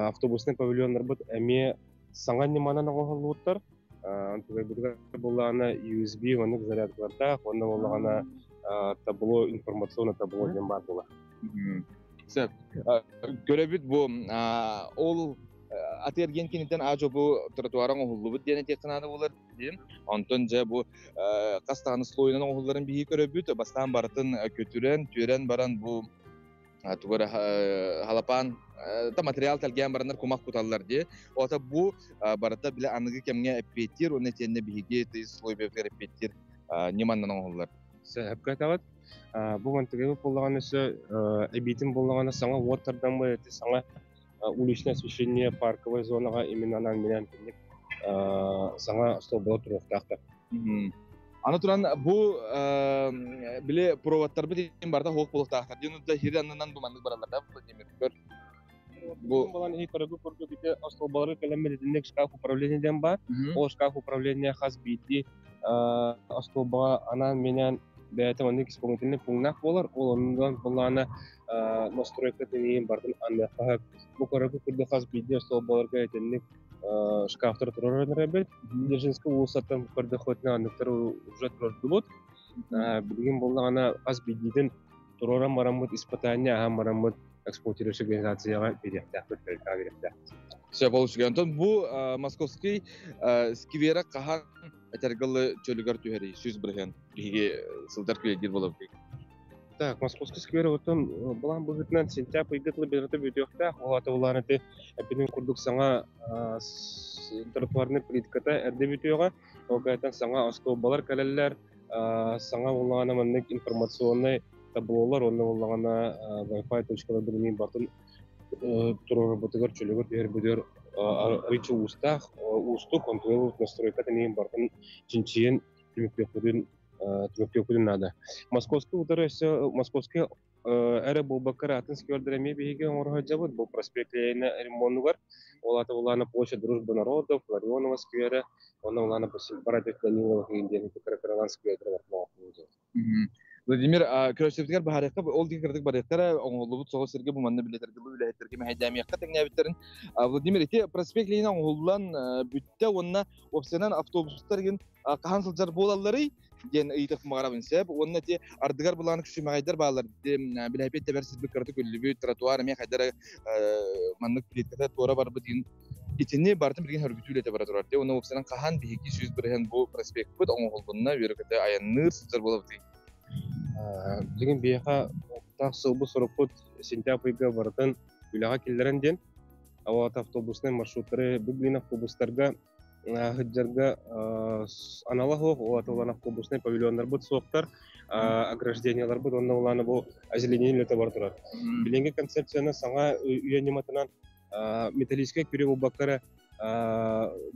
автобусный павильонлар бұд, әме саңа неманан оғылы бұттар. Болағына USB, онық зарядкаларда, онда болағына табло, информационный табло ден бар болар. Көрөбүт бу ол атырген кенеттен ажо бу тротуарың оғылы бұд дене текінады болар дейін. Антон жа бу қастағаны слойынан оғыларын бейі көрөбүт, бастан барытын көтірен, түрен баран бу тугара халапан та материал тәлген барандар комақ құталылар де. Ота бу барыта біле анығы кемге әппеттер, оны тенне бейге слой бевтер әппеттер неманнан оғылар. Әпқа тағат. Бұл мантығығы болған өсі әбейтін болғаны саңа уаттардан ба әті саңа уличное освещение парковой зонаға именанан менен саңа столбалы тұрықтақты. Аны тұран бұл біле проводтар бітен барда хоқ болықтақтар. Денуді хері анынан бұл маңдық бараларда Владимир көр. Бұл балан ей көрігі көрді бейте столбалары кәлеммедетіндек шкаф управлениеден бар. Ол шкаф управления қаз бейті столбаға анан менен бәйті оның исполнительный пунктнақ болар. Ол ондан бұланы настройка денейін бардың андаққа. Бұл көрігі көрді қаз бейді столбаларға әтенлік шкафтар тұрарын рәбет. Держинскі ұлысаттан көрді қөтіне андықтар уже тұрарды бұд. Білген болағына қаз бейдейдің тұраран марамыд испытания, ағам марамыд эксплуатирующий организацияға беректі. Все получили. Антон, бұл московский скивера қахан әтергілі чөлігер түйері сөз бірген біге сылдар көледер болып дейік. Так, московский сквер отын бұлан бұғытынан сентябрь үйгітлі берді бөтеуқта. Олаты оларыты әпенің күрдік саңа тротуарны плитката әрді бөтеуға. Оғайтан саңа астолбалар кәлелер, саңа олағана мәнік информационный таблолар, онны олағана Wi-Fi точкалар білмейін бартын тұрары бұтығыр чөлігір түйер бөдер рычы ұстақ, ұсты контролы настройка тәнейін бартын жинчиен түміктеукудын нады. Московский ұдары әсі, Московский әрі бұл бақыр атын сквердіреме бейге оңырға жабыд. Бұл проспектлеріне ремонты бар. Олаты оланы площадь Дружбы народов, Флорионова сквері, оны оланы Баратев Данилова кейінден Каракаралан сквердері бар. Владимир, көрсөптігер бағарыққа, ол дейін кірдік барықтары, оңғылы бұд соғы сірге бұманны білетергілі үләйеттерге мәйдәмияққа тәңнәбіттерін. Владимир, ете проспект лейін оңғылдан бүтті, онына опсионан автобустар ген қахан сылжар болалары ген ұйтық мағарабын сәп, онына те ардығар бұланы күші мағайдар бағалар. Біләйпет тәбәр сізбі кірді көлі тротуар, мен қайдары маннық плетката туара бар бұд ген итіне бартын бірген әргіту үләті бара тұрар. Оны опсионан қахан бейгі сөз бірген бұл проспект бұд оңғылдығына өрікіті аянныр сылжар болып дейді. Деген бейға тақ сылбы сұрықпыт сентябрьға бардын үліға келдерінден ауат автобусный маршруттары бүглин автобустарға ғыджарға аналағы оғат олан автобусный павильондар бұд соқтар ограждениялар бұд, онда оланы бұл әзіленен үлеті бар тұрар. Біленге концепцияны саңа үйенематынан металлическая күре бұл баққары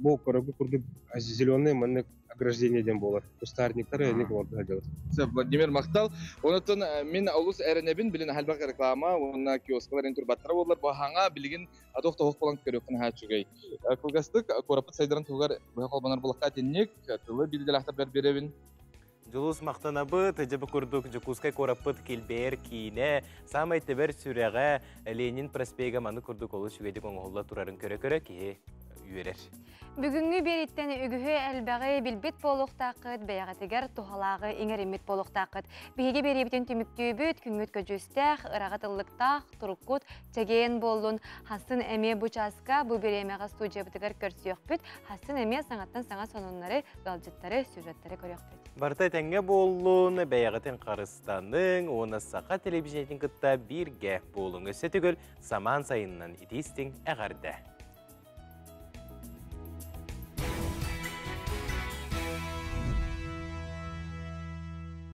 бұл көрігі күрді зеленый мәнік ограждениеден болар. Кустарниктар әйнік оларды ғадылыр. Владимир Мақтал, онытын мен ұлыс әрінебін білін әлбақ реклама, онына киоскалар энтурбаттар болар, бағаңа білген адоқта оқ болан көріқтін ға чүгей. Кылғастық, көрапыт сайдарын тұлғар бұға қолбанар болаққа теннек, тылы білдел ақтап бәр беребін. Julus maqtanabıt, jabı kurduk, Jukuskay korapıt kilber kine, samay teber süreğe, Lenin prospega manı kurduk olu şügedik oğulla turarın köre ki üyerer. Бүгінгі береттен үгігі әлбәғі білбет болуқтақыд, бәяғатығар тұғалағы еңер емет болуқтақыд. Бейге беребітен түміктөбіт, күнгіт көжістәқ, ырағатылықтақ, тұрыққыт, тәген болуын, хасын әме бұчасқа, бұл беремеға студия бұтығар көрсіек бүт, хасын әме саңаттан саңа сонунлары, ғалжыттары, сюжеттары көрек бүт. Бартай тәңге болуын, бәяғатын Қарыстанның, оны сақа телевизиятын күтті бірге болуын өсі түгіл, саман сайынынан етестің әғарды.